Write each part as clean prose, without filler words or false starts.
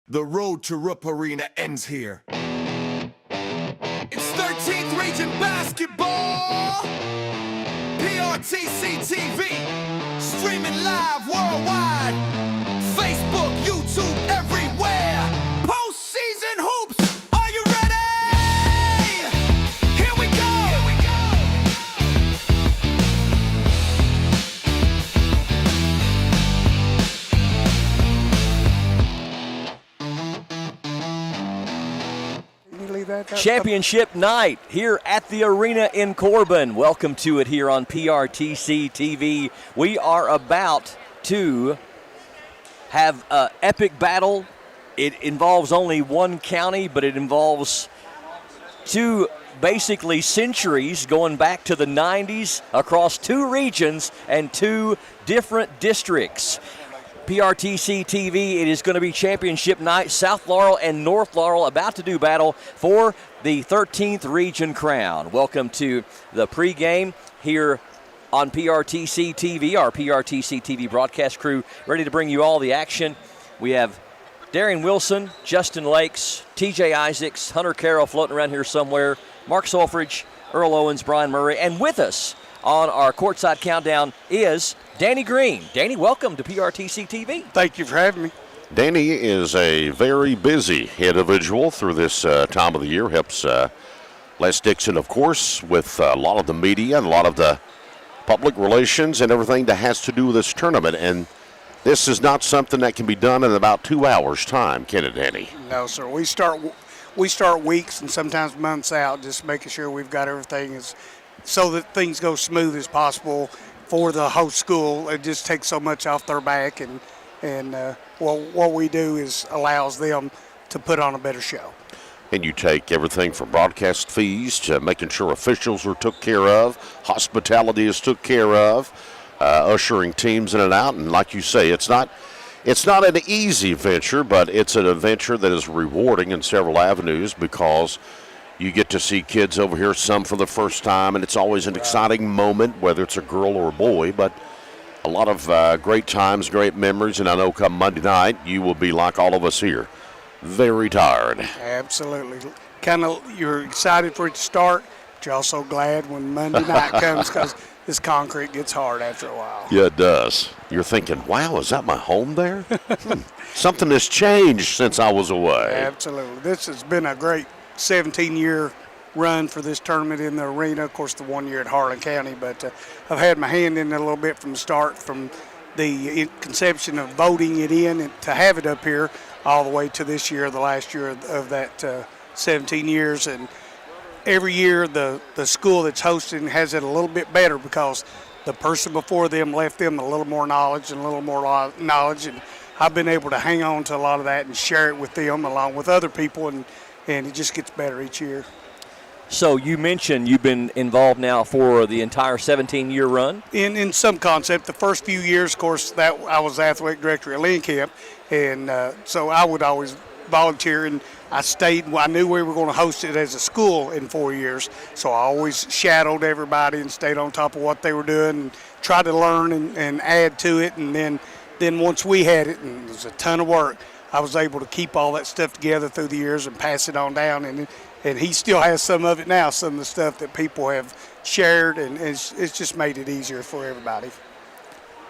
The road to Rupp Arena ends here. It's 13th Region Basketball. PRTC TV, streaming live worldwide. Facebook, YouTube, everywhere. Postseason hoops, are you ready? Here we go. Championship night here at the arena in Corbin. Welcome to it here on PRTC TV. We are about to have an epic battle. It involves only one county, but it involves two basically centuries going back to the 90s across two regions and two different districts. PRTC TV, it is going to be championship night. South Laurel and North Laurel about to do battle for the 13th region crown. Welcome to the pregame here on PRTC TV, our PRTC TV broadcast crew, ready to bring you all the action. We have Darian Wilson, Justin Lakes, TJ Isaacs, Hunter Carroll floating around here somewhere, Mark Solfridge, Earl Owens, Brian Murray, and with us on our courtside countdown is Danny Green. Danny, welcome to PRTC TV. Thank you for having me. Danny is a very busy individual through this time of the year. Helps Les Dixon, of course, with a lot of the media and a lot of the public relations and everything that has to do with this tournament. And this is not something that can be done in about 2 hours' time, can it, Danny? No, sir. We start weeks and sometimes months out, just making sure we've got everything so that things go smooth as possible for the host school. It just takes so much off their back, and what we do is allows them to put on a better show. And you take everything from broadcast fees to making sure officials are took care of, hospitality is took care of, ushering teams in and out. And like you say, it's not an easy venture, but it's an adventure that is rewarding in several avenues because you get to see kids over here, some for the first time, and it's always an exciting moment, whether it's a girl or a boy. But a lot of great times, great memories, and I know come Monday night, you will be like all of us here, very tired. Absolutely. You're excited for it to start, but you're also glad when Monday night comes because this concrete gets hard after a while. Yeah, it does. You're thinking, wow, is that my home there? Something has changed since I was away. Absolutely. This has been a great 17-year run for this tournament in the arena. Of course, the 1 year at Harlan County, but I've had my hand in it a little bit from the start, from the conception of voting it in and to have it up here all the way to this year, the last year of that 17 years. And every year the school that's hosting has it a little bit better because the person before them left them a little more knowledge and a little more knowledge, and I've been able to hang on to a lot of that and share it with them along with other people, and it just gets better each year. So you mentioned you've been involved now for the entire 17-year run? In some concept. The first few years, of course, that I was athletic director at Lynn Camp, and so I would always volunteer, and I stayed. I knew we were going to host it as a school in 4 years, so I always shadowed everybody and stayed on top of what they were doing and tried to learn and add to it. And then once we had it, and it was a ton of work, I was able to keep all that stuff together through the years and pass it on down, and he still has some of it now, some of the stuff that people have shared, and it's just made it easier for everybody.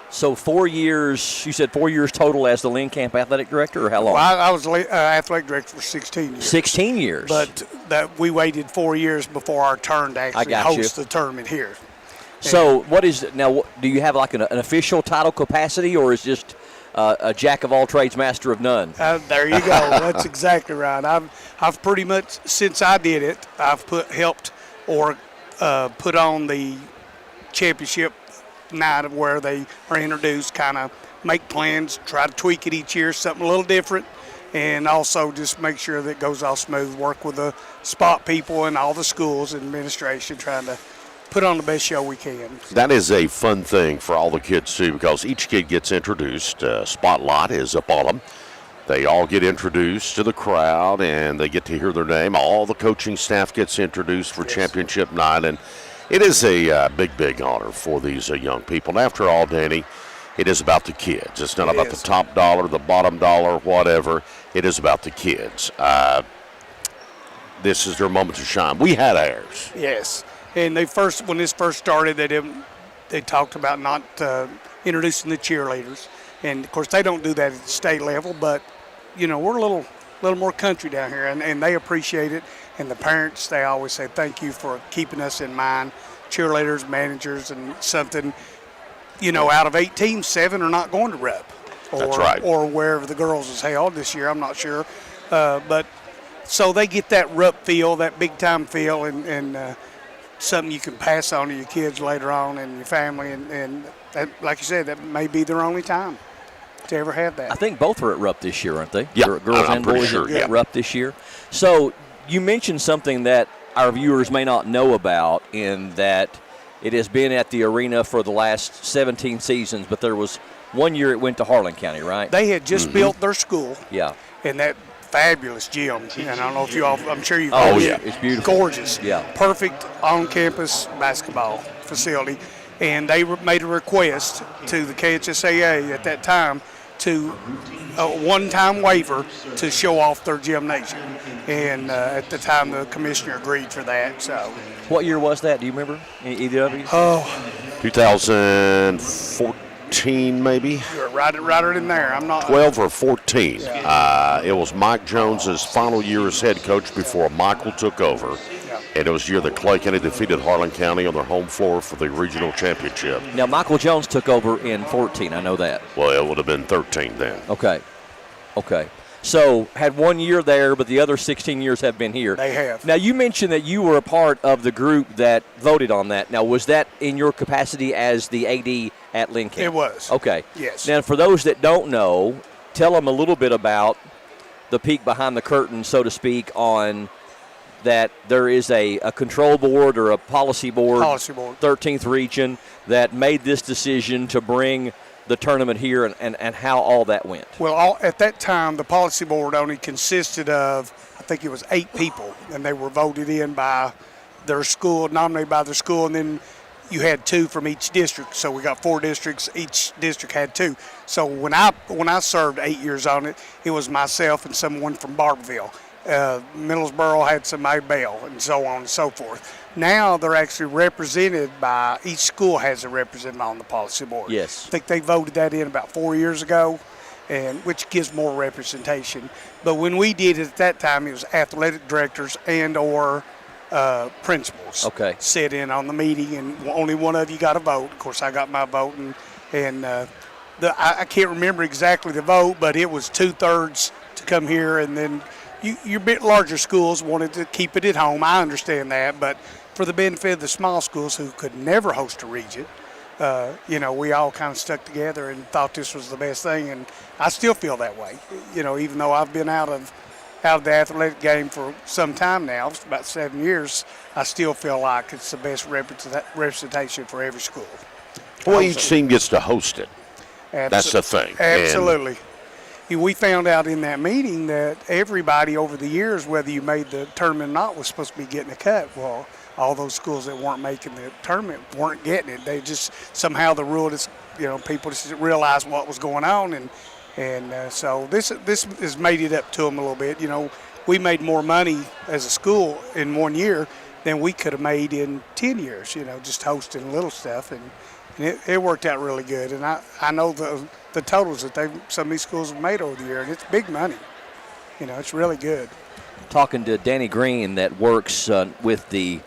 So 4 years, you said 4 years total as the Lynn Camp athletic director, or how long? Well, I was athletic director for 16 years. 16 years. But we waited 4 years before our turn to actually host the tournament here. So do you have like an official title capacity, or is it just a jack of all trades, master of none? There you go. That's exactly right. I've pretty much, since I did it, I've helped put on the championship night where they are introduced, kind of make plans, try to tweak it each year, something a little different, and also just make sure that it goes all smooth, work with the spot people and all the schools and administration, trying to put on the best show we can. That is a fun thing for all the kids, too, because each kid gets introduced. Spotlight is up on them. They all get introduced to the crowd, and they get to hear their name. All the coaching staff gets introduced for championship night, and it is a big, big honor for these young people. And after all, Danny, it is about the kids. It's not about the top dollar, the bottom dollar, whatever. It is about the kids. This is their moment to shine. We had ours. Yes, and when this first started, they talked about not introducing the cheerleaders, and of course they don't do that at the state level. But we're a little more country down here, and they appreciate it. And the parents, they always say thank you for keeping us in mind. Cheerleaders, managers, and something. Out of 8 teams, 7 are not going to rep. That's right. Or wherever the girls is held this year, I'm not sure. But so they get that rep feel, that big time feel, and something you can pass on to your kids later on and your family. And that, like you said, that may be their only time to ever have that. I think both are at Rupp this year, aren't they? Yeah, Girls I'm and pretty boys sure, at Rupp this year. So you mentioned something that our viewers may not know about, in that it has been at the arena for the last 17 seasons, but there was one year it went to Harlan County, right? They had just built their school. Yeah. And that fabulous gym. And I don't know if you all, I'm sure you've Oh, heard yeah. it. It's beautiful. Gorgeous. Yeah. Perfect on-campus basketball facility. And they made a request to the KHSAA at that time to a one-time waiver to show off their gymnasium. And at the time, the commissioner agreed for that. So, What year was that? Do you remember? Either of you? 2014, maybe. you're right in there. I'm not 12 or 14. It was Mike Jones's final year as head coach before Michael took over. And it was the year that Clay County defeated Harlan County on their home floor for the regional championship. Now, Michael Jones took over in 14. I know that. Well, it would have been 13 then. Okay. So had 1 year there, but the other 16 years have been here. They have. Now, you mentioned that you were a part of the group that voted on that. Now, was that in your capacity as the AD at Lincoln? It was. Okay. Yes. Now, for those that don't know, tell them a little bit about the peek behind the curtain, so to speak, on that there is a control board or a policy board, 13th region, that made this decision to bring the tournament here, and how all that went. Well, at that time, the policy board only consisted of, I think it was 8 people, and they were voted in by their school, nominated by their school, and then you had 2 from each district. So we got 4 districts. Each district had 2. So when I served 8 years on it, it was myself and someone from Barberville. Middlesboro had somebody Bell, and so on and so forth. Now they're actually represented by, each school has a representative on the policy board. Yes. I think they voted that in about 4 years ago, and which gives more representation. But when we did it at that time, it was athletic directors and or principals. Okay. Sit in on the meeting, and only one of you got a vote. Of course, I got my vote, and I can't remember exactly the vote, but it was 2/3 to come here, and then your bit larger schools wanted to keep it at home. I understand that, but for the benefit of the small schools who could never host a region, we all kind of stuck together and thought this was the best thing, and I still feel that way. Even though I've been out of the athletic game for some time now, about 7 years, I still feel like it's the best representation for every school. Well, each team gets to host it. That's the thing. Absolutely. We found out in that meeting that everybody over the years, whether you made the tournament or not, was supposed to be getting a cut. Well, all those schools that weren't making the tournament weren't getting it. They just somehow the rule is, people just realized what was going on, and so this has made it up to them a little bit. We made more money as a school in 1 year than we could have made in 10 years. Just hosting little stuff, and it worked out really good. And I know the totals that some of these schools have made over the year, and it's big money. It's really good. Talking to Danny Green, that works with the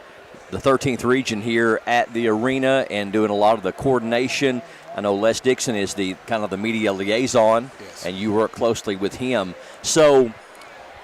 13th region here at the arena and doing a lot of the coordination. I know Les Dixon is the kind of the media liaison, yes, and you work closely with him. So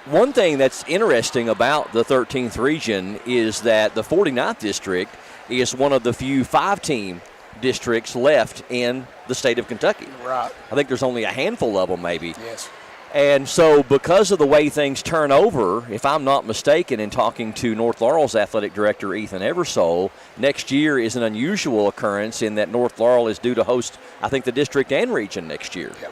one thing that's interesting about the 13th region is that the 49th district is one of the few 5-team districts left in the state of Kentucky. Right. I think there's only a handful of them, maybe. Yes. And so because of the way things turn over, if I'm not mistaken, in talking to North Laurel's athletic director, Ethan Eversole, next year is an unusual occurrence in that North Laurel is due to host, I think, the district and region next year. Yeah.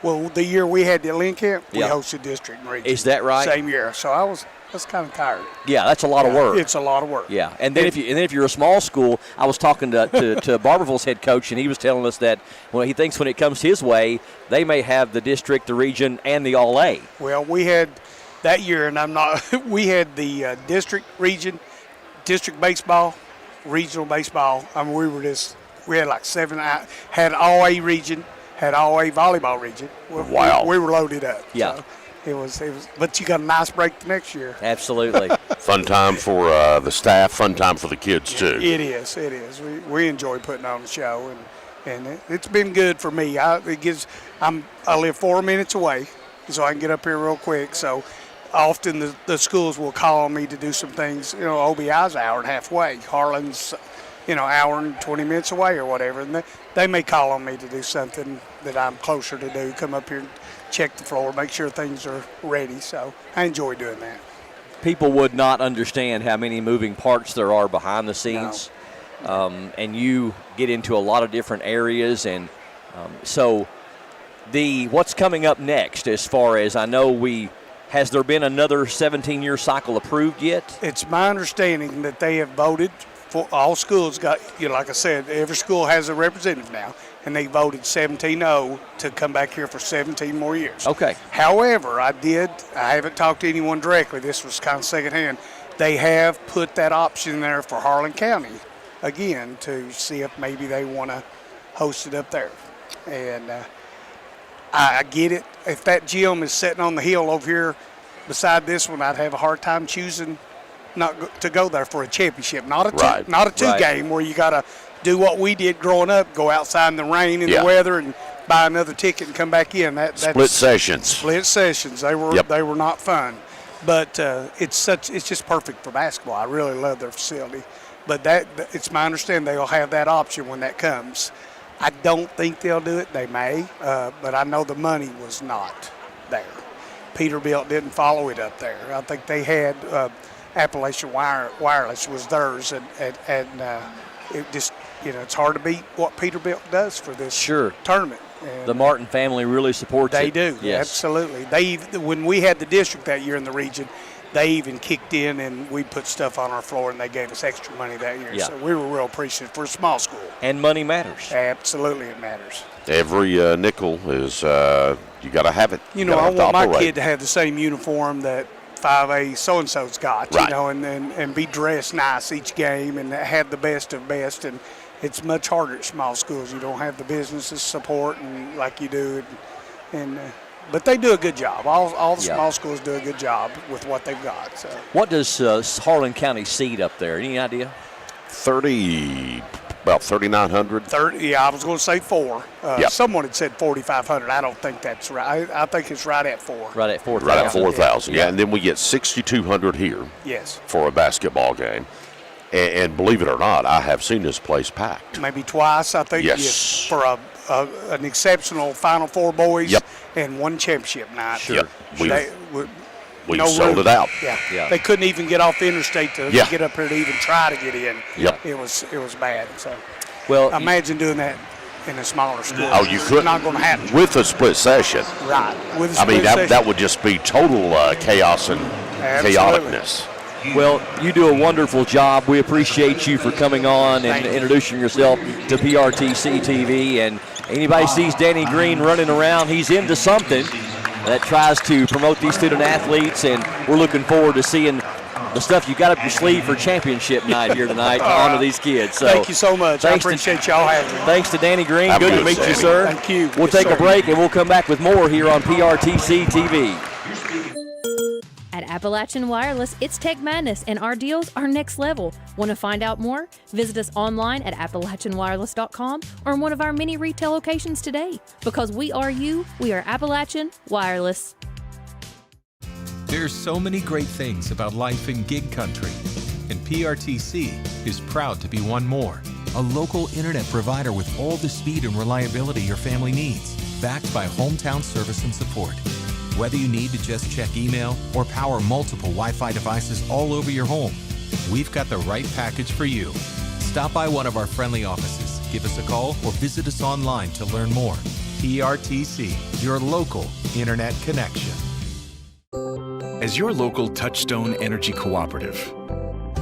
Well, the year we had the Lynn camp, we Yeah. hosted district and region. Is that right? Same year. So I was kind of tired. Yeah, that's a lot of work. It's a lot of work. Yeah, and then if you're a small school, I was talking to Barberville's head coach, and he was telling us that he thinks when it comes his way, they may have the district, the region, and the All-A. Well, we had that year, and we had the district, region, district baseball, regional baseball. I mean, we had like 7, had All-A region, had All-A volleyball region. Wow. We were loaded up. Yeah. So it was, but you got a nice break the next year. Absolutely. Fun time for the staff, fun time for the kids, too. It is. We enjoy putting on the show, and it's been good for me. I live 4 minutes away, so I can get up here real quick. So often the schools will call on me to do some things. OBI's an hour and a half away. Harlan's, hour and 20 minutes away or whatever. And they may call on me to do something that I'm closer to do, come up here and check the floor, make sure things are ready. So I enjoy doing that. People would not understand how many moving parts there are behind the scenes. And you get into a lot of different areas. And so what's coming up next as far as I know has there been another 17-year cycle approved yet? It's my understanding that they have voted for all schools. Like I said, every school has a representative now, and they voted 17-0 to come back here for 17 more years. Okay. However, I haven't talked to anyone directly. This was kind of secondhand. They have put that option there for Harlan County again to see if maybe they want to host it up there. And I get it. If that gym is sitting on the hill over here beside this one, I'd have a hard time choosing not to go there for a championship. Not a two game where you got to do what we did growing up, go outside in the rain and the weather and buy another ticket and come back in. Split sessions. Split sessions. They were not fun. But it's just perfect for basketball. I really love their facility. But it's my understanding they'll have that option when that comes. I don't think they'll do it. They may, but I know the money was not there. Peterbilt didn't follow it up there. I think they had Appalachian Wireless was theirs, and it just it's hard to beat what Peterbilt does for this tournament. And the Martin family really supports it. They do, yes. Absolutely. When we had the district that year in the region, they even kicked in and we put stuff on our floor and they gave us extra money that year. Yeah. So we were real appreciative for a small school. And money matters. Absolutely, it matters. Every nickel is you got to have it. I want my kid to have the same uniform that 5A so-and-so's got, right. And be dressed nice each game and have the best of best. And it's much harder at small schools. You don't have the businesses support and like you do. But they do a good job. All the small schools do a good job with what they've got. So. What does Harlan County seed up there? Any idea? About 3,900. 30. Yeah, I was going to say 4. Yep. Someone had said 4,500. I don't think that's right. I think it's right at 4. Right at 4,000. Right at 4,000. Yeah, and then we get 6,200 here. Yes. For a basketball game. And believe it or not, I have seen this place packed. Maybe twice, I think. Yes. For an exceptional Final Four boys. Yep. And one championship night. Sure. We no sold room. it out. Yeah. They couldn't even get off the interstate to get up here to even try to get in. Yep. It was bad. So. Well, imagine doing that in a smaller school. Oh, you couldn't. It's not going to happen. With a split session. Right. With a I split mean, session. that would just be total chaos and Absolutely. chaoticness. Well, you do a wonderful job. We appreciate you for coming on and introducing yourself to PRTC TV. And anybody sees Danny Green running around, he's into something that tries to promote these student athletes. And we're looking forward to seeing the stuff you got up your sleeve for championship night here tonight to honor these kids. So thank you so much. I appreciate y'all having me. Thanks to Danny Green. Have Good a to meet good you, day. sir. Thank you. We'll Yes, take sir. a break and we'll come back with more here on PRTC TV. At Appalachian Wireless, it's Tech Madness, and our deals are next level. Want to find out more? Visit us online at AppalachianWireless.com or in one of our many retail locations today. Because we are you, we are Appalachian Wireless. There's so many great things about life in gig country, and PRTC is proud to be one more. A local internet provider with all the speed and reliability your family needs, backed by hometown service and support. Whether you need to just check email or power multiple Wi-Fi devices all over your home, we've got the right package for you. Stop by one of our friendly offices, give us a call, or visit us online to learn more. PRTC, your local internet connection. As your local Touchstone Energy Cooperative,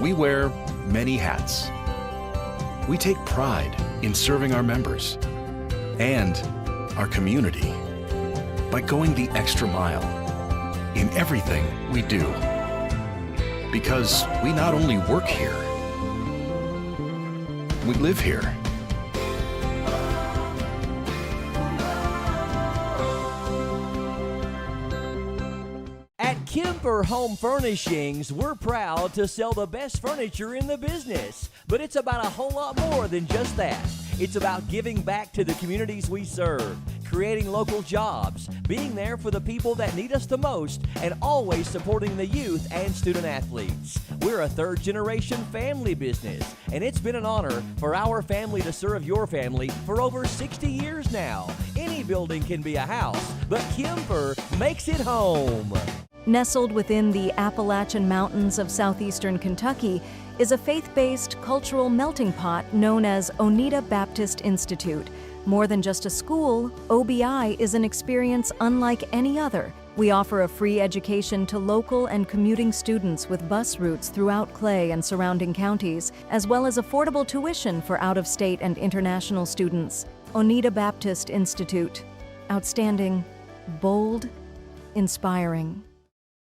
we wear many hats. We take pride in serving our members and our community by going the extra mile in everything we do. Because we not only work here, we live here. At Kemper Home Furnishings, we're proud to sell the best furniture in the business. But it's about a whole lot more than just that. It's about giving back to the communities we serve, creating local jobs, being there for the people that need us the most, and always supporting the youth and student athletes. We're a third-generation family business, and it's been an honor for our family to serve your family for over 60 years now. Any building can be a house, but Kemper makes it home. Nestled within the Appalachian Mountains of southeastern Kentucky is a faith-based cultural melting pot known as Oneida Baptist Institute. More than just a school, OBI is an experience unlike any other. We offer a free education to local and commuting students with bus routes throughout Clay and surrounding counties, as well as affordable tuition for out-of-state and international students. Oneida Baptist Institute. Outstanding, bold, inspiring.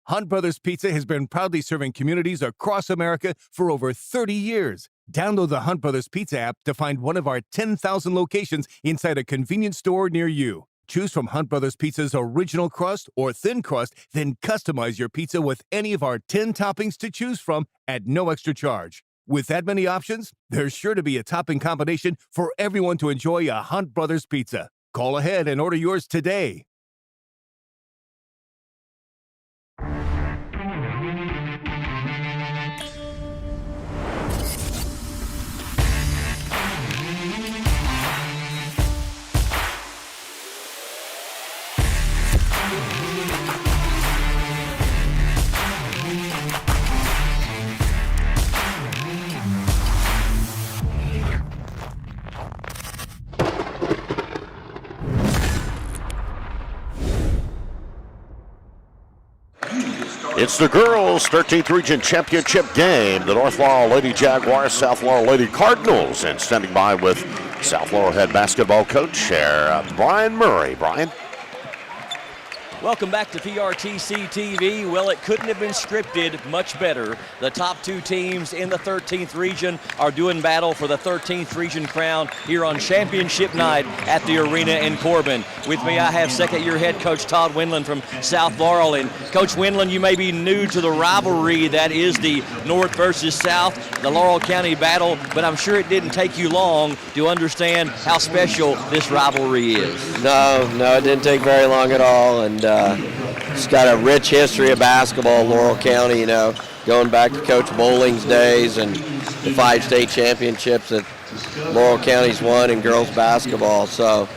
Hunt Brothers Pizza has been proudly serving communities across America for over 30 years. Download the Hunt Brothers Pizza app to find one of our 10,000 locations inside a convenience store near you. Choose from Hunt Brothers Pizza's original crust or thin crust, then customize your pizza with any of our 10 toppings to choose from at no extra charge. With that many options, there's sure to be a topping combination for everyone to enjoy a Hunt Brothers Pizza. Call ahead and order yours today. It's the girls' 13th Region Championship game. The North Laurel Lady Jaguars, South Laurel Lady Cardinals. And standing by with South Laurel head basketball coach, Brian Murray. Brian? Welcome back to PRTC TV. Well, it couldn't have been scripted much better. The top two teams in the 13th region are doing battle for the 13th region crown here on championship night at the arena in Corbin. With me, I have second-year head coach Todd Windland from South Laurel. And Coach Windland, you may be new to the rivalry that is the North versus South, the Laurel County battle, but I'm sure it didn't take you long to understand how special this rivalry is. No, it didn't take very long at all, and it's got a rich history of basketball in Laurel County, going back to Coach Bowling's days and the 5 state championships that Laurel County's won in girls basketball. So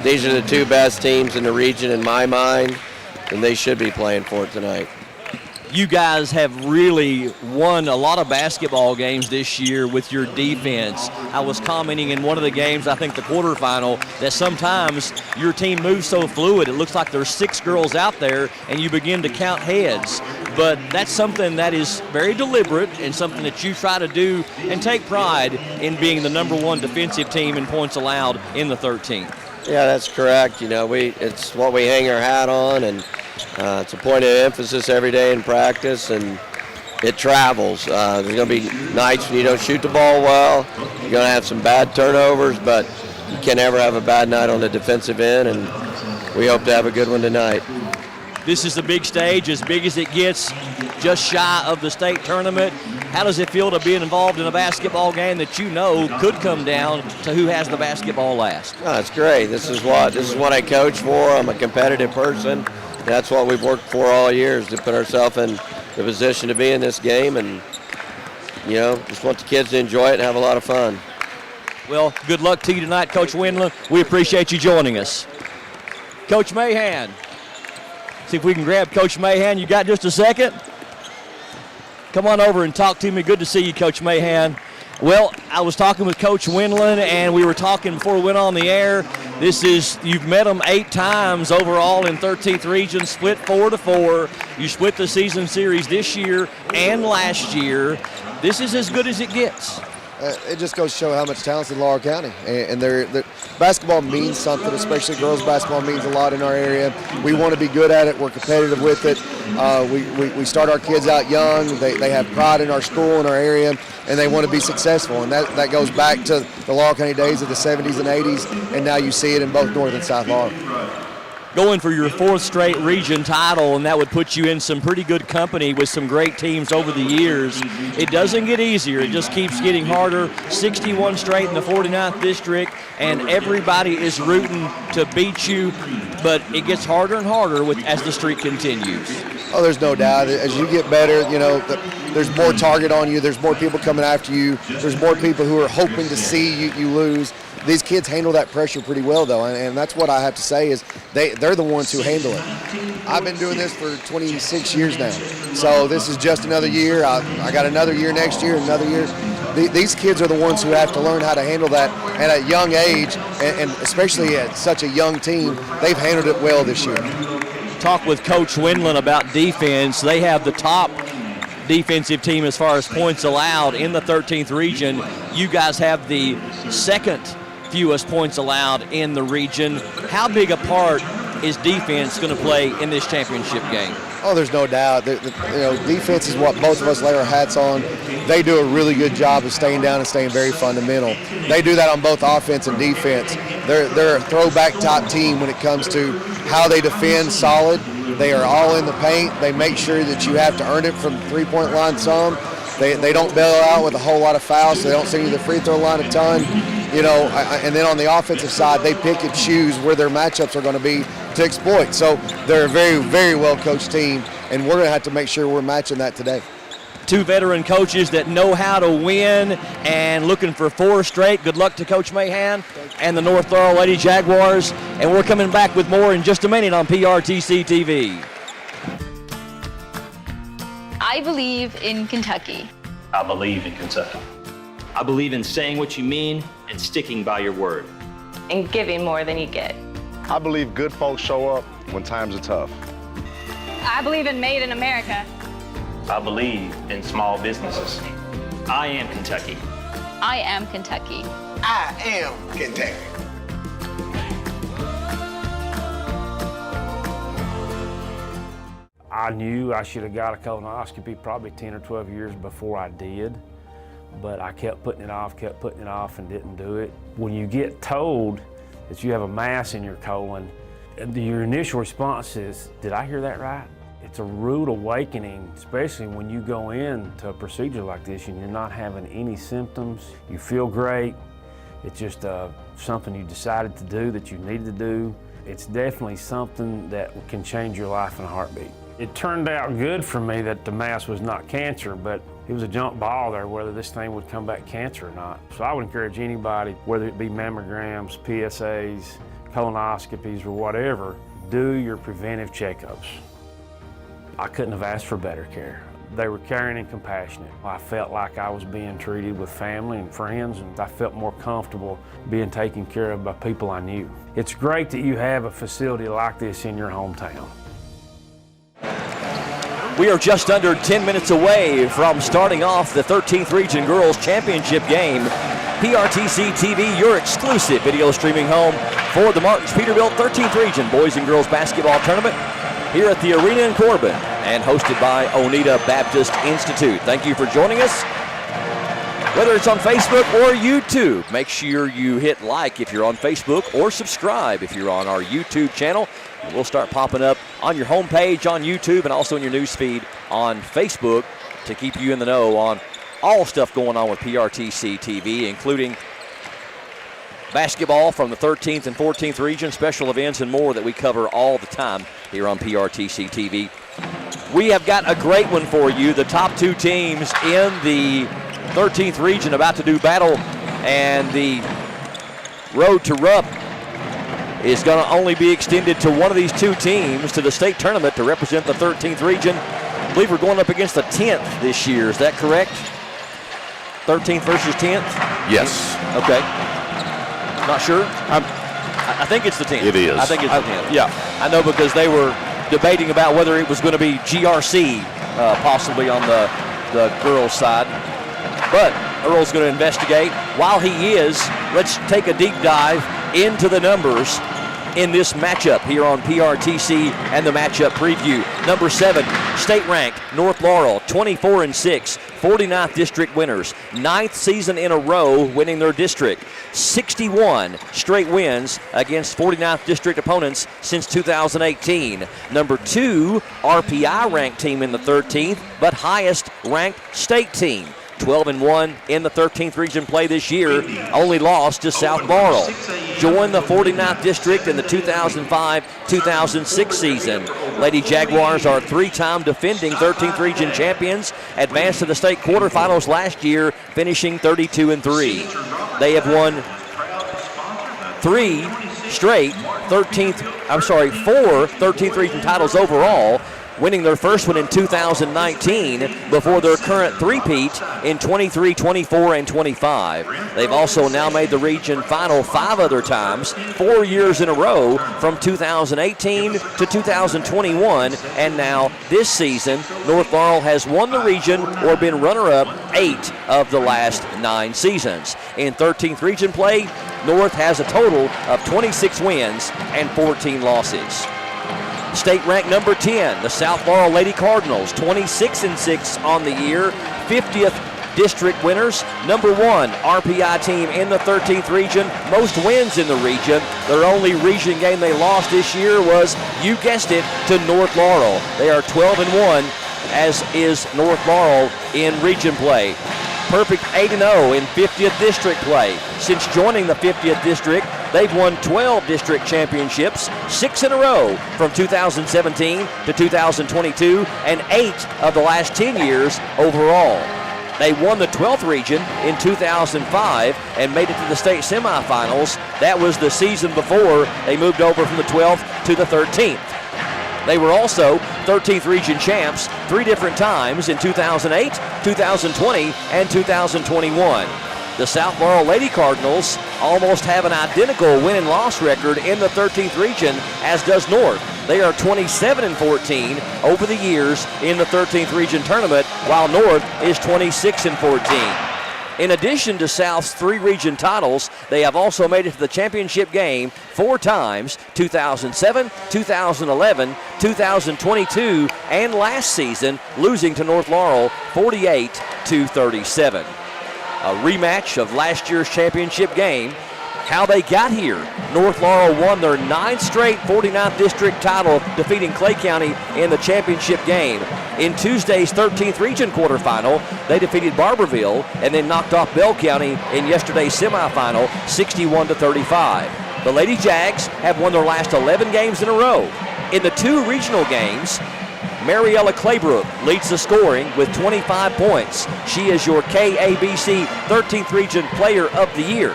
these are the two best teams in the region in my mind, and they should be playing for it tonight. You guys have really won a lot of basketball games this year with your defense. I was commenting in one of the games, I think the quarterfinal, that sometimes your team moves so fluid. It looks like there's 6 girls out there and you begin to count heads. But that's something that is very deliberate and something that you try to do and take pride in being the #1 defensive team in points allowed in the 13th. Yeah, that's correct. It's what we hang our hat on, and it's a point of emphasis every day in practice, and it travels. There's going to be nights when you don't shoot the ball well. You're going to have some bad turnovers, but you can never have a bad night on the defensive end, and we hope to have a good one tonight. This is the big stage, as big as it gets, just shy of the state tournament. How does it feel to be involved in a basketball game that could come down to who has the basketball last? Oh, it's great. This is what I coach for. I'm a competitive person. That's what we've worked for all years, to put ourselves in the position to be in this game, and just want the kids to enjoy it and have a lot of fun. Well, good luck to you tonight, Coach Windland. We appreciate you joining us. Coach Mahan. See if we can grab Coach Mahan. You got just a second? Come on over and talk to me. Good to see you, Coach Mahan. Well, I was talking with Coach Wendland, and we were talking before we went on the air. You've met them 8 times overall in 13th region, split 4-4. You split the season series this year and last year. This is as good as it gets. It just goes to show how much talent's in Laurel County. And basketball means something, especially girls basketball means a lot in our area. We want to be good at it. We're competitive with it. We start our kids out young. They have pride in our school and our area, and they want to be successful. And that goes back to the Laurel County days of the 70s and 80s, and now you see it in both North and South Laurel. Going for your 4th straight region title, and that would put you in some pretty good company with some great teams over the years. It doesn't get easier. It just keeps getting harder. 61 straight in the 49th district, and everybody is rooting to beat you, but it gets harder and harder as the streak continues. Oh, there's no doubt. As you get better, there's more target on you. There's more people coming after you. There's more people who are hoping to see you lose. These kids handle that pressure pretty well, though, and that's what I have to say is they're the ones who handle it. I've been doing this for 26 years now, so this is just another year. I got another year next year, another year. These kids are the ones who have to learn how to handle that at a young age, and especially at such a young team. They've handled it well this year. Talk with Coach Wendland about defense. They have the top defensive team as far as points allowed in the 13th region. You guys have the second fewest points allowed in the region. How big a part is defense going to play in this championship game? Oh, there's no doubt. Defense is what both of us lay our hats on. They do a really good job of staying down and staying very fundamental. They do that on both offense and defense. They're a throwback type team when it comes to how they defend solid. They are all in the paint. They make sure that you have to earn it from the three-point line some. They don't bail out with a whole lot of fouls, so they don't send you the free throw line a ton. And then on the offensive side, they pick and choose where their matchups are going to be to exploit. So they're a very, very well-coached team, and we're going to have to make sure we're matching that today. 2 veteran coaches that know how to win and looking for 4 straight. Good luck to Coach Mahan and the North Laurel Lady Jaguars. And we're coming back with more in just a minute on PRTC TV. I believe in Kentucky. I believe in Kentucky. I believe in saying what you mean and sticking by your word. And giving more than you get. I believe good folks show up when times are tough. I believe in Made in America. I believe in small businesses. I am Kentucky. I am Kentucky. I am Kentucky. I knew I should have got a colonoscopy probably 10 or 12 years before I did, but I kept putting it off, and didn't do it. When you get told that you have a mass in your colon, your initial response is, did I hear that right? It's a rude awakening, especially when you go into a procedure like this and you're not having any symptoms. You feel great. It's just something you decided to do that you needed to do. It's definitely something that can change your life in a heartbeat. It turned out good for me that the mass was not cancer, but it was a jump ball there whether this thing would come back cancer or not. So I would encourage anybody, whether it be mammograms, PSAs, colonoscopies, or whatever, do your preventive checkups. I couldn't have asked for better care. They were caring and compassionate. I felt like I was being treated with family and friends, and I felt more comfortable being taken care of by people I knew. It's great that you have a facility like this in your hometown. We are just under 10 minutes away from starting off the 13th Region Girls Championship game. PRTC TV, your exclusive video streaming home for the Martins Peterbilt 13th Region Boys and Girls Basketball Tournament here at the Arena in Corbin and hosted by Oneida Baptist Institute. Thank you for joining us. Whether it's on Facebook or YouTube, make sure you hit like if you're on Facebook or subscribe if you're on our YouTube channel. We'll start popping up on your homepage on YouTube and also in your news feed on Facebook to keep you in the know on all stuff going on with PRTC TV, including basketball from the 13th and 14th region, special events, and more that we cover all the time here on PRTC TV. We have got a great one for you. The top 2 teams in the 13th region about to do battle, and the road to Rupp is going to only be extended to one of these 2 teams to the state tournament to represent the 13th region. I believe we're going up against the 10th this year. Is that correct? 13th versus 10th? Yes. Okay. Not sure? I think it's the 10th. It is. I think it's the 10th. Yeah. I know because they were debating about whether it was going to be GRC possibly on the girls' side. But Earl's going to investigate. While he is, let's take a deep dive into the numbers in this matchup here on PRTC and the matchup preview. Number 7, state-ranked North Laurel, 24-6, 49th district winners, 9th season in a row winning their district, 61 straight wins against 49th district opponents since 2018. Number 2, RPI-ranked team in the 13th, but highest-ranked state team. 12-1 in the 13th region play this year, only lost to South Laurel. Joined the 49th district in the 2005-2006 season. Lady Jaguars are 3-time defending 13th region champions, advanced to the state quarterfinals last year, finishing 32-3. They have won 4 13th region titles overall, winning their first one in 2019 before their current three-peat in 23, 24, and 25. They've also now made the region final 5 other times, 4 years in a row from 2018 to 2021, and now this season, North Laurel has won the region or been runner-up 8 of the last 9 seasons. In 13th region play, North has a total of 26 wins and 14 losses. State ranked number 10, the South Laurel Lady Cardinals, 26-6 on the year, 50th district winners. Number 1 RPI team in the 13th region, most wins in the region. Their only region game they lost this year was, you guessed it, to North Laurel. They are 12-1, as is North Laurel in region play. Perfect 8-0 in 50th district play. Since joining the 50th district, they've won 12 district championships, 6 in a row from 2017 to 2022, and 8 of the last 10 years overall. They won the 12th region in 2005 and made it to the state semifinals. That was the season before they moved over from the 12th to the 13th. They were also 13th region champs 3 different times in 2008, 2020, and 2021. The South Laurel Lady Cardinals almost have an identical win and loss record in the 13th region, as does North. They are 27-14 over the years in the 13th region tournament, while North is 26-14. In addition to South's 3 region titles, they have also made it to the championship game 4 times, 2007, 2011, 2022, and last season, losing to North Laurel 48-37. A rematch of last year's championship game. How they got here. North Laurel won their 9th straight 49th district title, defeating Clay County in the championship game. In Tuesday's 13th region quarterfinal, they defeated Barberville and then knocked off Bell County in yesterday's semifinal, 61-35. The Lady Jags have won their last 11 games in a row. In the 2 regional games, Mariella Claybrook leads the scoring with 25 points. She is your KABC 13th region player of the year.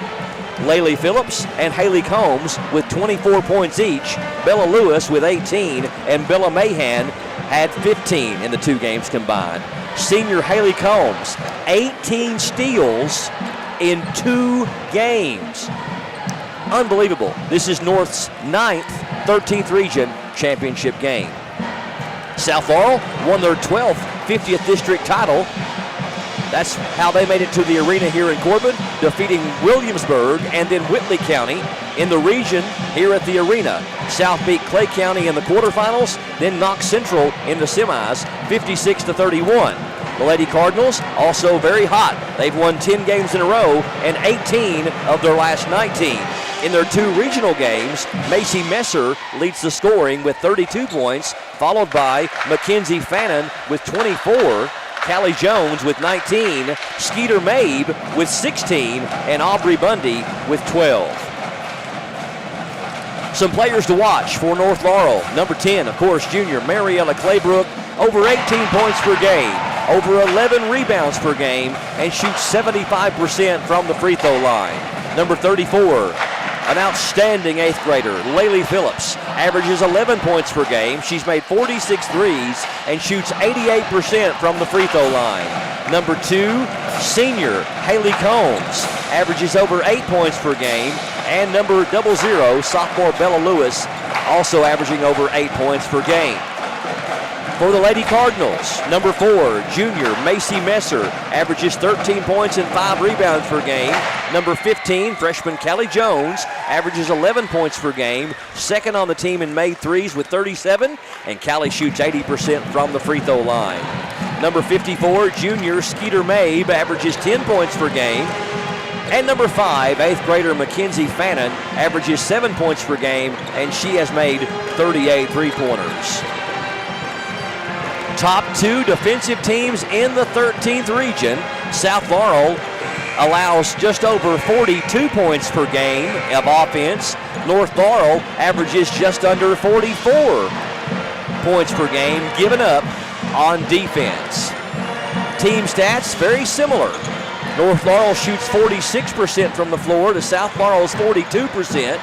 Laylee Phillips and Haley Combs with 24 points each. Bella Lewis with 18, and Bella Mahan had 15 in the 2 games combined. Senior Haley Combs, 18 steals in 2 games. Unbelievable. This is North's 9th 13th region championship game. South Laurel won their 12th 50th district title. That's how they made it to the arena here in Corbin, defeating Williamsburg and then Whitley County in the region here at the arena. South beat Clay County in the quarterfinals, then Knox Central in the semis, 56-31. The Lady Cardinals also very hot. They've won 10 games in a row and 18 of their last 19. In their 2 regional games, Macy Messer leads the scoring with 32 points, followed by Mackenzie Fannin with 24, Callie Jones with 19, Skeeter Mabe with 16, and Aubrey Bundy with 12. Some players to watch for North Laurel. Number 10, of course, junior Mariella Claybrook, over 18 points per game, over 11 rebounds per game, and shoots 75% from the free throw line. Number 34, an outstanding 8th grader, Laylee Phillips, averages 11 points per game. She's made 46 threes and shoots 88% from the free throw line. Number 2, senior Haley Combs, averages over 8 points per game. And number 00, sophomore Bella Lewis, also averaging over 8 points per game. For the Lady Cardinals, number 4, junior Macy Messer, averages 13 points and 5 rebounds per game. Number 15, freshman Callie Jones, averages 11 points per game, second on the team in made threes with 37, and Callie shoots 80% from the free throw line. Number 54, junior Skeeter Mabe, averages 10 points per game. And number 5, 8th grader Mackenzie Fannin, averages 7 points per game, and she has made 38 three-pointers. Top 2 defensive teams in the 13th region. South Laurel allows just over 42 points per game of offense. North Laurel averages just under 44 points per game given up on defense. Team stats very similar. North Laurel shoots 46% from the floor to South Laurel's 42%.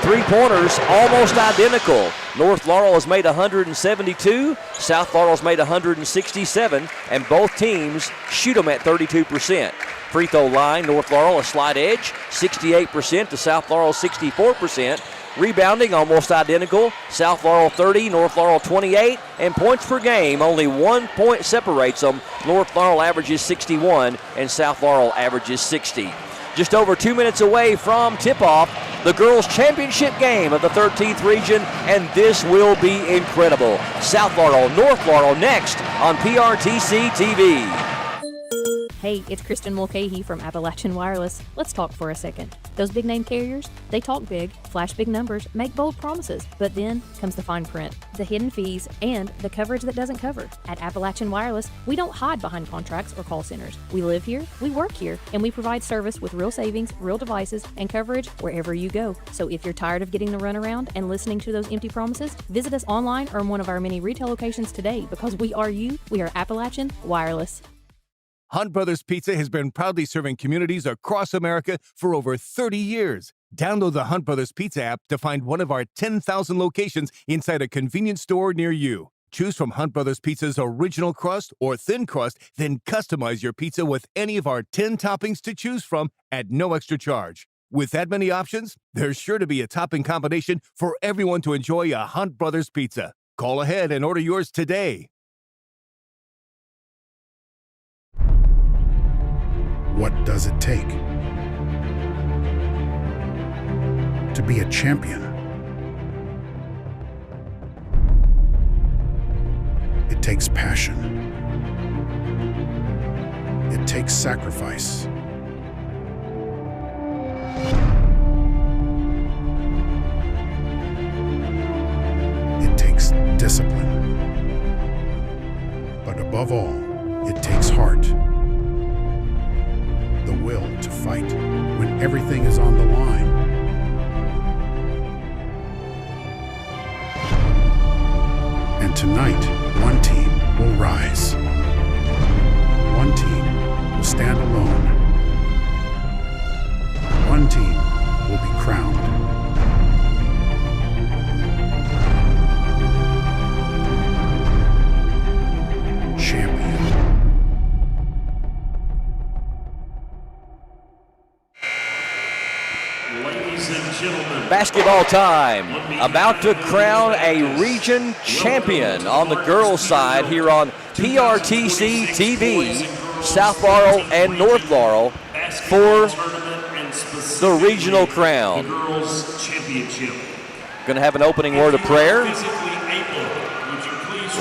Three-pointers almost identical. North Laurel has made 172, South Laurel's made 167, and both teams shoot them at 32%. Free throw line, North Laurel a slight edge, 68% to South Laurel 64%. Rebounding almost identical, South Laurel 30, North Laurel 28, and points per game, only 1 point separates them. North Laurel averages 61 and South Laurel averages 60. Just over 2 minutes away from tip-off, the girls' championship game of the 13th region, and this will be incredible. South Laurel, North Laurel next on PRTC TV. Hey, it's Kristen Mulcahy from Appalachian Wireless. Let's talk for a second. Those big name carriers, they talk big, flash big numbers, make bold promises, but then comes the fine print, the hidden fees, and the coverage that doesn't cover. At Appalachian Wireless, we don't hide behind contracts or call centers. We live here, we work here, and we provide service with real savings, real devices, and coverage wherever you go. So if you're tired of getting the runaround and listening to those empty promises, visit us online or in one of our many retail locations today, because we are you, we are Appalachian Wireless. Hunt Brothers Pizza has been proudly serving communities across America for over 30 years. Download the Hunt Brothers Pizza app to find one of our 10,000 locations inside a convenience store near you. Choose from Hunt Brothers Pizza's original crust or thin crust, then customize your pizza with any of our 10 toppings to choose from at no extra charge. With that many options, there's sure to be a topping combination for everyone to enjoy a Hunt Brothers Pizza. Call ahead and order yours today. What does it take to be a champion? It takes passion. It takes sacrifice. It takes discipline. But above all, it takes heart. The will to fight when everything is on the line. And tonight, one team will rise. One team will stand alone. One team will be crowned. Champion. Basketball time. About to crown a region champion on the girls' side here on PRTC TV. South Laurel and North Laurel for the regional crown. Going to have an opening word of prayer.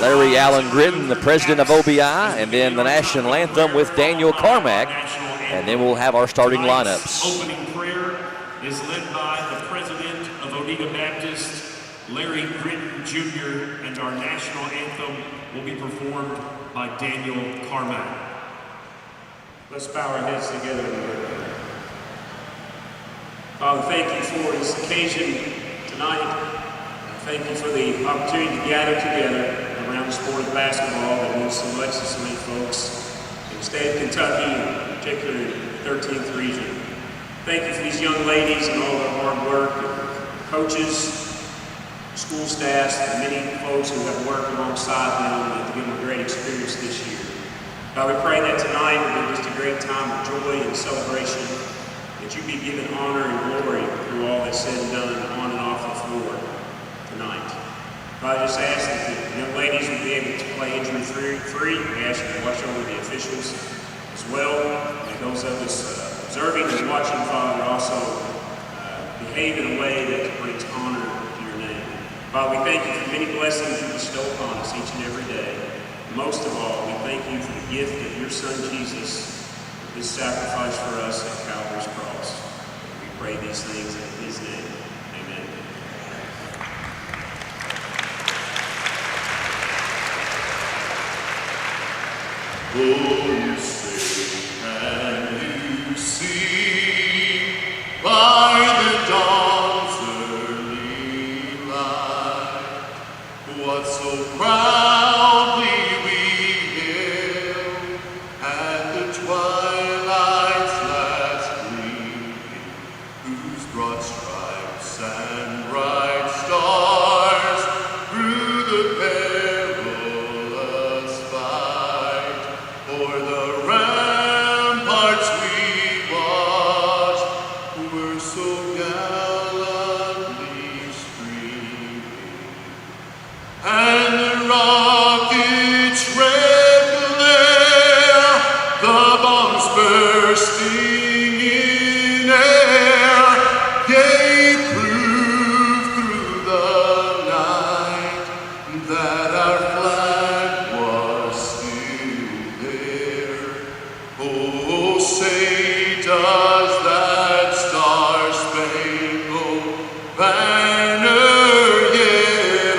Larry Allen Gritton, the president of OBI, and then the national anthem with Daniel Carmack, and then we'll have our starting lineups. Opening prayer is led by the president of Oneida Baptist, Larry Gritton Jr., and our national anthem will be performed by Daniel Carmack. Let's bow our heads together in prayer. Father, thank you for this occasion tonight. Thank you for the opportunity to gather together around the sport of basketball that means so much to so many folks in the state of Kentucky, particularly the 13th region. Thank you for these young ladies and all their hard work. coaches, school staffs, and many folks who have worked alongside them and to give them a great experience this year. God, we pray that tonight will be just a great time of joy and celebration, that you be given honor and glory through all that's said and done on and off the floor tonight. God, I just ask that the young ladies will be able to play injury-free. We ask you to watch over the officials as well, and those of us observing and watching, Father, also behave in a way that brings honor to your name. Father, we thank you for many blessings you bestow upon us each and every day. Most of all, we thank you for the gift of your Son, Jesus, his sacrifice for us at Calvary's cross. We pray these things in his name. Amen. Oh, you sing and you see by the dawn's early light what so proudly we hailed at the twilight's last gleaming, whose broad stripes and bright stars through the perilous fight o'er the ramparts we watched were so gallantly streaming, and the rocket's red glare, the bombs bursting in air, gave proof through the night that our flag was still there. Oh, say does that star-spangled banner yet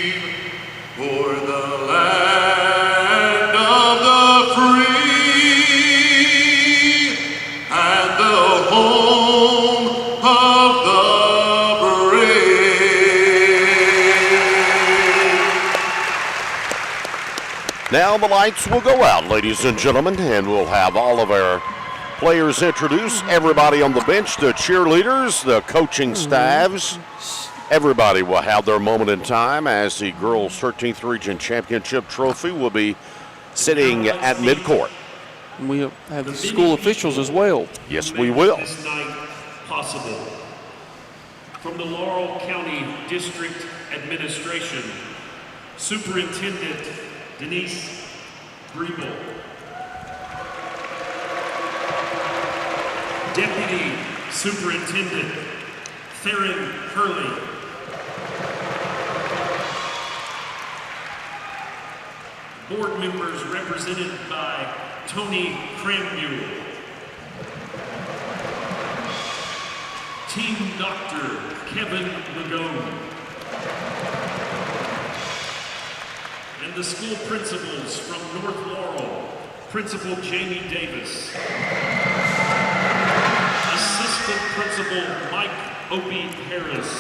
wave o'er the land of the free and the home of the brave. Now the lights will go out, ladies and gentlemen, and we'll have all of our players introduce everybody on the bench, the cheerleaders, the coaching staffs. Everybody will have their moment in time as the girls' 13th Region Championship trophy will be sitting at midcourt. We have the school officials as well. Yes, we will. This night possible. From the Laurel County District Administration, Superintendent Denise Griebel, Deputy Superintendent Theron Hurley, board members represented by Tony Cranmule, Team Dr. Kevin Magone, and the school principals from North Laurel, Principal Jamie Davis, Assistant Principal Mike Opie Harris,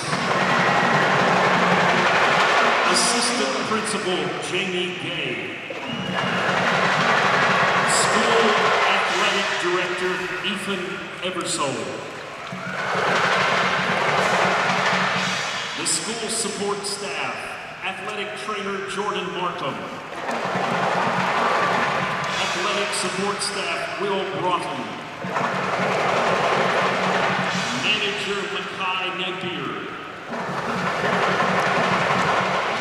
Assistant Principal Jamie Gay, School Athletic Director Ethan Eversole, the school support staff, Athletic Trainer Jordan Markham, Athletic Support Staff Will Broughton, Manager Mackay Napier,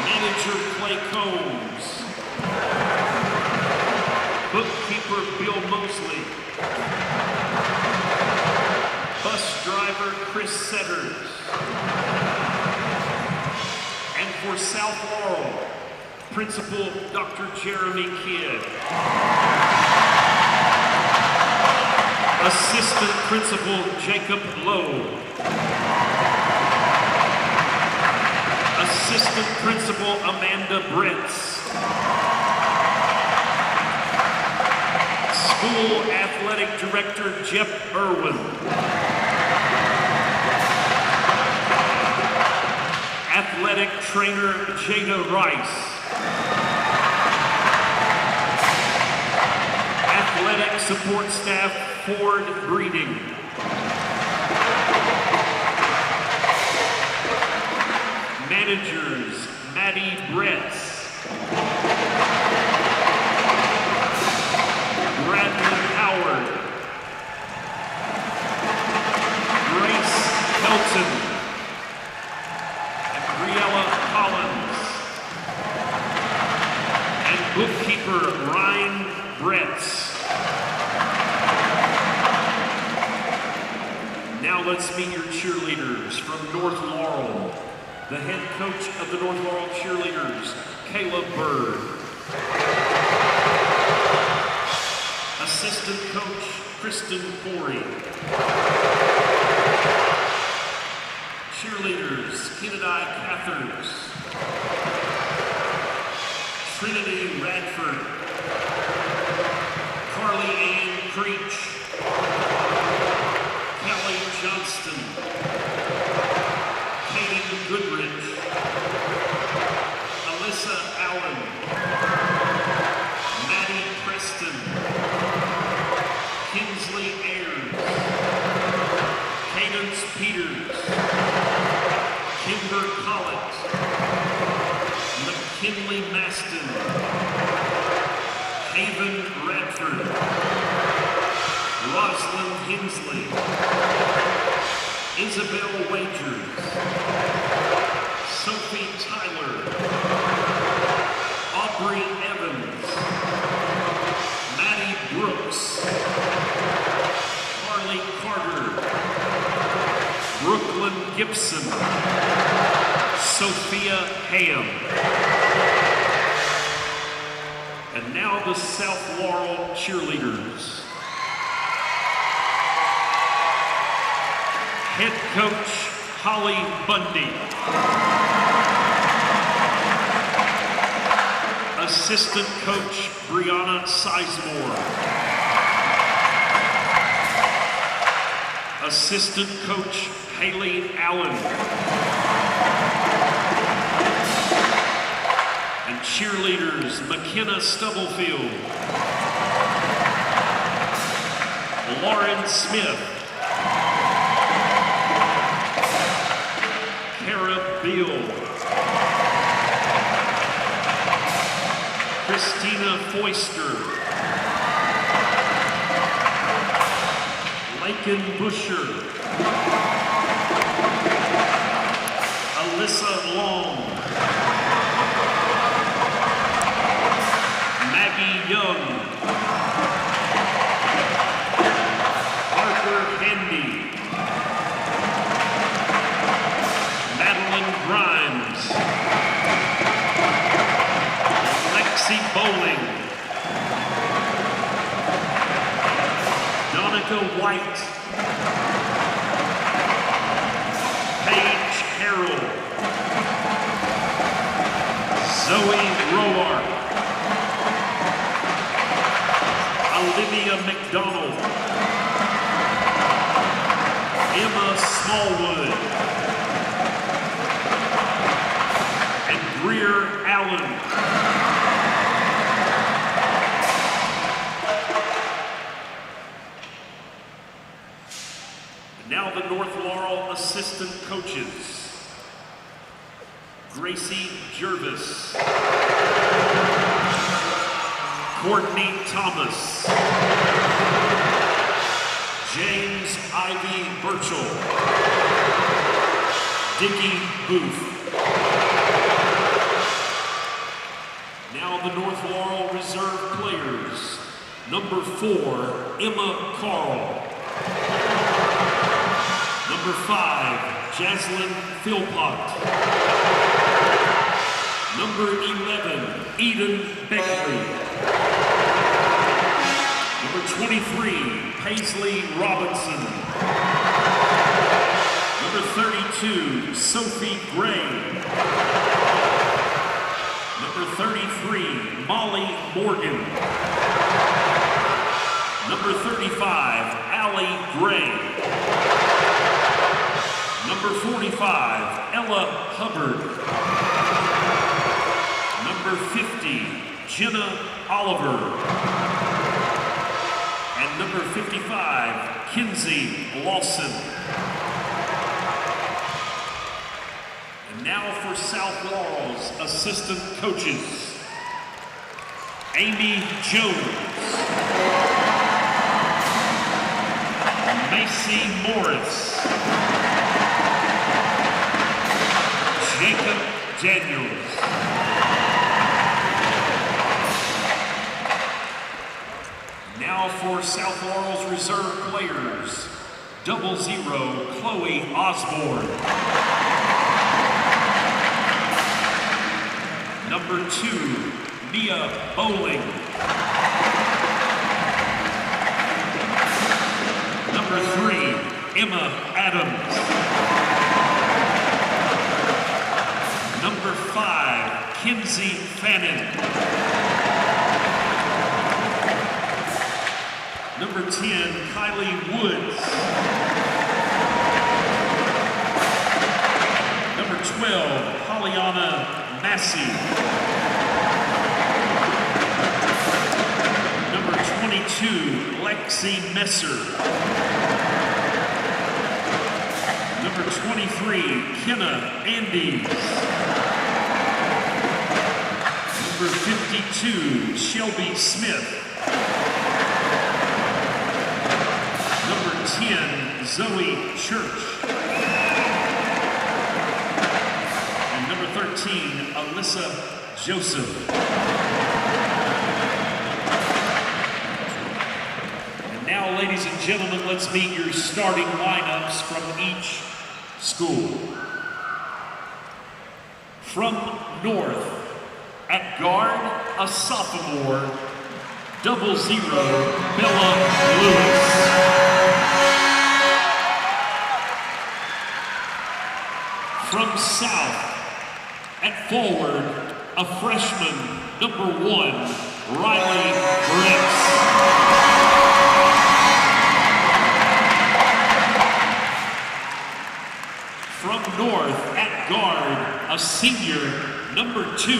Manager Clay Combs, Bookkeeper Bill Mosley, Bus Driver Chris Setters, and for South Laurel, Principal Dr. Jeremy Kidd, Assistant Principal Jacob Lowe, Assistant Principal Amanda Brentz, School Athletic Director Jeff Irwin, Athletic Trainer Jada Rice, Athletic Support Staff Ford Breeding, let's meet your cheerleaders from North Laurel. The head coach of the North Laurel cheerleaders, Caleb Bird. Assistant coach, Kristen Corey. Cheerleaders, Kennedy Cathers. Trinity Radford. Carly Ann Creech. Kelly Johnston. Kaden Goodrich. Alyssa Allen. Maddie Preston. Kinsley Ayers. Cadence Peters. Kimber Collett. McKinley Maston. Haven Radford. Rosalind Hensley. Isabel Wagers. Sophie Tyler. Aubrey Evans. Maddie Brooks. Carly Carter. Brooklyn Gibson. Sophia Ham. And now the South Laurel cheerleaders. Head coach, Holly Bundy. Assistant coach, Brianna Sizemore. Assistant coach, Haley Allen. And cheerleaders, McKenna Stubblefield. Lauren Smith. Kara Beal. Christina Foister. Laken Busher. Alyssa Long. Maggie Young. Harper Handy. Madeline Grimes. Lexi Bowling. Donica White. Paige Harrell. Zoe Roark. Olivia McDonald. Emma Smallwood. And Greer Allen. And now the North Laurel assistant coaches. Gracie Jervis. Courtney Thomas. James Ivy Burchell. Dickie Booth. Now the North Laurel reserve players. Number 4, Emma Carl. Number 5, Jaslyn Philpott. Number 11, Eden Beckley. Number 23, Paisley Robinson. Number 32, Sophie Gray. Number 33, Molly Morgan. Number 35, Allie Gray. Number 45, Ella Hubbard. Number 50, Jenna Oliver. And number 55, Kinsey Lawson. And now for South Laurel's assistant coaches. Amy Jones. Macy Morris. Jacob Daniels. Now for South Laurel's reserve players. 00, Chloe Osborne. Number 2, Mia Bowling. Number 3, Emma Adams. Number 5, Kinsey Fannin. Number 10, Kylie Woods. Number 12, Pollyanna Massey. Number 22, Lexi Messer. Number 23, Kenna Andes. Number 52, Shelby Smith. Number 10, Zoe Church. And number 13, Alyssa Joseph. And now, ladies and gentlemen, let's meet your starting lineups from each school. From North, at guard, a sophomore, 00, Bella Lewis. From South, at forward, a freshman, number 1, Riley Briggs. From North, at guard, a senior, number 2,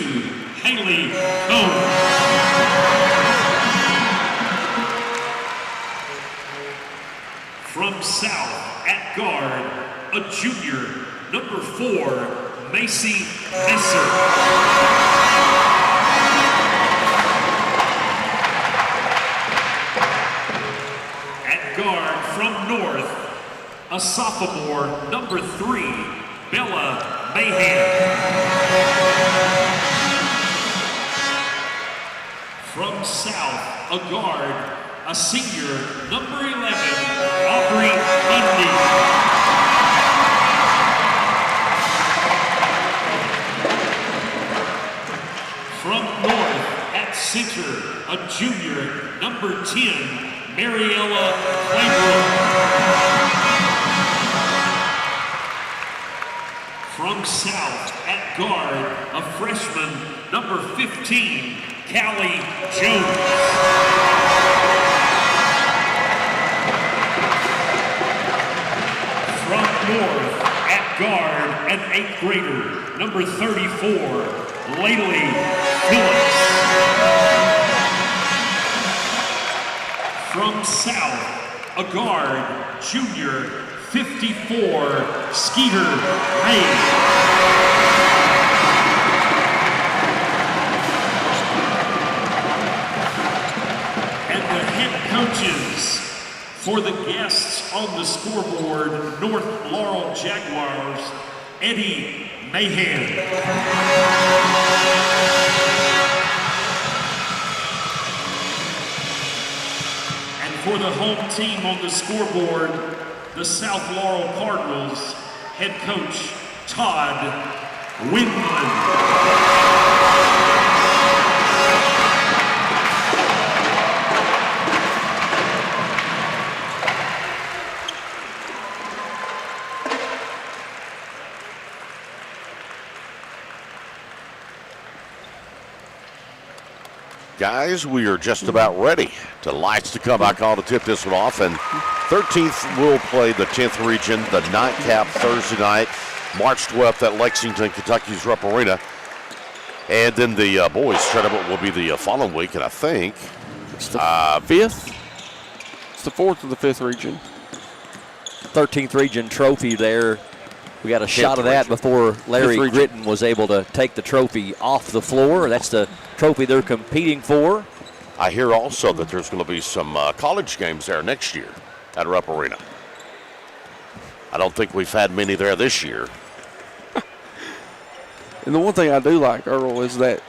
Haley Combs. From South, at guard, a junior, number 4, Macy Messer. At guard, from North, a sophomore, number 3, Bella Mahan. From South, a guard, a senior, number 11, Aubrey Bundy. From North, at center, a junior, number 10, Mariella Claybrook. From South, at guard, a freshman, number 15, Callie Jones. From North, at guard, an 8th grader, number 34, Laylee Phillips. From South, a guard, junior, 54, Skeeter Hayes. And the head coaches for the guests on the scoreboard, North Laurel Jaguars, Eddie Mahan. And for the home team on the scoreboard, the South Laurel Cardinals, head coach Todd Windland. Guys, we are just about ready. The lights to come. I call to tip this one off. And 13th will play the 10th region, the nightcap Thursday night, March 12th at Lexington, Kentucky's Rupp Arena. And then the boys tournament will be the following week, and I think it's the 5th. It's the 4th of the 5th region. 13th region trophy there. We got a shot of that before Larry Gritton was able to take the trophy off the floor. That's the trophy they're competing for. I hear also that there's going to be some college games there next year at Rupp Arena. I don't think we've had many there this year. And the one thing I do like, Earl, is that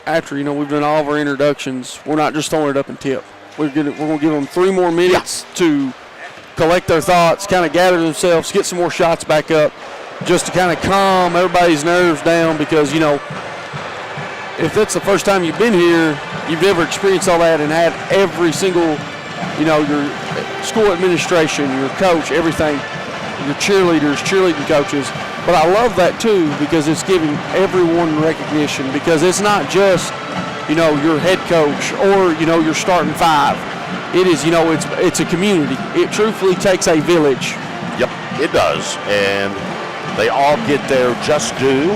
after, we've done all of our introductions, we're not just throwing it up and tip. We're going to give them 3 more minutes to collect their thoughts, kind of gather themselves, get some more shots back up, just to kind of calm everybody's nerves down because, you know, if that's the first time you've been here, you've never experienced all that and had every single, you know, your school administration, your coach, everything, your cheerleaders, cheerleading coaches. But I love that too because it's giving everyone recognition because it's not just, you know, your head coach or, you know, your starting five. It is, you know, it's a community. It truthfully takes a village. Yep, it does. And they all get their just due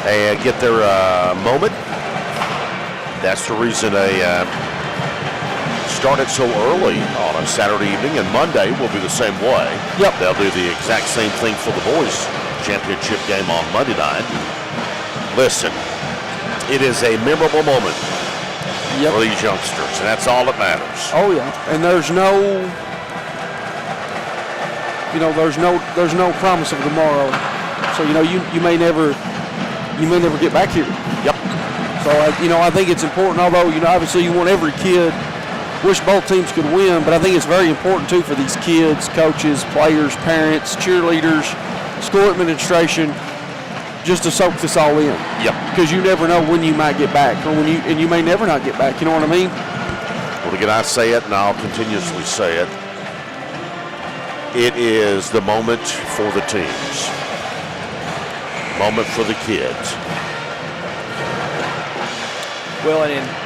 and get their moment. That's the reason they started so early on a Saturday evening, and Monday will be the same way. Yep. They'll do the exact same thing for the boys' championship game on Monday night. Listen, it is a memorable moment for these youngsters, and that's all that matters. Oh yeah, and there's no, you know, there's no promise of tomorrow. So you know, you may never get back here. Yep. So you know, I think it's important. Although you know, obviously you want every kid. Wish both teams could win, but I think it's very important too for these kids, coaches, players, parents, cheerleaders, school administration, just to soak this all in. Yep. Because you never know when you might get back, or and you may never not get back. You know what I mean? Well, again, I say it, and I'll continuously say it. It is the moment for the teams. Moment for the kids. Well, and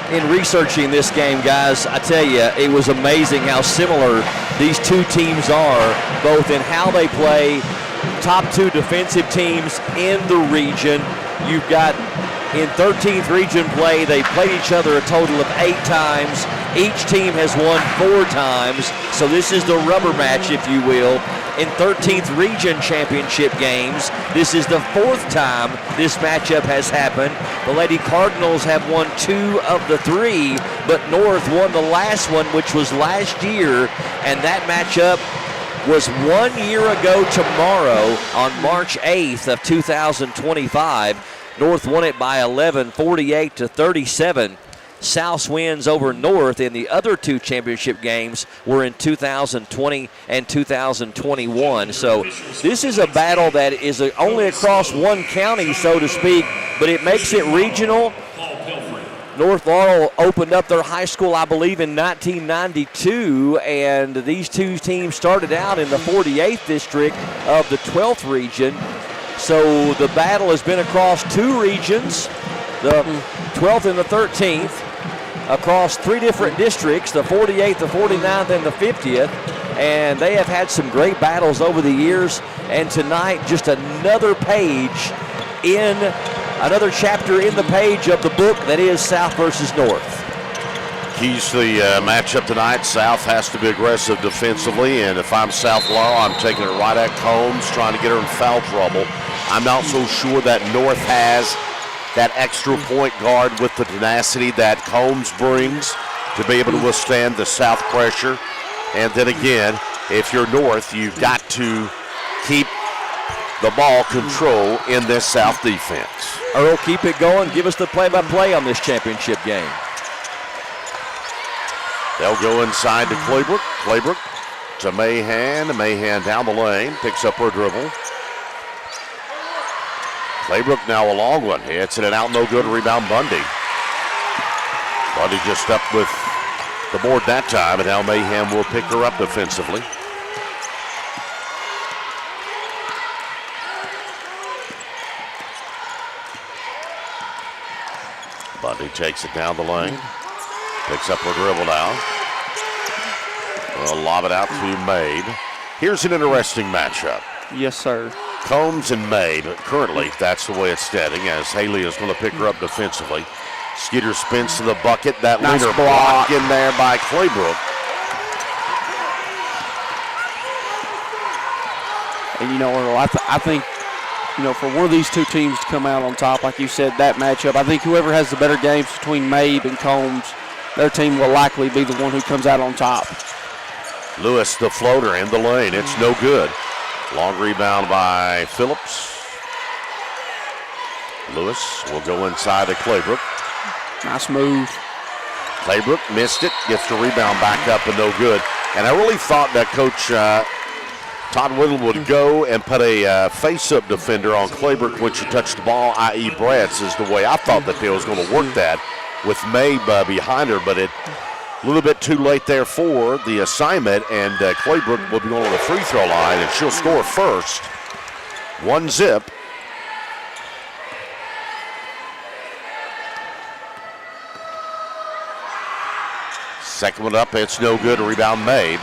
in researching this game, guys, I tell you, it was amazing how similar these two teams are, both in how they play. Top two defensive teams in the region. You've got in 13th region play, they played each other a total of 8 times. Each team has won 4 times. So this is the rubber match, if you will. In 13th region championship games, this is the 4th time this matchup has happened. The Lady Cardinals have won 2 of the 3, but North won the last one, which was last year, and that matchup was 1 year ago tomorrow on March 8th of 2025. North won it by 11, 48-37. South wins over North in the other 2 championship games were in 2020 and 2021. So this is a battle that is only across one county, so to speak, but it makes it regional. North Laurel opened up their high school, I believe, in 1992, and these two teams started out in the 48th district of the 12th region. So the battle has been across 2 regions, the 12th and the 13th, across 3 different districts, the 48th, the 49th, and the 50th. And they have had some great battles over the years. And tonight, just another page another chapter in the page of the book that is South versus North. Keys to the matchup tonight. South has to be aggressive defensively, and if I'm South Laurel, I'm taking it right at Combs, trying to get her in foul trouble. I'm not so sure that North has that extra point guard with the tenacity that Combs brings to be able to withstand the South pressure. And then again, if you're North, you've got to keep the ball control in this South defense. Earl, keep it going. Give us the play-by-play on this championship game. They'll go inside to Claybrook. Claybrook to Mahan. Mahan down the lane, picks up her dribble. Claybrook now a long one. Hits it and out, no good. Rebound Bundy. Bundy just up with the board that time, and now Mahan will pick her up defensively. Bundy takes it down the lane. Picks up her dribble now. We'll lob it out to Maid. Here's an interesting matchup. Yes, sir. Combs and Maid. Currently, that's the way it's standing, as Haley is going to pick her up defensively. Skeeter spins to the bucket. That nice leader block in there by Claybrook. And, you know, Earl, I think, you know, for one of these two teams to come out on top, like you said, that matchup, I think whoever has the better games between Mabe and Combs, their team will likely be the one who comes out on top. Lewis, the floater in the lane. It's no good. Long rebound by Phillips. Lewis will go inside to Claybrook. Nice move. Claybrook missed it. Gets the rebound back up and no good. And I really thought that Coach Todd Whittle would go and put a face-up defender on Claybrook when she touched the ball, i.e. Bratz, is the way I thought that they was going to work that with Mabe behind her, but it a little bit too late there for the assignment, and Claybrook will be going to the free throw line, and she'll score first. 1-0. Second one up, it's no good. Rebound Mabe.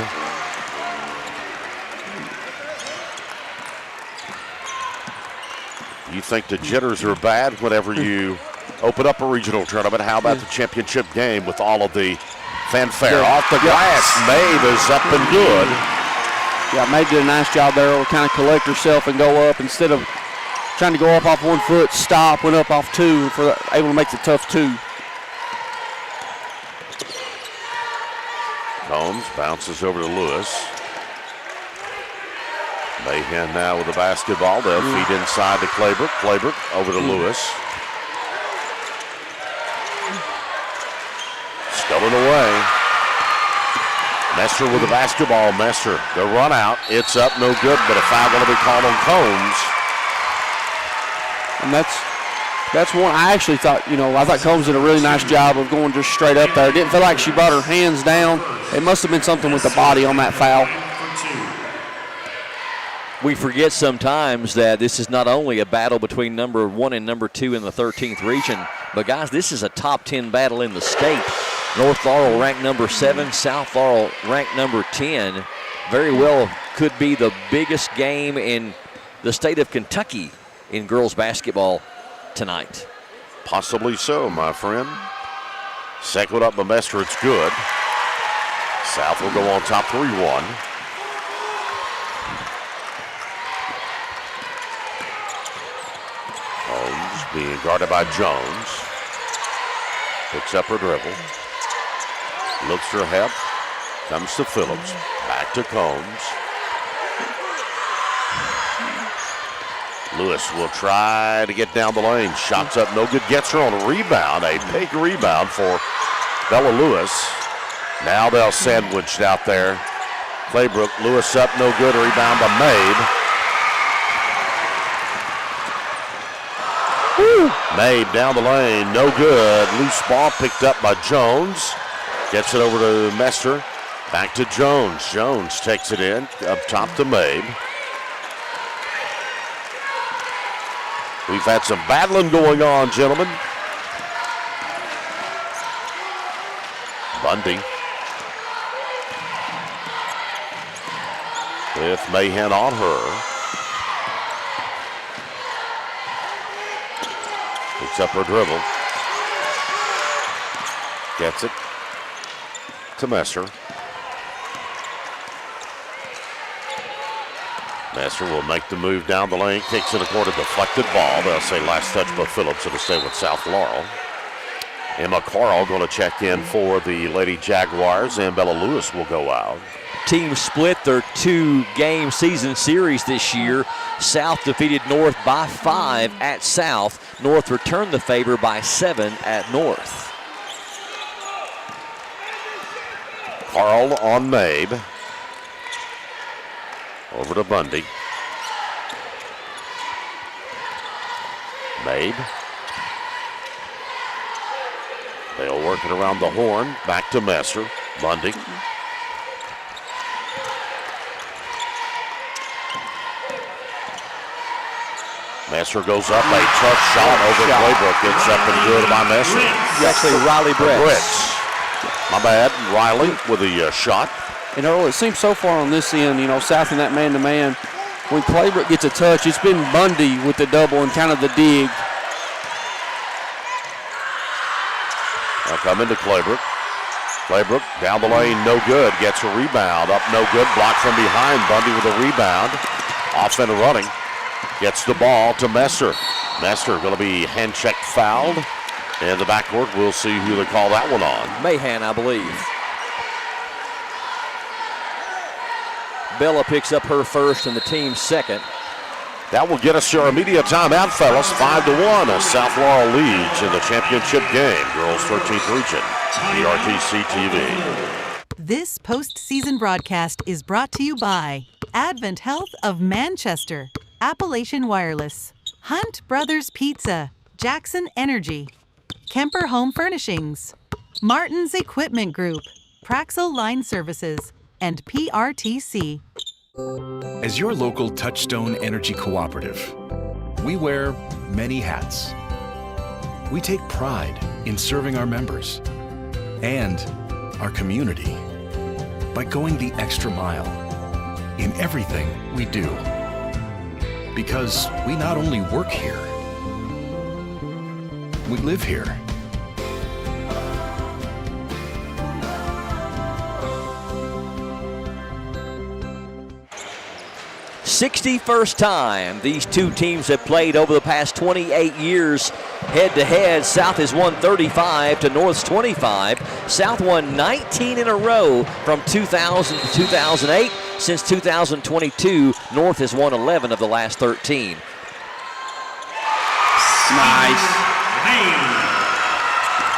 You think the jitters are bad whenever you open up a regional tournament? How about the championship game with all of the fanfare? Off the glass, Mabe is up and good. Yeah, Mabe did a nice job there. Will kind of collect herself and go up instead of trying to go up off 1 foot, stop, went up off 2, for able to make the tough 2. Combs bounces over to Lewis. Mahan now with the basketball. They'll feed inside to Claybrook. Claybrook over to Lewis. Stolen away. Messer with the basketball. Messer, the run out. It's up, no good, but a foul going to be called on Combs. And that's one I actually thought, I thought Combs did a really nice job of going just straight up there. It didn't feel like she brought her hands down. It must have been something with the body on that foul. We forget sometimes that this is not only a battle between number 1 and number 2 in the 13th region, but guys, this is a top 10 battle in the state. North Laurel ranked number 7, South Laurel ranked number 10. Very well could be the biggest game in the state of Kentucky in girls basketball tonight. Possibly so, my friend. Second up by Messer, it's good. South will go on top 3-1. Holmes being guarded by Jones. Picks up her dribble. Looks for help. Comes to Phillips. Back to Combs. Lewis will try to get down the lane. Shots up, no good. Gets her on a rebound. A big rebound for Bella Lewis. Now they'll sandwich out there. Claybrook, Lewis up, no good. Rebound by Mabe. Mabe down the lane, no good. Loose ball picked up by Jones. Gets it over to Messer. Back to Jones. Jones takes it in, up top to Mabe. We've had some battling going on, gentlemen. Bundy with Mahan on her. Picks up her dribble. Gets it to Messer. Messer will make the move down the lane. Kicks it toward a deflected ball. They'll say last touch by Phillips. It'll stay with South Laurel. Emma Carl going to check in for the Lady Jaguars, and Bella Lewis will go out. Teams split their 2-game season series this year. South defeated North by 5 at South. North returned the favor by 7 at North. Carl on Mabe. Over to Bundy. Mabe. They'll work it around the horn. Back to Messer. Bundy. Messer goes up, a tough shot over Claybrook. Gets up and good by Messer. Actually, Riley Bretz. My bad, Riley with the shot. And Earl, it seems so far on this end, South in that man-to-man. When Claybrook gets a touch, it's been Bundy with the double and kind of the dig. Now come into Claybrook. Claybrook down the lane, no good. Gets a rebound, up no good. Blocked from behind. Bundy with a rebound. Off and running. Gets the ball to Messer. Messer going to be hand-checked fouled. And the backcourt, we'll see who they call that one on. Mahan, I believe. Bella picks up her first and the team's second. That will get us to our immediate timeout, fellas. 5-1 as South Laurel leads in the championship game. Girls 13th region, PRTC TV. This postseason broadcast is brought to you by Advent Health of Manchester, Appalachian Wireless, Hunt Brothers Pizza, Jackson Energy, Kemper Home Furnishings, Martin's Equipment Group, Praxel Line Services, and PRTC. As your local Touchstone Energy Cooperative, we wear many hats. We take pride in serving our members and our community by going the extra mile in everything we do. Because we not only work here, we live here. 61st time these two teams have played over the past 28 years head-to-head. South has won 35 to North's 25. South won 19 in a row from 2000 to 2008. Since 2022, North has won 11 of the last 13. Nice.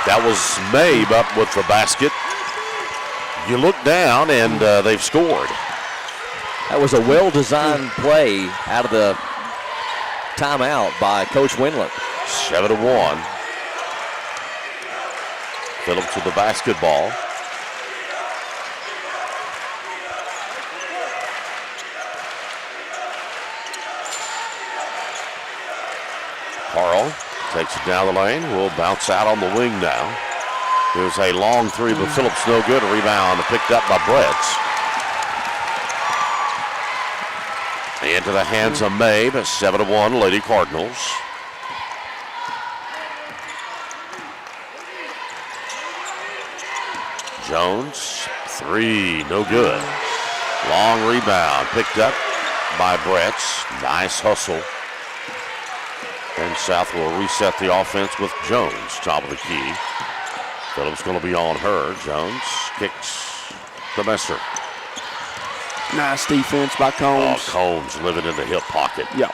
That was Mabe up with the basket. You look down and they've scored. That was a well-designed play out of the timeout by Coach Winlet. 7-1. Phillips with the basketball. Carl takes it down the lane. Will bounce out on the wing now. Here's a long three, but Phillips no good. A rebound picked up by Bretz. Into the hands of Mabe, 7-1 Lady Cardinals. Jones, three, no good. Long rebound, picked up by Bretz. Nice hustle. And South will reset the offense with Jones, top of the key. Phillips going to be on her. Jones kicks to Messer. Nice defense by Combs. Oh, Combs living in the hip pocket. Yep.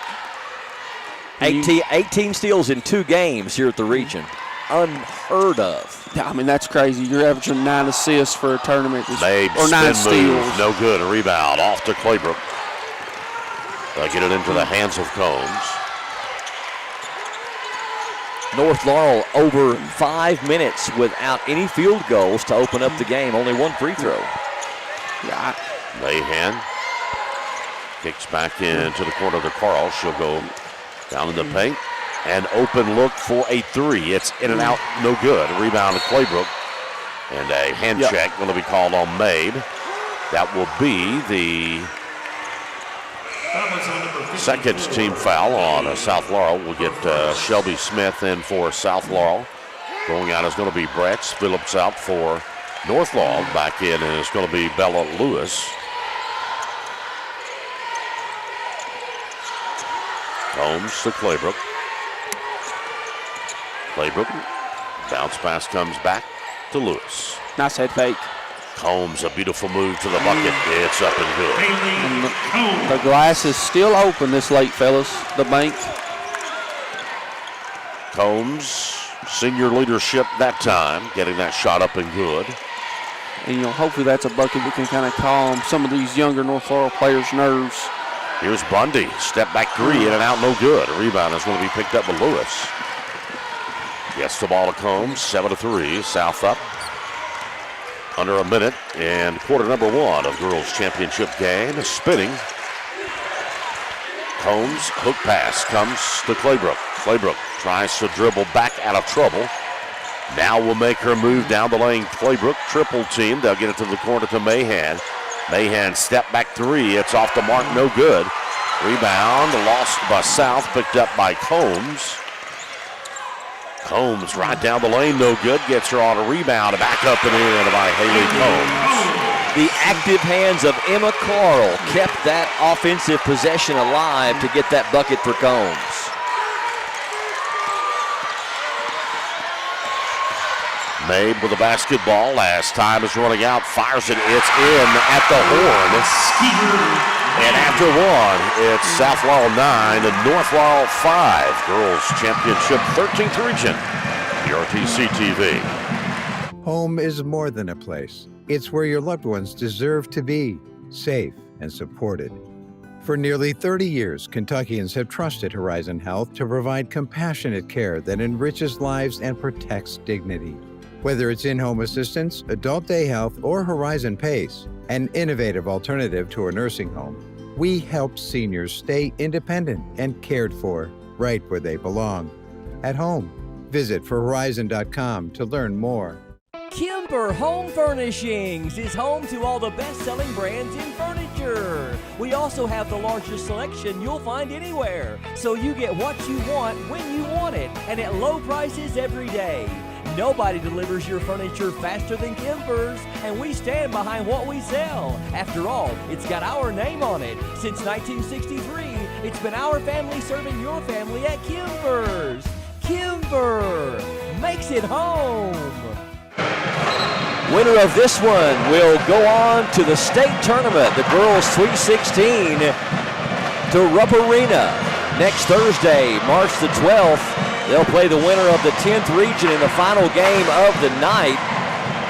18 steals in 2 games here at the region. Unheard of. Yeah, I mean, that's crazy. You're averaging 9 assists for a tournament. Babe, or 9 spin move, steals. no good. A rebound off to Claybrook. They'll get it into the hands of Combs. North Laurel over 5 minutes without any field goals to open up the game. Only 1 free throw. Yeah. Mahan kicks back into the corner of the Carl. She'll go down in the paint. An open look for a three. It's in and out, no good. A rebound to Claybrook. And a hand check going to be called on Mabe. That will be the second team foul on South Laurel. We'll get Shelby Smith in for South Laurel. Going out is going to be Bretz. Phillips out for North Laurel. Back in and it's going to be Bella Lewis. Holmes to Claybrook. Claybrook. Bounce pass comes back to Lewis. Nice head fake. Combs, a beautiful move to the bucket. It's up and good. And the glass is still open this late, fellas. The bank. Combs, senior leadership that time, getting that shot up and good. And, hopefully that's a bucket that can kind of calm some of these younger North Laurel players' nerves. Here's Bundy. Step back three, in and out, no good. A rebound is going to be picked up by Lewis. Gets the ball to Combs, 7-3. South up. Under a minute and quarter number 1 of girls championship game. Spinning. Combs, hook pass, comes to Claybrook. Claybrook tries to dribble back out of trouble. Now will make her move down the lane. Claybrook triple team. They'll get it to the corner to Mahan. Mahan step back three. It's off the mark, no good. Rebound lost by South, picked up by Combs. Combs right down the lane, no good. Gets her on a rebound, back up and in by Haley Combs. The active hands of Emma Carl kept that offensive possession alive to get that bucket for Combs. Mabe with the basketball. Last time is running out. Fires it. It's in at the horn. And after one, it's South Laurel 9 and North Laurel 5. Girls Championship 13th Region. PRTC TV. Home is more than a place. It's where your loved ones deserve to be, safe and supported. For nearly 30 years, Kentuckians have trusted Horizon Health to provide compassionate care that enriches lives and protects dignity. Whether it's in-home assistance, adult day health, or Horizon PACE, an innovative alternative to a nursing home, we help seniors stay independent and cared for right where they belong, at home. Visit forhorizon.com to learn more. Kimber Home Furnishings is home to all the best-selling brands in furniture. We also have the largest selection you'll find anywhere, so you get what you want when you want it, and at low prices every day. Nobody delivers your furniture faster than Kimber's, and we stand behind what we sell. After all, it's got our name on it. Since 1963, it's been our family serving your family at Kimber's. Kimber makes it home. Winner of this one will go on to the state tournament, the girls' Sweet 16, to Laurel Arena next Thursday, March the 12th. They'll play the winner of the 10th region in the final game of the night.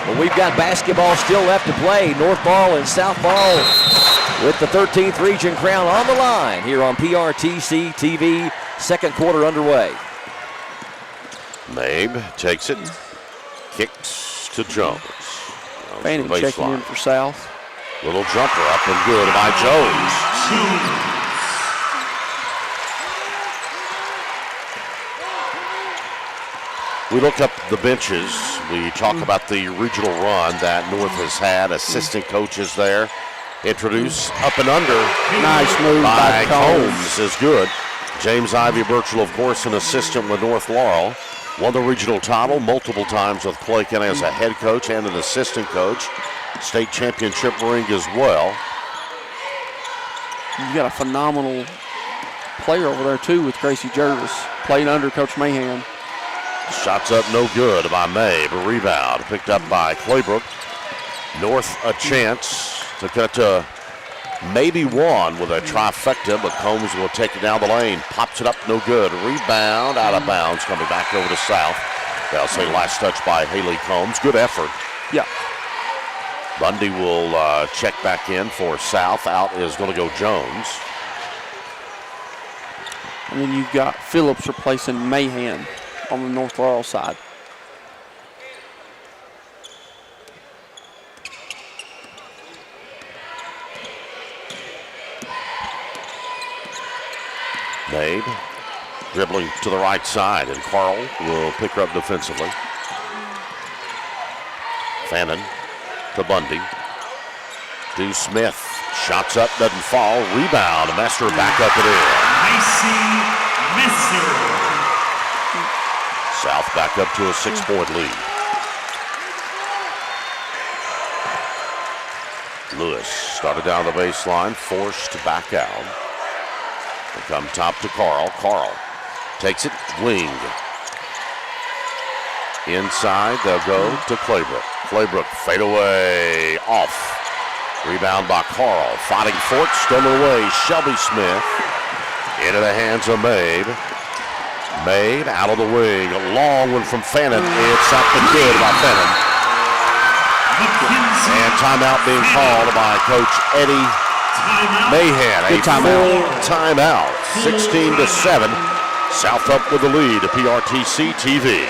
But we've got basketball still left to play. North Ball and South Ball with the 13th region crown on the line here on PRTC TV. Second quarter underway. Mabe takes it, kicks to Jones. Fanning checking in for South. Little jumper up and good by Jones. We look up the benches. We talk about the regional run that North has had. Assistant coaches there. Introduce up and under. Nice move by Combs is good. James Ivy Birchall, of course, an assistant with North Laurel. Won the regional title multiple times with Clay County as a head coach and an assistant coach. State championship ring as well. You got a phenomenal player over there, too, with Gracie Jervis, playing under Coach Mahan. Shots up no good by Mabe. A rebound picked up by Claybrook. North a chance to cut to maybe one with a trifecta, but Combs will take it down the lane. Pops it up, no good. Rebound out of bounds, coming back over to South. They'll say last touch by Haley Combs. Good effort. Yeah. Bundy will check back in for South. Out is going to go Jones. And then you've got Phillips replacing Mahan on the North Laurel side. Mabe dribbling to the right side, and Carl will pick her up defensively. Fannin to Bundy. To Smith. Shots up, doesn't fall. Rebound. Messer back up and in. Messer. South back up to a 6-point lead. Lewis started down the baseline, forced back out. They come top to Carl. Carl takes it, wing. Inside, they'll go to Claybrook. Claybrook fade away, off. Rebound by Carl. Fighting for it, stolen away. Shelby Smith into the hands of Mabe. Mabe out of the wing. A long one from Fannin. It's up and good by Fannin. And timeout being called by Coach Eddie Mahan. Good timeout. Timeout. 16-7. South up with the lead. PRTC TV.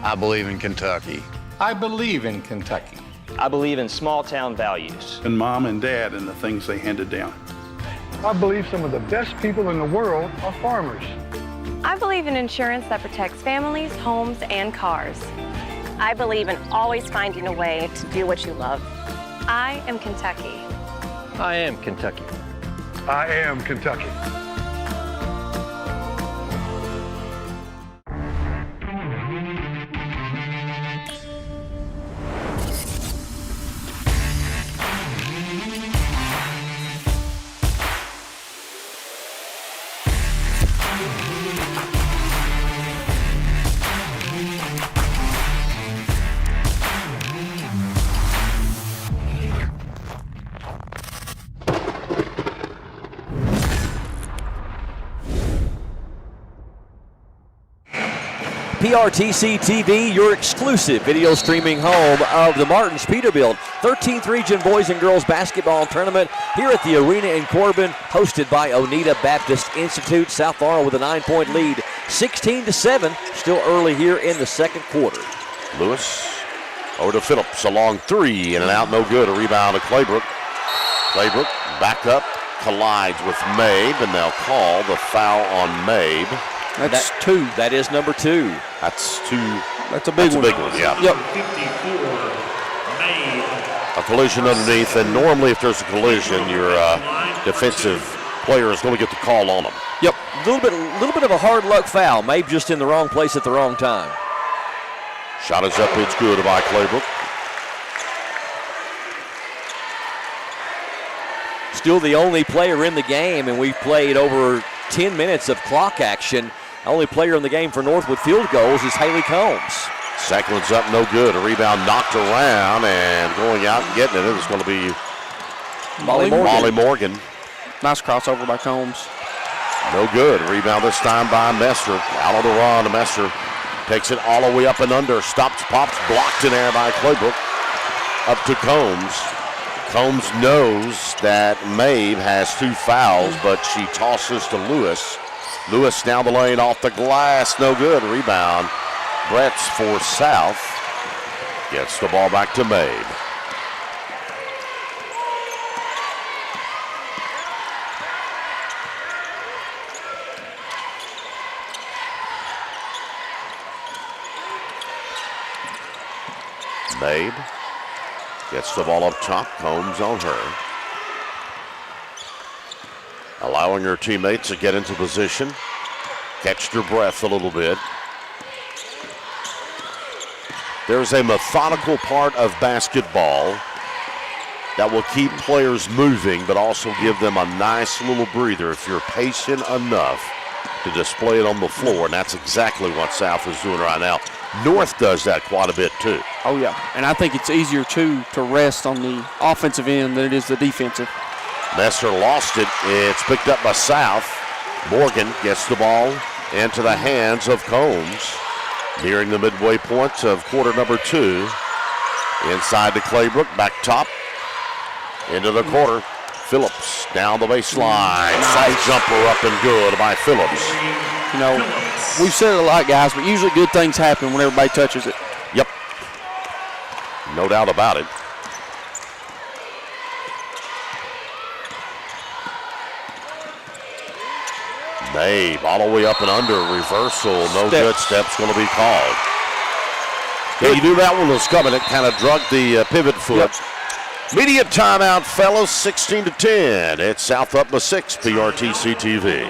I believe in Kentucky. I believe in Kentucky. I believe in small town values. And mom and dad and the things they handed down. I believe some of the best people in the world are farmers. I believe in insurance that protects families, homes, and cars. I believe in always finding a way to do what you love. I am Kentucky. I am Kentucky. I am Kentucky. PRTC TV, your exclusive video streaming home of the Martins Peterbilt 13th Region Boys and Girls Basketball Tournament here at the Arena in Corbin, hosted by Oneida Baptist Institute. South Laurel with a 9-point lead, 16-7, still early here in the second quarter. Lewis over to Phillips, a long three, in and out, no good. A rebound to Claybrook. Claybrook back up, collides with Mabe, and they'll call the foul on Mabe. That's two. That is number 2. That's two. That's a big one. Yeah. Yep. 54, A collision underneath, and normally if there's a collision, your defensive player is going to get the call on them. Yep, a little bit of a hard luck foul. Maybe just in the wrong place at the wrong time. Shot is up, it's good by Claybrook. Still the only player in the game, and we've played over 10 minutes of clock action. Only player in the game for North with field goals is Haley Combs. Second one's up, no good. A rebound knocked around, and going out and getting it is going to be Molly Morgan. Nice crossover by Combs. No good. Rebound this time by Messer. Out on the run, Messer takes it all the way up and under. Stops, pops, blocked in there by Claybrook. Up to Combs. Combs knows that Mabe has 2 fouls, but she tosses to Lewis. Lewis down the lane off the glass, no good. Rebound. Bretts for South. Gets the ball back to Mabe. Mabe gets the ball up top. Combs on her. Allowing her teammates to get into position. Catch their breath a little bit. There's a methodical part of basketball that will keep players moving, but also give them a nice little breather if you're patient enough to display it on the floor, and that's exactly what South is doing right now. North does that quite a bit too. Oh yeah, and I think it's easier too to rest on the offensive end than it is the defensive. Messer lost it. It's picked up by South. Morgan gets the ball into the hands of Combs. Nearing the midway point of quarter number 2. Inside to Claybrook, back top. Into the quarter. Phillips down the baseline. Side jumper up and good by Phillips. You know, we've said it a lot, guys, but usually good things happen when everybody touches it. Yep. No doubt about it. Mabe all the way up and under. Reversal. No good. Step's going to be called. Yeah, you knew that one was coming. It kind of drug the pivot foot. Yep. Immediate timeout, fellas. 16-10. It's South up by 6. PRTC TV.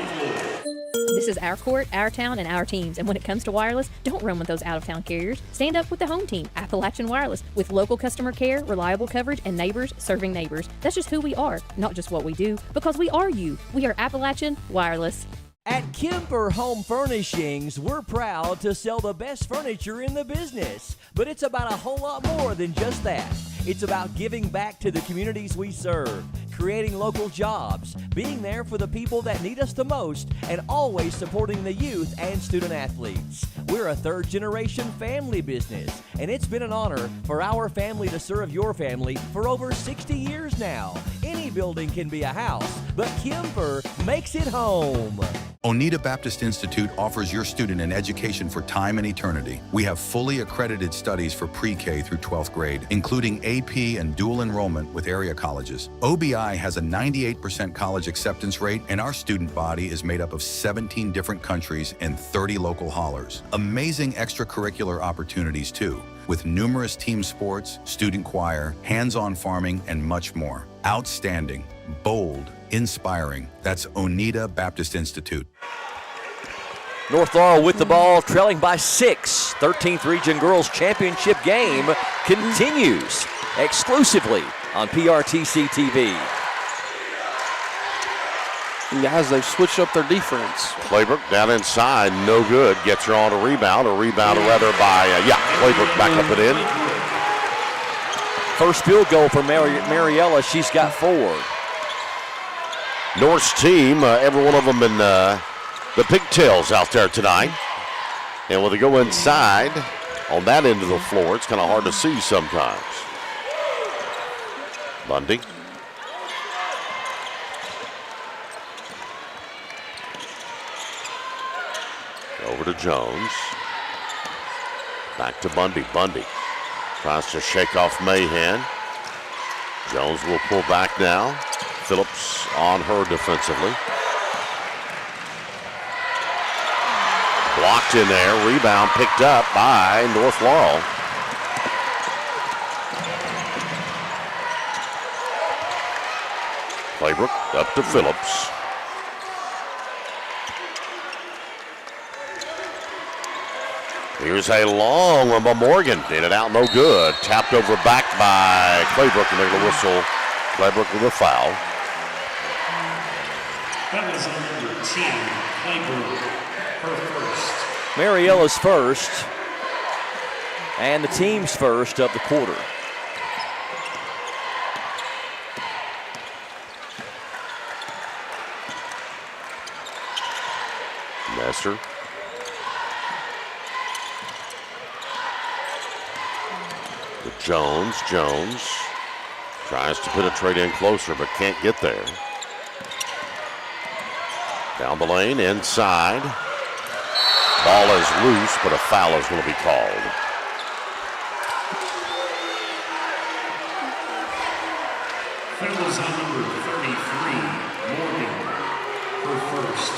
This is our court, our town, and our teams. And when it comes to wireless, don't run with those out-of-town carriers. Stand up with the home team, Appalachian Wireless, with local customer care, reliable coverage, and neighbors serving neighbors. That's just who we are, not just what we do, because we are you. We are Appalachian Wireless. At Kemper Home Furnishings, we're proud to sell the best furniture in the business. But it's about a whole lot more than just that. It's about giving back to the communities we serve, creating local jobs, being there for the people that need us the most, and always supporting the youth and student athletes. We're a third-generation family business, and it's been an honor for our family to serve your family for over 60 years now. Any building can be a house, but Kemper makes it home. Oneida Baptist Institute offers your student an education for time and eternity. We have fully accredited studies for pre-K through 12th grade, including AP and dual enrollment with area colleges. OBI has a 98% college acceptance rate, and our student body is made up of 17 different countries and 30 local haulers. Amazing extracurricular opportunities too, with numerous team sports, student choir, hands-on farming, and much more. Outstanding, bold, inspiring. That's Oneida Baptist Institute. North Laurel with the ball, trailing by 6. 13th Region Girls Championship game continues exclusively on PRTC TV. And guys, they've switched up their defense. Claybrook down inside, no good. Gets her on a rebound rather by, Claybrook back up and in. First field goal for Mariella. She's got 4. North's team, every one of them in the pigtails out there tonight. And when they go inside on that end of the floor, it's kind of hard to see sometimes. Bundy. Over to Jones. Back to Bundy. Bundy tries to shake off Mahan. Jones will pull back now. Phillips on her defensively. Blocked in there. Rebound picked up by North Laurel. Claybrook up to Phillips. Here's a long one by Morgan. In and out, no good. Tapped over back by Claybrook, and they're going to whistle Claybrook with a foul. That was number 10, Claybrook, her first. Mariella's first, and the team's first of the quarter. Messer. Jones tries to penetrate in closer but can't get there. Down the lane, inside. Ball is loose, but a foul is going to be called. That was on number 33, Morgan, her first.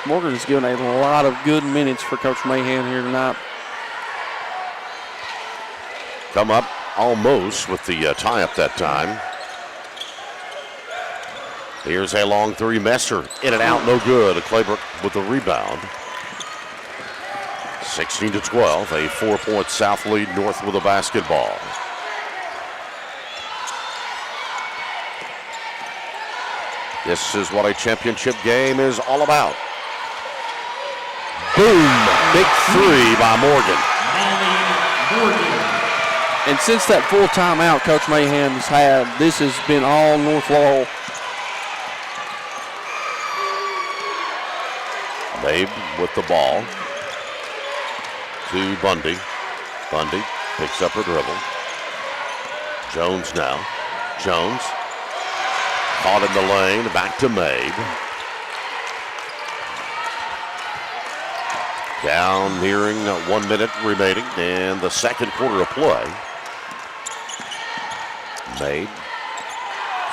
Morgan's given a lot of good minutes for Coach Mahan here tonight. Come up almost with the tie-up that time. Here's a long three. Messer in and out, no good. Claybrook with the rebound. 16-12, a 4-point South lead. North with a basketball. This is what a championship game is all about. Boom! Big three by Morgan. And since that full timeout Coach Mahan's had, this has been all North Laurel. Babe with the ball to Bundy. Bundy picks up her dribble. Jones now. Jones caught in the lane. Back to Mabe. Down nearing 1 minute remaining in the second quarter of play. Mabe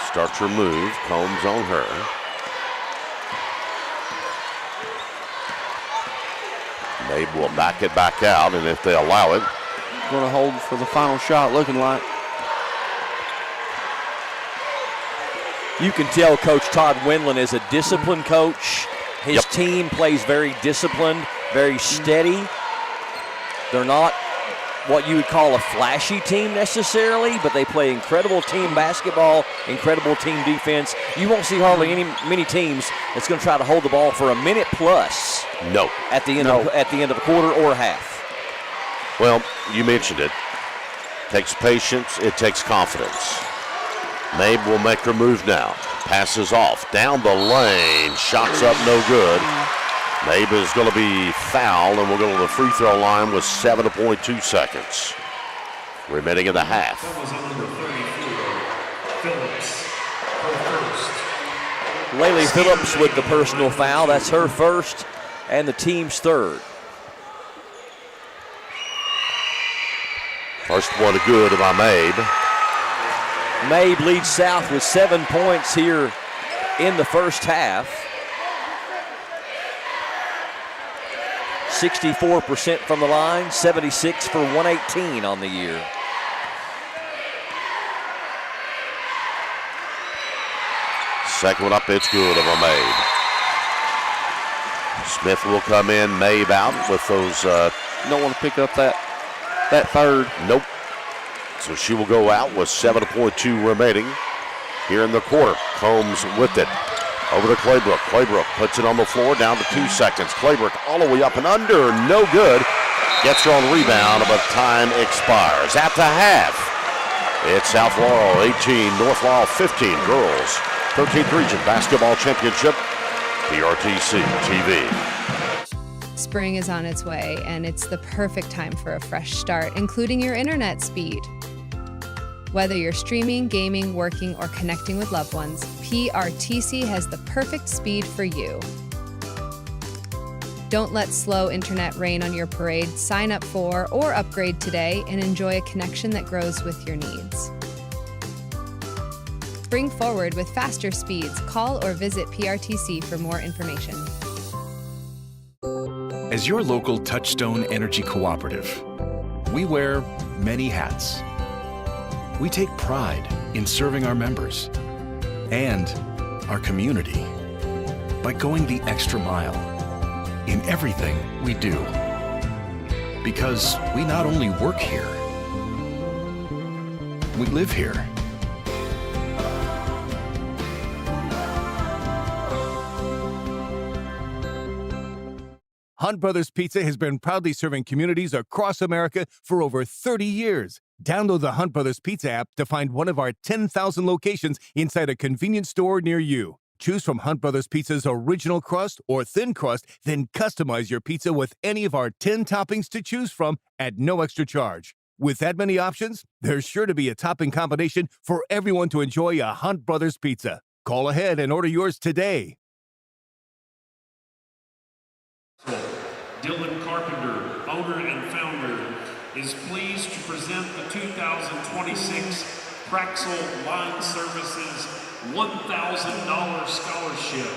starts her move. Combs on her. Mabe will back it back out, and if they allow it, going to hold for the final shot, looking like. You can tell Coach Todd Wendland is a disciplined coach. His team plays very disciplined, very steady. They're not what you would call a flashy team necessarily, but they play incredible team basketball, incredible team defense. You won't see hardly many teams that's going to try to hold the ball for a minute plus. No. At the end of a quarter or a half. Well, you mentioned it. Takes patience, it takes confidence. Mabe will make her move now. Passes off. Down the lane. Shots up, no good. Mabe is going to be fouled, and we'll go to the free throw line with 7.2 seconds remaining in the half. That was on number 34, Phillips, her first. Laylee Phillips with the personal foul. That's her first and the team's third. First one good by Mabe. Mabe leads South with 7 points here in the first half. 64% from the line, 76 for 118 on the year. Second one up, it's good of a Mabe. Smith will come in, Mabe out with those. Don't want to pick up that third. Nope. So she will go out with 7.2 remaining here in the quarter. Combs with it. Over to Claybrook. Claybrook puts it on the floor, down to 2 seconds. Claybrook all the way up and under, no good. Gets her on rebound, but time expires. At the half, it's South Laurel 18, North Laurel 15. Girls 13th Region Basketball Championship, PRTC TV. Spring is on its way, and it's the perfect time for a fresh start, including your internet speed. Whether you're streaming, gaming, working, or connecting with loved ones, PRTC has the perfect speed for you. Don't let slow internet rain on your parade. Sign up for or upgrade today and enjoy a connection that grows with your needs. Spring forward with faster speeds. Call or visit PRTC for more information. As your local Touchstone Energy Cooperative, we wear many hats. We take pride in serving our members and our community by going the extra mile in everything we do. Because we not only work here, we live here. Hunt Brothers Pizza has been proudly serving communities across America for over 30 years. Download the Hunt Brothers Pizza app to find one of our 10,000 locations inside a convenience store near you. Choose from Hunt Brothers Pizza's original crust or thin crust, then customize your pizza with any of our 10 toppings to choose from at no extra charge. With that many options, there's sure to be a topping combination for everyone to enjoy a Hunt Brothers Pizza. Call ahead and order yours today. Dylan Carpenter, owner and founder, is pleased to present the 2026 Praxel Line Services $1,000 scholarship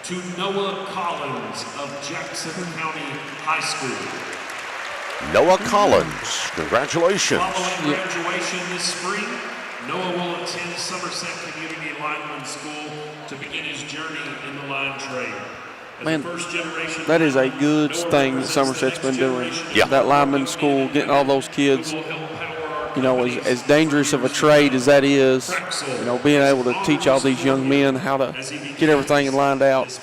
to Noah Collins of Jackson County High School. Noah Collins, congratulations. Following graduation this spring, Noah will attend Somerset Community Lineman School to begin his journey in the line trade. Man, that is a good thing that Somerset's been doing. Yeah. That lineman school, getting all those kids, you know, as dangerous of a trade as that is, you know, being able to teach all these young men how to get everything lined out.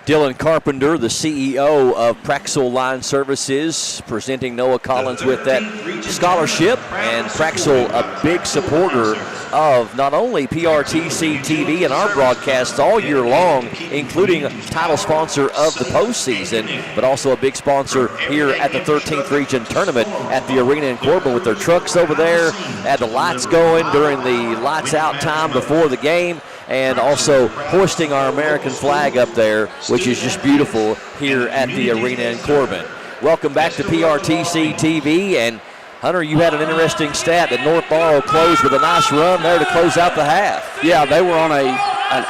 Dylan Carpenter, the CEO of Praxel Line Services, presenting Noah Collins with that scholarship. And Praxel, a big supporter of not only PRTC TV and our broadcasts all year long, including a title sponsor of the postseason, but also a big sponsor here at the 13th Region Tournament at the arena in Corbin with their trucks over there, had the lights going during the lights out time before the game, and also hoisting our American flag up there, which is just beautiful here at the arena in Corbin. Welcome back to PRTC TV, and Hunter, you had an interesting stat that North Laurel closed with a nice run there to close out the half. Yeah, they were on an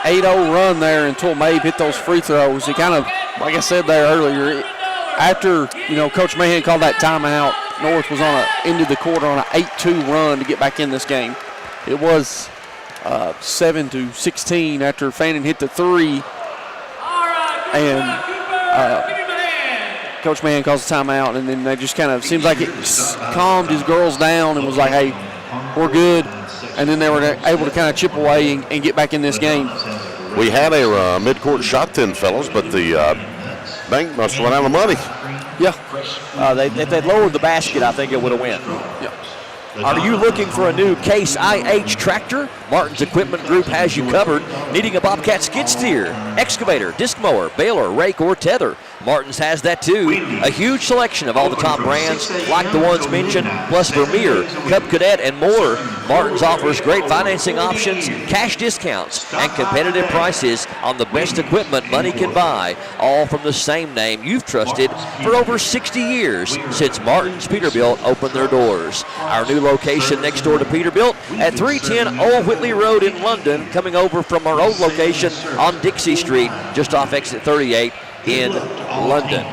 8-0 run there until Mabe hit those free throws. He kind of, like I said there earlier, after, you know, Coach Mahan called that timeout, North was ended the quarter on an 8-2 run to get back in this game. It was 7-16 after Fannin hit the three, and Coach Mann calls a timeout, and then they just kind of seems like it calmed his girls down and was like, hey, we're good. And then they were able to kind of chip away and get back in this game. We had a midcourt shot then, fellas, but the bank must run out of money. Yeah. If they'd lowered the basket, I think it would have went. Yeah. Are you looking for a new Case IH tractor? Martin's Equipment Group has you covered. Needing a Bobcat skid steer, excavator, disc mower, baler, rake, or tether? Martin's has that too. A huge selection of all the top brands, like the ones mentioned, plus Vermeer, Cub Cadet, and more. Martin's offers great financing options, cash discounts, and competitive prices on the best equipment money can buy, all from the same name you've trusted for over 60 years since Martin's Peterbilt opened their doors. Our new location next door to Peterbilt at 310 Old Whitley Road in London, coming over from our old location on Dixie Street, just off exit 38 in London.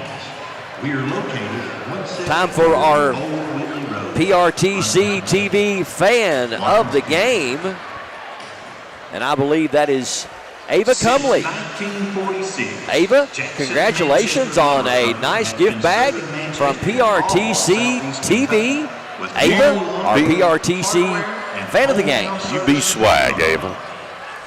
Time for our PRTC TV fan of the game, and I believe that is Ava Cumley. Ava, congratulations on a nice gift bag from PRTC TV. Ava, our PRTC fan of the game. You be swag, Ava.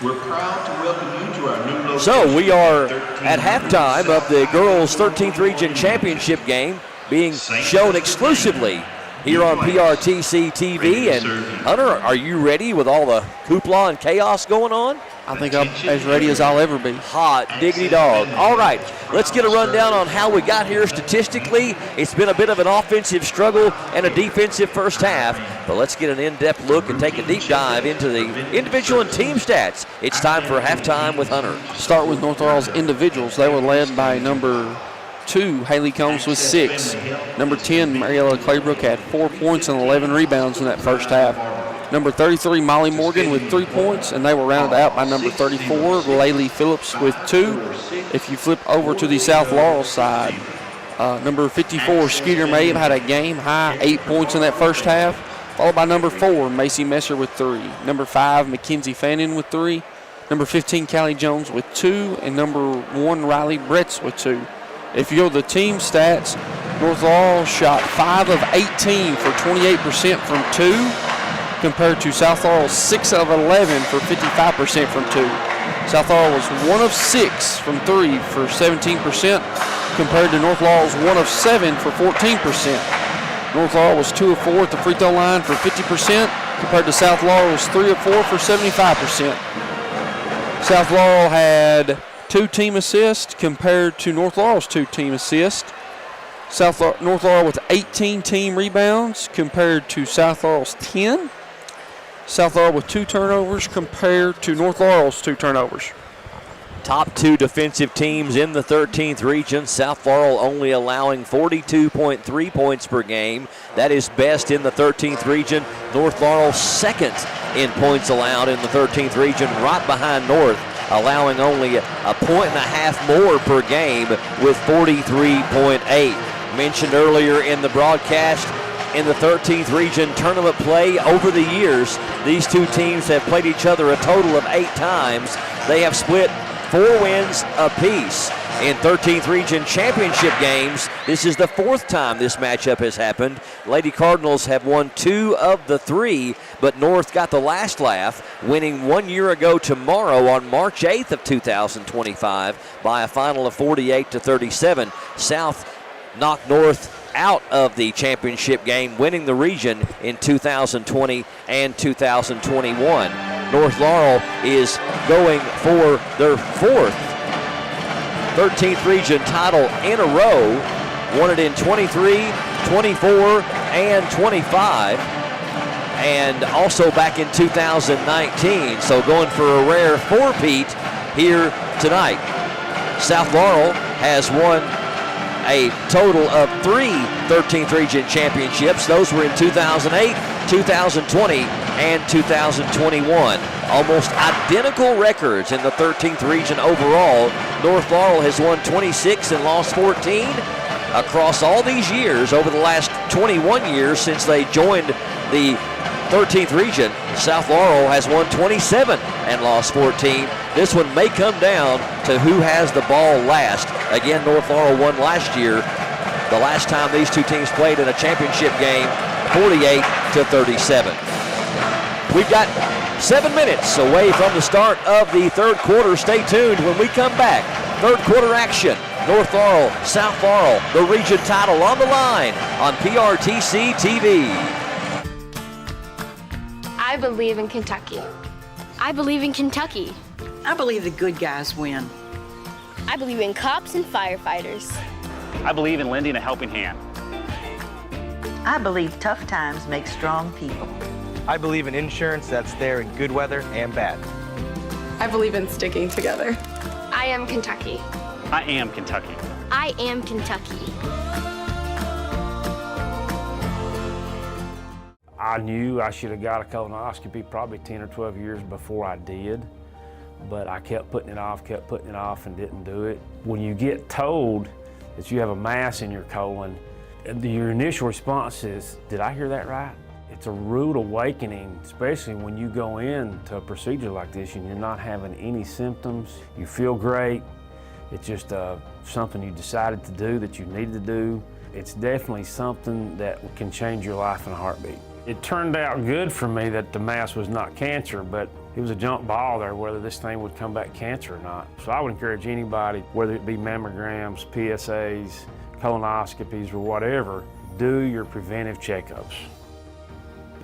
We're proud to welcome you to our new location. So we are at halftime of the girls' 13th Region Championship game, being shown exclusively here on PRTC TV. And Hunter, are you ready with all the hoopla and chaos going on? I think I'm as ready as I'll ever be. Hot diggity dog. All right, let's get a rundown on how we got here statistically. It's been a bit of an offensive struggle and a defensive first half, but let's get an in-depth look and take a deep dive into the individual and team stats. It's time for halftime with Hunter. Start with North Laurel's individuals. They were led by number 2, Haley Combs with 6. Number 10, Mariella Claybrook had 4 points and 11 rebounds in that first half. Number 33, Molly Morgan with 3 points, and they were rounded out by number 34, Laylee Phillips with 2. If you flip over to the South Laurel side, number 54, Skeeter Mabe had a game-high 8 points in that first half, followed by number 4, Macy Messer with 3. Number 5, Mackenzie Fannin with 3. Number 15, Callie Jones with 2, and number 1, Riley Bretz with 2. If you go to the team stats, North Laurel shot 5 of 18 for 28% from 2, compared to South Laurel's 6 of 11 for 55% from 2. South Laurel was 1 of 6 from 3 for 17%, compared to North Laurel's 1 of 7 for 14%. North Laurel was 2 of 4 at the free throw line for 50%, compared to South Laurel's 3 of 4 for 75%. South Laurel had 2 team assists compared to North Laurel's 2 team assists. North Laurel with 18 team rebounds compared to South Laurel's 10. South Laurel with 2 turnovers compared to North Laurel's 2 turnovers. Top 2 defensive teams in the 13th region. South Laurel only allowing 42.3 points per game. That is best in the 13th region. North Laurel second in points allowed in the 13th region, right behind North, allowing only a point and a half more per game with 43.8. Mentioned earlier in the broadcast, in the 13th region tournament play over the years, these two teams have played each other a total of 8 times. They have split 4 wins apiece. In 13th region championship games, this is the 4th time this matchup has happened. Lady Cardinals have won 2 of the 3, but North got the last laugh, winning 1 year ago tomorrow on March 8th of 2025 by a final of 48-37. South knocked North out of the championship game, winning the region in 2020 and 2021. North Laurel is going for their 4th 13th region title in a row. Won it in 23, 24, and 25, and also back in 2019. So going for a rare 4-peat here tonight. South Laurel has won a total of 3 13th region championships. Those were in 2008, 2020, and 2021. Almost identical records in the 13th region overall. North Laurel has won 26 and lost 14. Across all these years, over the last 21 years since they joined the 13th region, South Laurel has won 27 and lost 14. This one may come down to who has the ball last. Again, North Laurel won last year, the last time these two teams played in a championship game, 48-37. We've got 7 minutes away from the start of the 3rd quarter. Stay tuned when we come back. 3rd quarter action. North Laurel, South Laurel, the region title on the line on PRTC TV. I believe in Kentucky. I believe in Kentucky. I believe the good guys win. I believe in cops and firefighters. I believe in lending a helping hand. I believe tough times make strong people. I believe in insurance that's there in good weather and bad. I believe in sticking together. I am Kentucky. I am Kentucky. I am Kentucky. I knew I should have got a colonoscopy probably 10 or 12 years before I did, but I kept putting it off, and didn't do it. When you get told that you have a mass in your colon, your initial response is, did I hear that right? It's a rude awakening, especially when you go into a procedure like this and you're not having any symptoms. You feel great. It's just something you decided to do, that you needed to do. It's definitely something that can change your life in a heartbeat. It turned out good for me that the mass was not cancer, but it was a jump ball there whether this thing would come back cancer or not. So I would encourage anybody, whether it be mammograms, PSAs, colonoscopies, or whatever, do your preventive checkups.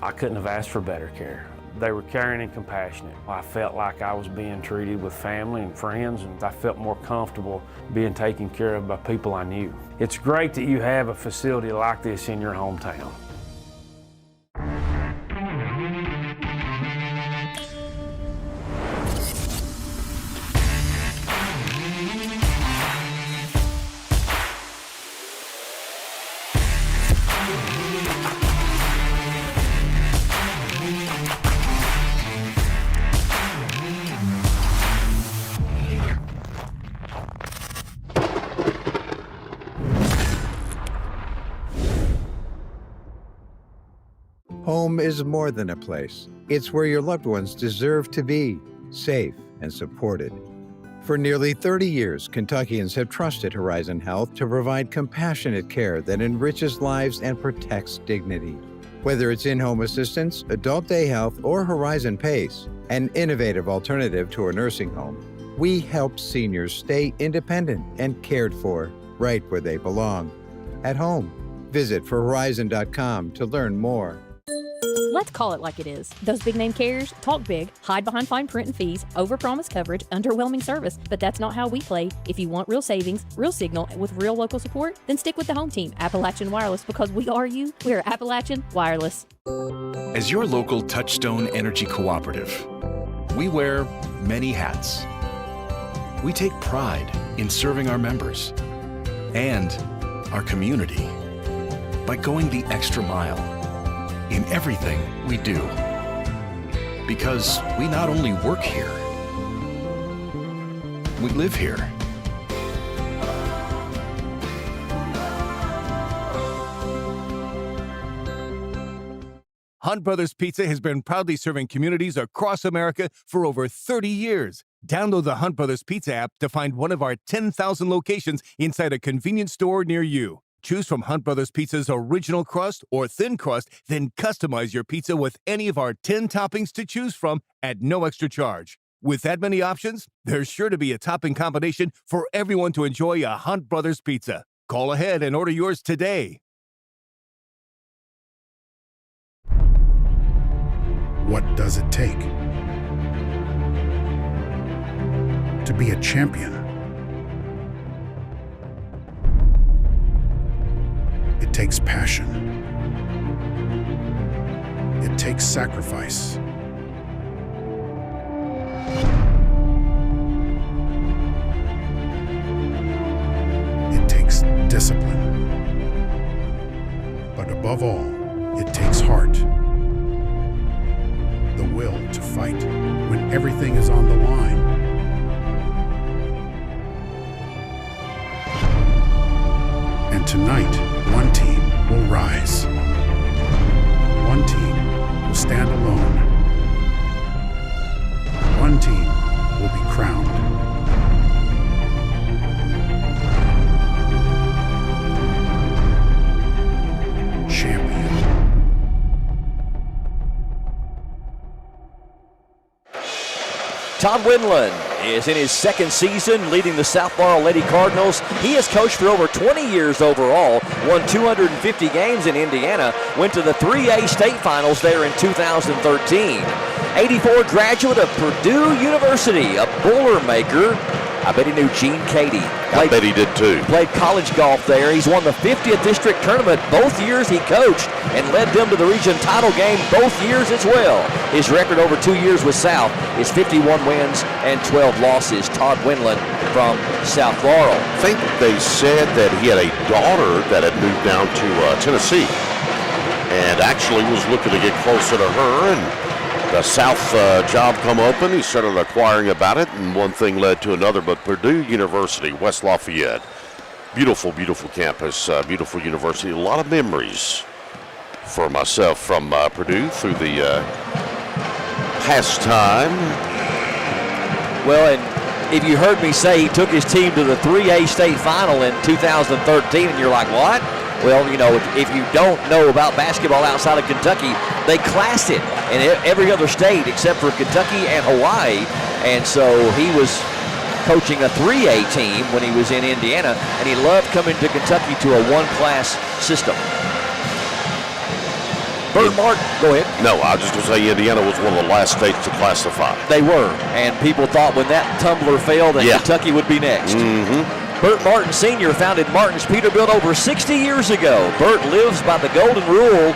I couldn't have asked for better care. They were caring and compassionate. I felt like I was being treated with family and friends, and I felt more comfortable being taken care of by people I knew. It's great that you have a facility like this in your hometown. Home is more than a place. It's where your loved ones deserve to be, safe and supported. For nearly 30 years, Kentuckians have trusted Horizon Health to provide compassionate care that enriches lives and protects dignity. Whether it's in-home assistance, adult day health, or Horizon PACE, an innovative alternative to a nursing home, we help seniors stay independent and cared for right where they belong, at home. Visit forhorizon.com to learn more. Let's call it like it is. Those big name carriers talk big, hide behind fine print and fees, overpromise coverage, underwhelming service, but that's not how we play. If you want real savings, real signal, with real local support, then stick with the home team, Appalachian Wireless, because we are you. We're Appalachian Wireless. As your local Touchstone Energy Cooperative, we wear many hats. We take pride in serving our members and our community by going the extra mile in everything we do. Because we not only work here, we live here. Hunt Brothers Pizza has been proudly serving communities across America for over 30 years. Download the Hunt Brothers Pizza app to find one of our 10,000 locations inside a convenience store near you. Choose from Hunt Brothers Pizza's original crust or thin crust, then customize your pizza with any of our 10 toppings to choose from at no extra charge. With that many options, there's sure to be a topping combination for everyone to enjoy a Hunt Brothers Pizza. Call ahead and order yours today. What does it take to be a champion? It takes passion. It takes sacrifice. It takes discipline. But above all, it takes heart. The will to fight when everything is on the line. And tonight, one team will rise. One team will stand alone. One team will be crowned. Champion. Todd Windland is in his second season leading the South Laurel Lady Cardinals. He has coached for over 20 years overall, won 250 games in Indiana, went to the 3A state finals there in 2013. 84 graduate of Purdue University, a Boilermaker. I bet he knew Gene Cady. I bet he did too. Played college golf there. He's won the 50th district tournament both years he coached and led them to the region title game both years as well. His record over 2 years with South is 51 wins and 12 losses. Todd Windland from South Laurel. I think they said that he had a daughter that had moved down to Tennessee and actually was looking to get closer to her, and the South job come open. He started inquiring about it, and one thing led to another. But Purdue University, West Lafayette, beautiful, beautiful campus, beautiful university. A lot of memories for myself from Purdue through the past time. Well, and if you heard me say he took his team to the 3A state final in 2013, and you're like, what? Well, you know, if you don't know about basketball outside of Kentucky, they class it in every other state except for Kentucky and Hawaii. And so he was coaching a 3A team when he was in Indiana, and he loved coming to Kentucky to a one-class system. Bert Martin, go ahead. No, I was just going to say Indiana was one of the last states to classify. They were, and people thought when that tumbler failed that Kentucky would be next. Bert Martin Sr. founded Martin's Peterbilt over 60 years ago. Bert lives by the golden rule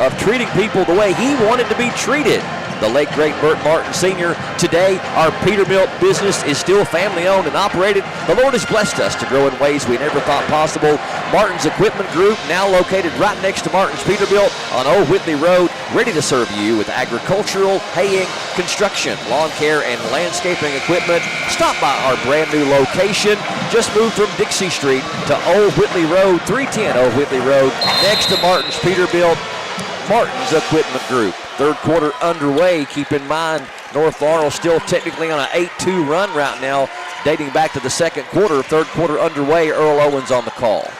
of treating people the way he wanted to be treated. The late, great Bert Martin Sr. Today, our Peterbilt business is still family-owned and operated. The Lord has blessed us to grow in ways we never thought possible. Martin's Equipment Group, now located right next to Martin's Peterbilt on Old Whitley Road, ready to serve you with agricultural, haying, construction, lawn care, and landscaping equipment. Stop by our brand new location. Just moved from Dixie Street to Old Whitley Road, 310 Old Whitley Road, next to Martin's Peterbilt. Martin's Equipment Group. Third quarter underway. Keep in mind, North Laurel still technically on an 8-2 run right now, dating back to the second quarter. Third quarter underway. Earl Owens on the call.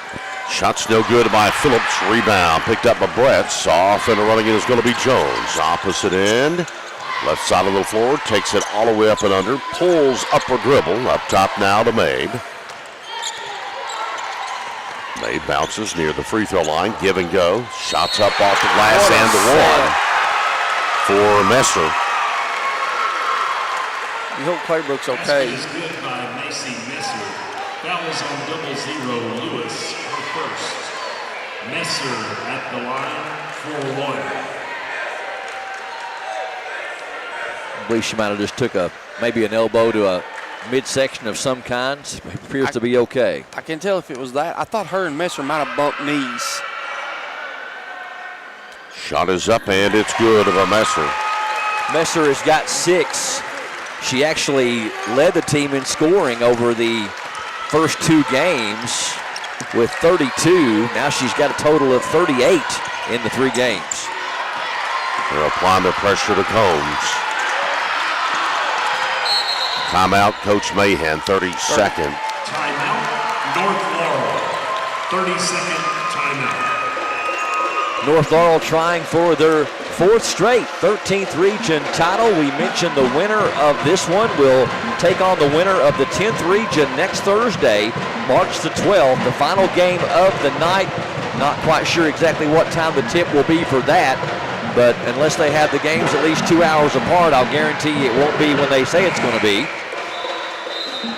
Shot's no good by Phillips. Rebound picked up by Bretz. Off and running it is going to be Jones. Opposite end. Left side of the floor. Takes it all the way up and under. Pulls upper dribble. Up top now to Mabe. Mabe bounces near the free throw line. Give and go. Shots up off the glass and the one for Messer. You hope Claybrook's okay. Basket is good by Macy Messer. Foul is on 0-0 Lewis for first. Messer at the line for one. I believe she might have just took maybe an elbow to a midsection of some kind. It appears to be okay. I can't tell if it was that. I thought her and Messer might have bumped knees. Shot is up and it's good of a Messer. Messer has got 6. She actually led the team in scoring over the first 2 games with 32. Now she's got a total of 38 in the 3 games. They're applying the pressure to Combs. Timeout, Coach Mahan, 32nd. Timeout, North Laurel. 32nd timeout. North Laurel trying for their 4th straight 13th region title. We mentioned the winner of this one will take on the winner of the 10th region next Thursday, March the 12th, the final game of the night. Not quite sure exactly what time the tip will be for that, but unless they have the games at least 2 hours apart, I'll guarantee you it won't be when they say it's going to be.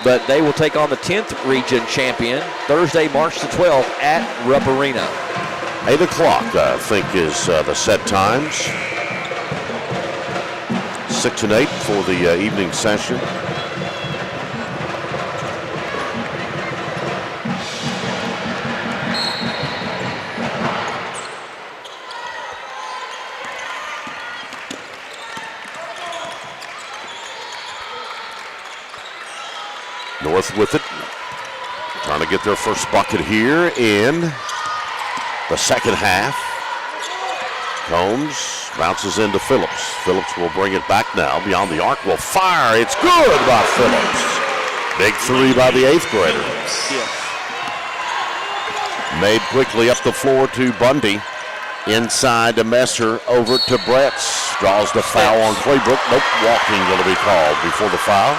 But they will take on the 10th region champion Thursday, March the 12th at Rupp Arena. 8 o'clock, I think, is the set times. 6 and 8 for the evening session. North with it. Trying to get their first bucket here in the second half. Combs bounces into Phillips. Phillips will bring it back now. Beyond the arc will fire. It's good by Phillips. Big 3 by the 8th grader. Made quickly up the floor to Bundy. Inside to Messer. Over to Bretz. Draws the foul on Claybrook. Nope, walking going to be called before the foul.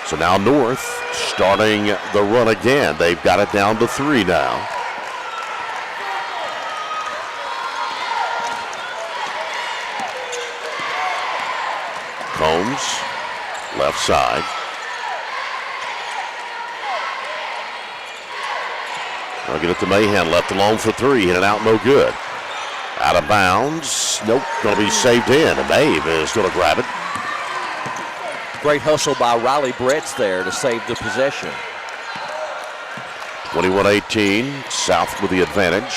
So now North starting the run again. They've got it down to 3 now. Combs, left side. I'll get it to Mahan, left alone for 3, in and out, no good. Out of bounds, nope, going to be saved in. And Mabe is going to grab it. Great hustle by Riley Bretz there to save the possession. 21-18, South with the advantage.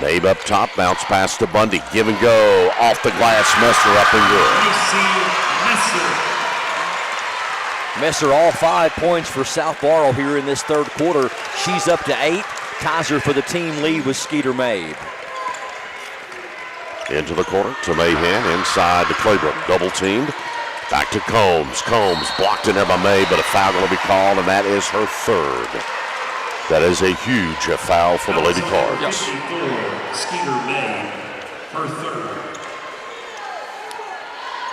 Mabe up top, bounce pass to Bundy. Give and go, off the glass, Messer up and good. Messer all 5 points for South Laurel here in this third quarter. She's up to 8. Kaiser for the team lead with Skeeter Mabe. Into the corner to Mahan, inside to Claybrook, double teamed. Back to Combs. Combs blocked in there by May, but a foul going to be called, and that is her 3rd. That is a huge foul for the Lady Cards. Skeeter May, her 3rd.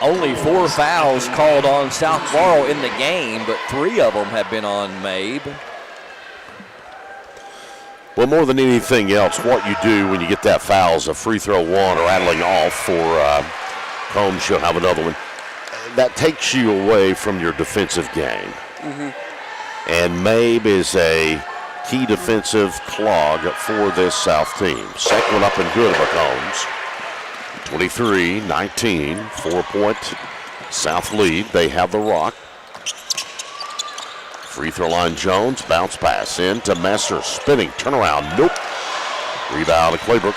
Only 4 fouls called on South Laurel in the game, but 3 of them have been on Mabe. Well, more than anything else, what you do when you get that foul is a free throw one or rattling off for Combs. She'll have another one. That takes you away from your defensive game. And Mabe is a key defensive clog for this South team. Second one up and good for Combs. 23-19, 4-point South lead. They have the rock. Free throw line Jones, bounce pass into Messer, spinning, turnaround, nope. Rebound to Claybrook.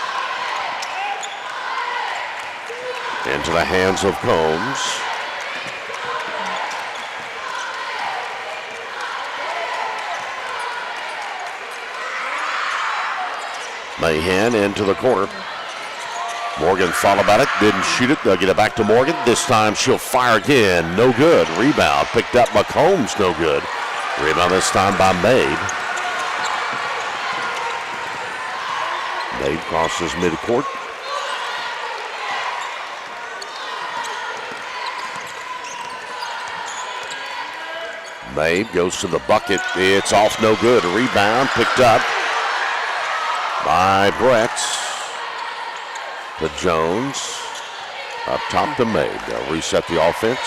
Into the hands of Combs. Mahan into the corner. Morgan thought about it, didn't shoot it. They'll get it back to Morgan. This time she'll fire again, no good. Rebound picked up by Combs, no good. Rebound this time by Mabe. Mabe crosses midcourt. Mabe goes to the bucket. It's off, no good. Rebound picked up by Bretz. To Jones. Up top to Mabe. They'll reset the offense.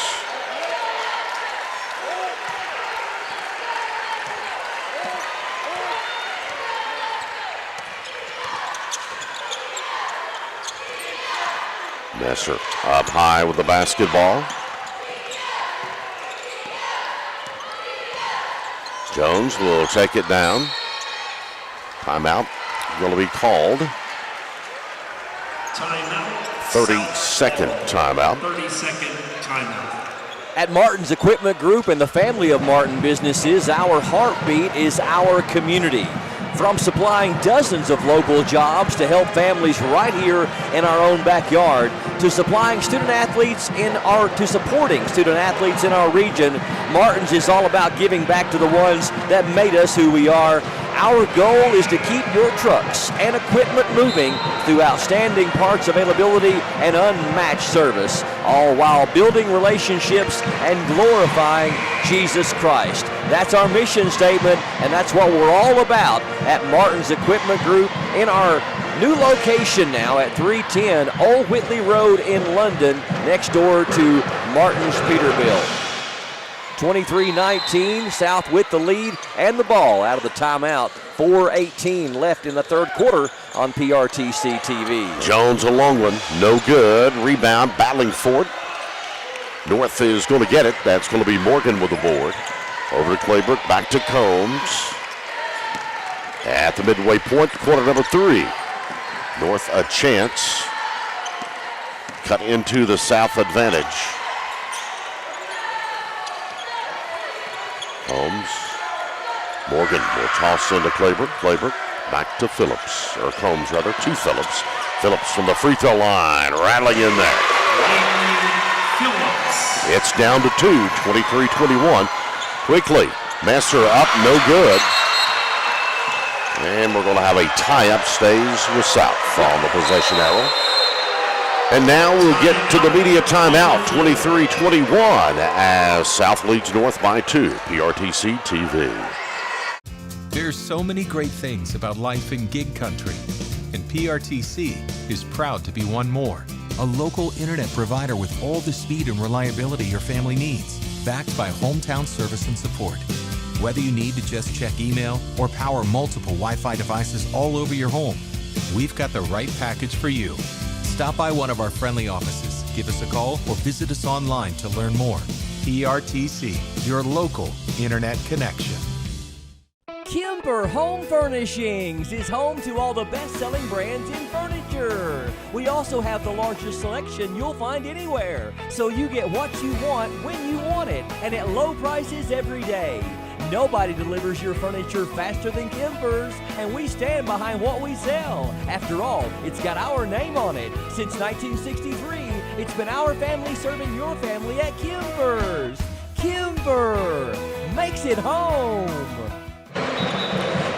Messer up high with the basketball. Jones will take it down. Timeout going to be called. Timeout. 30-second timeout. 30-second timeout. At Martin's Equipment Group and the family of Martin businesses, our heartbeat is our community. From supplying dozens of local jobs to help families right here in our own backyard, to supporting student athletes in our region, Martin's is all about giving back to the ones that made us who we are. Our goal is to keep your trucks and equipment moving through outstanding parts availability and unmatched service, all while building relationships and glorifying Jesus Christ. That's our mission statement, and that's what we're all about at Martin's Equipment Group in our new location now at 310 Old Whitley Road in London, next door to Martin's Peterbilt. 23-19, South with the lead and the ball out of the timeout. 4:18 left in the third quarter on PRTC TV. Jones a long one, no good. Rebound, battling for it. North is going to get it. That's going to be Morgan with the board. Over to Claybrook, back to Combs. At the midway point, quarter number 3. North a chance. Cut into the South advantage. Combs. Morgan will toss into Claybrook. Claybrook back to Phillips, or Combs rather, to Phillips. Phillips from the free throw line, rattling in there. It's down to 2, 23-21. Quickly, Messer up, no good. And we're going to have a tie-up, stays with South on the possession arrow. And now we'll get to the media timeout, 23-21, as South leads North by 2. PRTC TV. There's so many great things about life in gig country, and PRTC is proud to be one more. A local internet provider with all the speed and reliability your family needs, backed by hometown service and support. Whether you need to just check email or power multiple Wi-Fi devices all over your home, we've got the right package for you. Stop by one of our friendly offices, give us a call, or visit us online to learn more. PRTC, your local internet connection. Kimber Home Furnishings is home to all the best-selling brands in furniture. We also have the largest selection you'll find anywhere, so you get what you want when you want it, and at low prices every day. Nobody delivers your furniture faster than Kimber's, and we stand behind what we sell. After all, it's got our name on it. Since 1963, it's been our family serving your family at Kimber's. Kimber makes it home.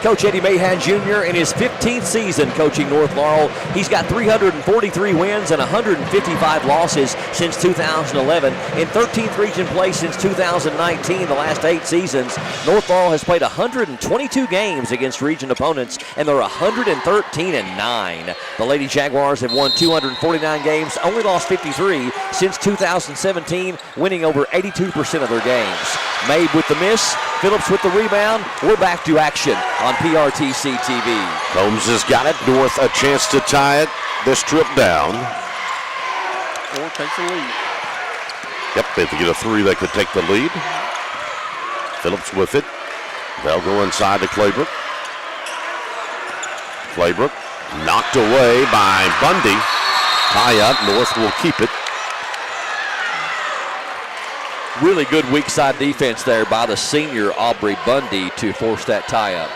Coach Eddie Mahan Jr. in his 15th 13th season coaching North Laurel. He's got 343 wins and 155 losses since 2011. In 13th region play since 2019, the last 8 seasons, North Laurel has played 122 games against region opponents, and they're 113-9. The Lady Jaguars have won 249 games, only lost 53 since 2017, winning over 82% of their games. Mabe with the miss, Phillips with the rebound. We're back to action on PRTC TV. Combs has got it. North a chance to tie it this trip down. Or takes the lead. Yep, if they get a 3, they could take the lead. Phillips with it. They'll go inside to Claybrook. Claybrook knocked away by Bundy. Tie up, North will keep it. Really good weak side defense there by the senior Aubrey Bundy to force that tie-up.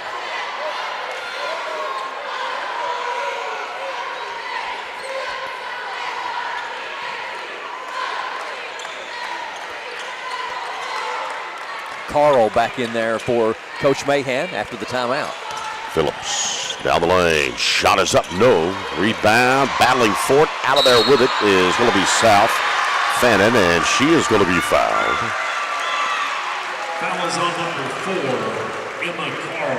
Carl back in there for Coach Mahan after the timeout. Phillips down the lane. Shot is up, no. Rebound, battling for it. Out of there with it is going to be South Fannin, and she is going to be fouled. Foul is on number 4, Emma Carl,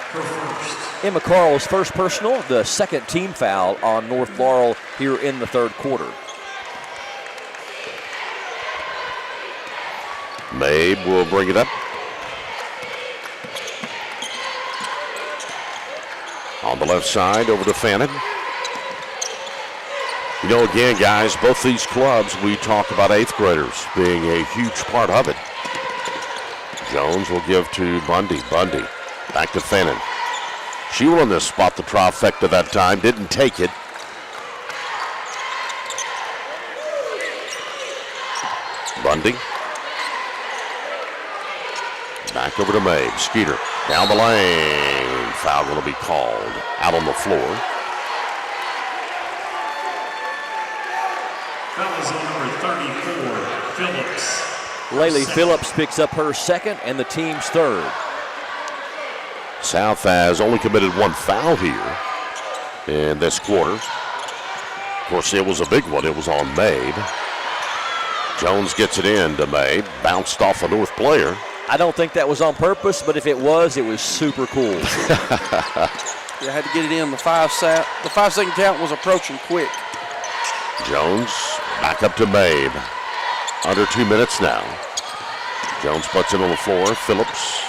her first. Emma Carl's first personal, the second team foul on North Laurel here in the third quarter. Mabe will bring it up. On the left side, over to Fannin. You know, again, guys, both these clubs, we talk about 8th graders being a huge part of it. Jones will give to Bundy. Bundy back to Fannin. She won this spot the trifecta that time, didn't take it. Bundy. Back over to Mabe. Skeeter down the lane. Foul going to be called. Out on the floor. Foul is on number 34, Phillips. Laylee Phillips picks up her second and the team's third. South has only committed 1 foul here in this quarter. Of course, it was a big one. It was on Mabe. Jones gets it in to Mabe. Bounced off a North player. I don't think that was on purpose, but if it was super cool. Yeah, had to get it in. The 5-second count was approaching quick. Jones back up to Mabe. Under 2 minutes now. Jones puts it on the floor. Phillips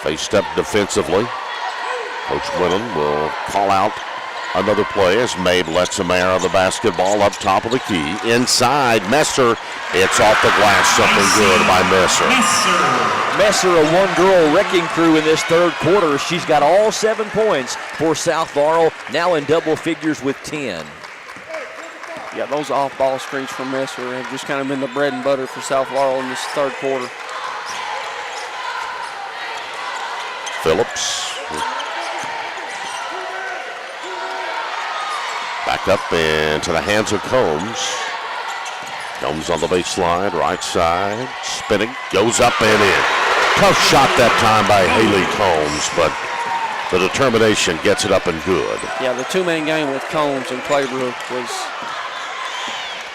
faced up defensively. Coach Winnan will call out another play as Mabe lets him air the basketball up top of the key. Inside, Messer. It's off the glass. Something good by Messer. Messer, a one-girl wrecking crew in this third quarter. She's got all 7 points for South Laurel, now in double figures with 10. Yeah, those off-ball screens from Messer have just kind of been the bread and butter for South Laurel in this third quarter. Phillips. Back up into the hands of Combs. Combs on the baseline, right side, spinning, goes up and in. Tough shot that time by Haley Combs, but the determination gets it up and good. Yeah, the 2-man game with Combs and Claybrook was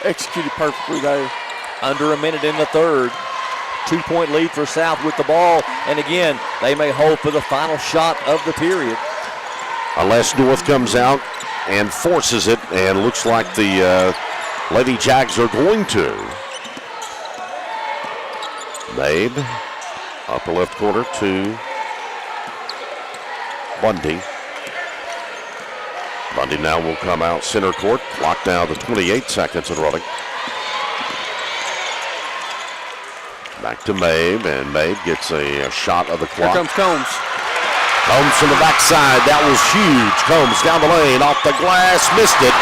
executed perfectly there. Under a minute in the third. 2-point lead for South with the ball. And again, they may hold for the final shot of the period. Unless North comes out and forces it, and looks like the Lady Jags are going to. Mabe, upper left corner to Bundy. Bundy now will come out center court. Clock down to 28 seconds and running. Back to Mabe, and Mabe gets a shot of the clock. Here comes Combs. Combs from the backside. That was huge. Combs down the lane, off the glass, missed it.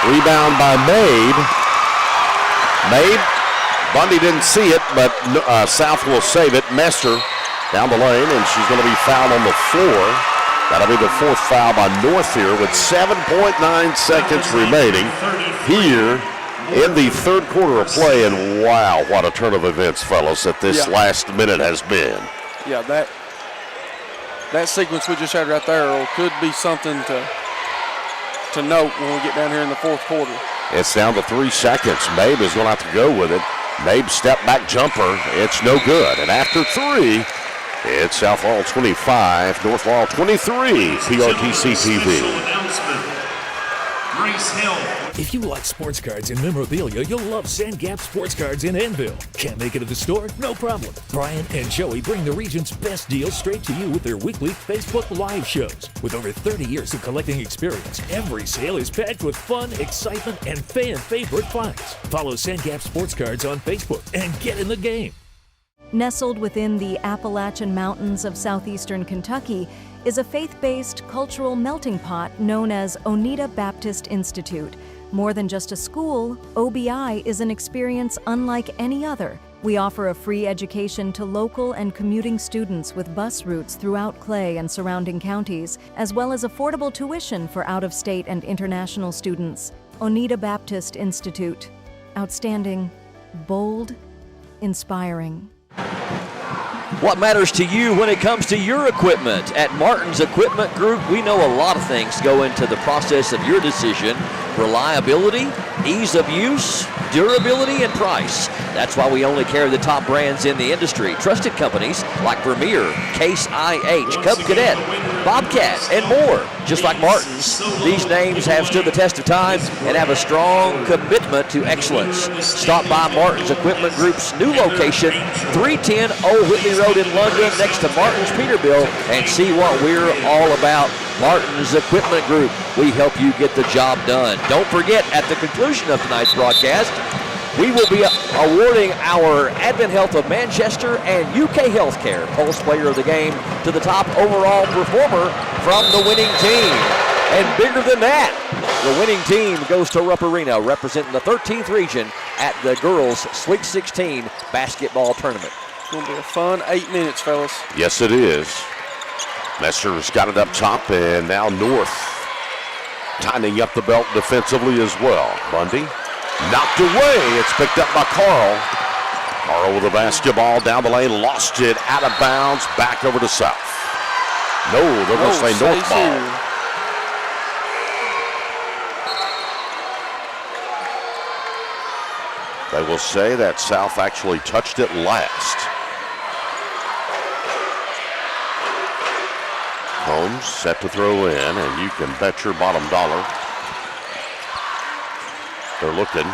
Rebound by Mabe. Mabe, Bundy didn't see it, but South will save it. Messer down the lane, and she's going to be fouled on the floor. That'll be the 4th foul by North here with 7.9 seconds remaining here in the third quarter of play. And wow, what a turn of events, fellas, that this last minute has been. Yeah, that that sequence we just had right there could be something to note when we get down here in the fourth quarter. It's down to 3 seconds. Mabe is going to have to go with it. Mabe step back jumper. It's no good. And after 3, it's South Laurel 25, North Laurel 23, PRTC TV. Grace Hill. If you like sports cards and memorabilia, you'll love Sand Gap Sports Cards in Annville. Can't make it to the store? No problem. Brian and Joey bring the region's best deals straight to you with their weekly Facebook Live shows. With over 30 years of collecting experience, every sale is packed with fun, excitement, and fan-favorite finds. Follow Sand Gap Sports Cards on Facebook and get in the game. Nestled within the Appalachian Mountains of southeastern Kentucky is a faith-based cultural melting pot known as Oneida Baptist Institute. More than just a school, OBI is an experience unlike any other. We offer a free education to local and commuting students with bus routes throughout Clay and surrounding counties, as well as affordable tuition for out-of-state and international students. Oneida Baptist Institute. Outstanding, bold, inspiring. What matters to you when it comes to your equipment? At Martin's Equipment Group, we know a lot of things go into the process of your decision. Reliability, ease of use, durability, and price. That's why we only carry the top brands in the industry. Trusted companies like Vermeer, Case IH, Cub Cadet, Bobcat, and more. Just like Martin's, these names have stood the test of time and have a strong commitment to excellence. Stop by Martin's Equipment Group's new location, 310 Old Whitney Road in London, next to Martin's Peterbilt, and see what we're all about. Martin's Equipment Group, we help you get the job done. Don't forget, at the conclusion of tonight's broadcast, we will be awarding our Advent Health of Manchester and UK Healthcare Pulse Player of the Game to the top overall performer from the winning team. And bigger than that, the winning team goes to Rupp Arena, representing the 13th region at the girls' Sweet 16 basketball tournament. It's going to be a fun 8 minutes, fellas. Yes, it is. Messer's got it up top, and now North tightening up the belt defensively as well. Bundy knocked away. It's picked up by Carl. Carl with the basketball down the lane, lost it out of bounds, back over to South. No, they're going to say North ball. They will say that South actually touched it last. Holmes set to throw in, and you can bet your bottom dollar they're looking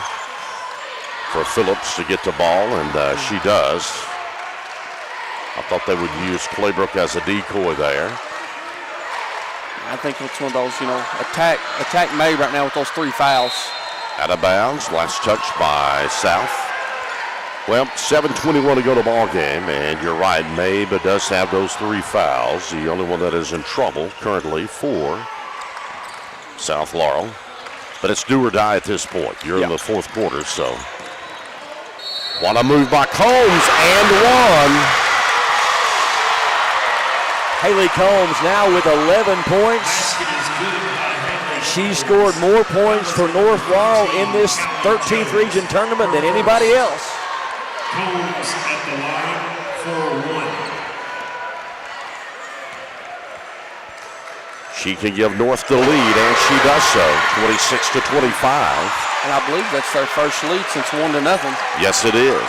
for Phillips to get the ball, and she does. I thought they would use Claybrook as a decoy there. I think it's one of those, attack May right now with those 3 fouls. Out of bounds, last touch by South. Well, 7:21 to go to ball game, and you're right, Mabe does have those 3 fouls. The only one that is in trouble currently for South Laurel. But it's do or die at this point. You're in the fourth quarter, so. Want to move by Combs, and one. Haley Combs now with 11 points. She scored more points for North Laurel in this 13th region tournament than anybody else. Combs at the line for 1. She can give North the lead, and she does so, 26-25. And I believe that's their first lead since 1-0. Yes, it is.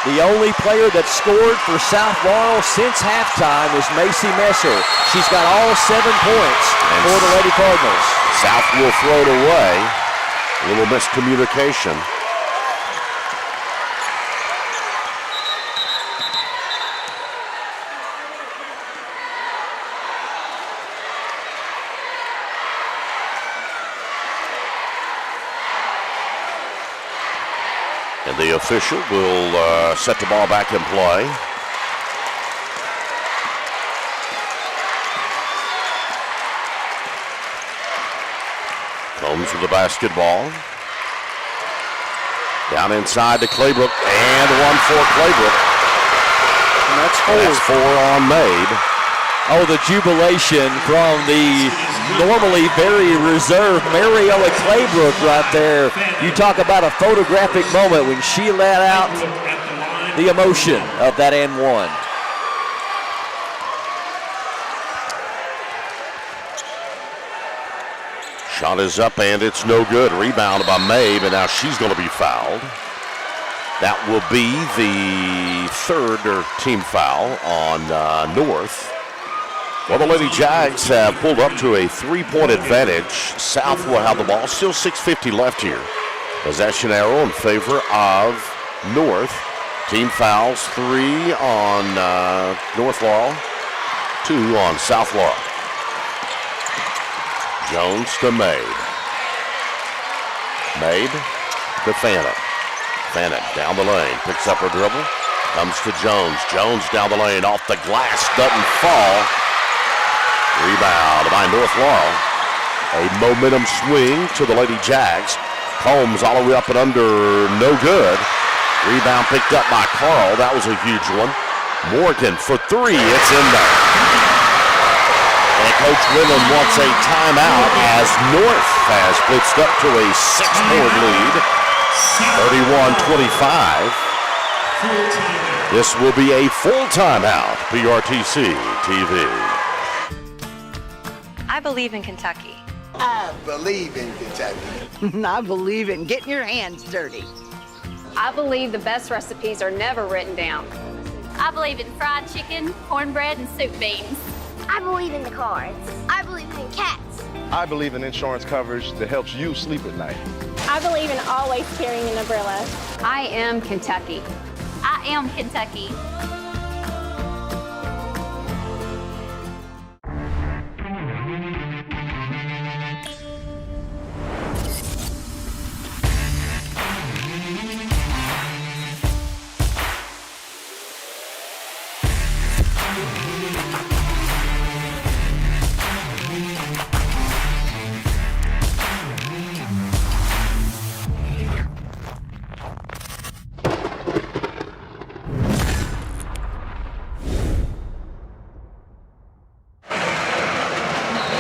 The only player that scored for South Laurel since halftime is Macy Messer. She's got all 7 points for the Lady Cardinals. South will throw it away. A little miscommunication. And the official will set the ball back in play. Combs with the basketball. Down inside to Claybrook, and one for Claybrook. And that's 4. That's 4 on Mabe. Oh, the jubilation from the normally very reserved Mariella Claybrook right there. You talk about a photographic moment when she let out the emotion of that and one. Shot is up and it's no good. Rebounded by Mabe, and now she's going to be fouled. That will be the third team foul on North. Well, the Lady Jags have pulled up to a 3-point advantage. South will have the ball. Still 6:50 left here. Possession arrow in favor of North. Team fouls, 3 on North Laurel, 2 on South Laurel. Jones to Mabe. Mabe to Fannin. Fannin down the lane, picks up her dribble, comes to Jones. Jones down the lane, off the glass, doesn't fall. Rebound by North Laurel. A momentum swing to the Lady Jags. Combs all the way up and under, no good. Rebound picked up by Carl. That was a huge one. Morgan for 3. It's in there. And Coach Whelan wants a timeout as North has blitzed up to a 6-point lead. 31-25. This will be a full timeout. PRTC TV. I believe in Kentucky. I believe in Kentucky. I believe in getting your hands dirty. I believe the best recipes are never written down. I believe in fried chicken, cornbread, and soup beans. I believe in the cards. I believe in cats. I believe in insurance coverage that helps you sleep at night. I believe in always carrying an umbrella. I am Kentucky. I am Kentucky.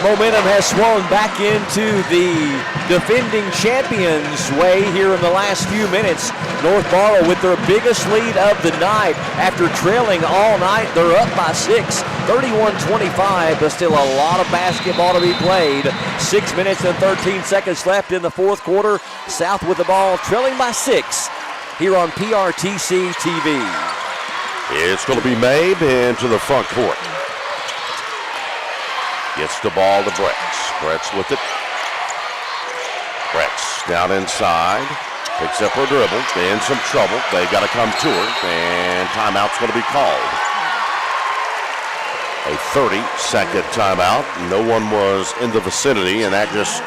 Momentum has swung back into the defending champions' way here in the last few minutes. North Laurel with their biggest lead of the night after trailing all night. They're up by 6, 31-25, but still a lot of basketball to be played. 6 minutes and 13 seconds left in the fourth quarter. South with the ball, trailing by 6 here on PRTC TV. It's going to be Mabe into the front court. Gets the ball to Bretz. Bretz with it. Bretz down inside. Picks up her dribble. In some trouble. They got to come to her. And timeout's going to be called. A 30-second timeout. No one was in the vicinity, and that just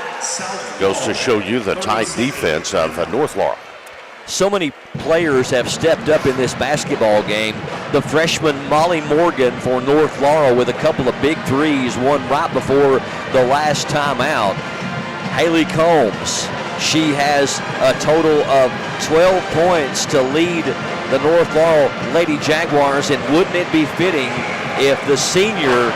goes to show you the tight defense of North Laurel. So many players have stepped up in this basketball game. The freshman Molly Morgan for North Laurel with a couple of big threes, one right before the last timeout. Haley Combs, she has a total of 12 points to lead the North Laurel Lady Jaguars, and wouldn't it be fitting if the senior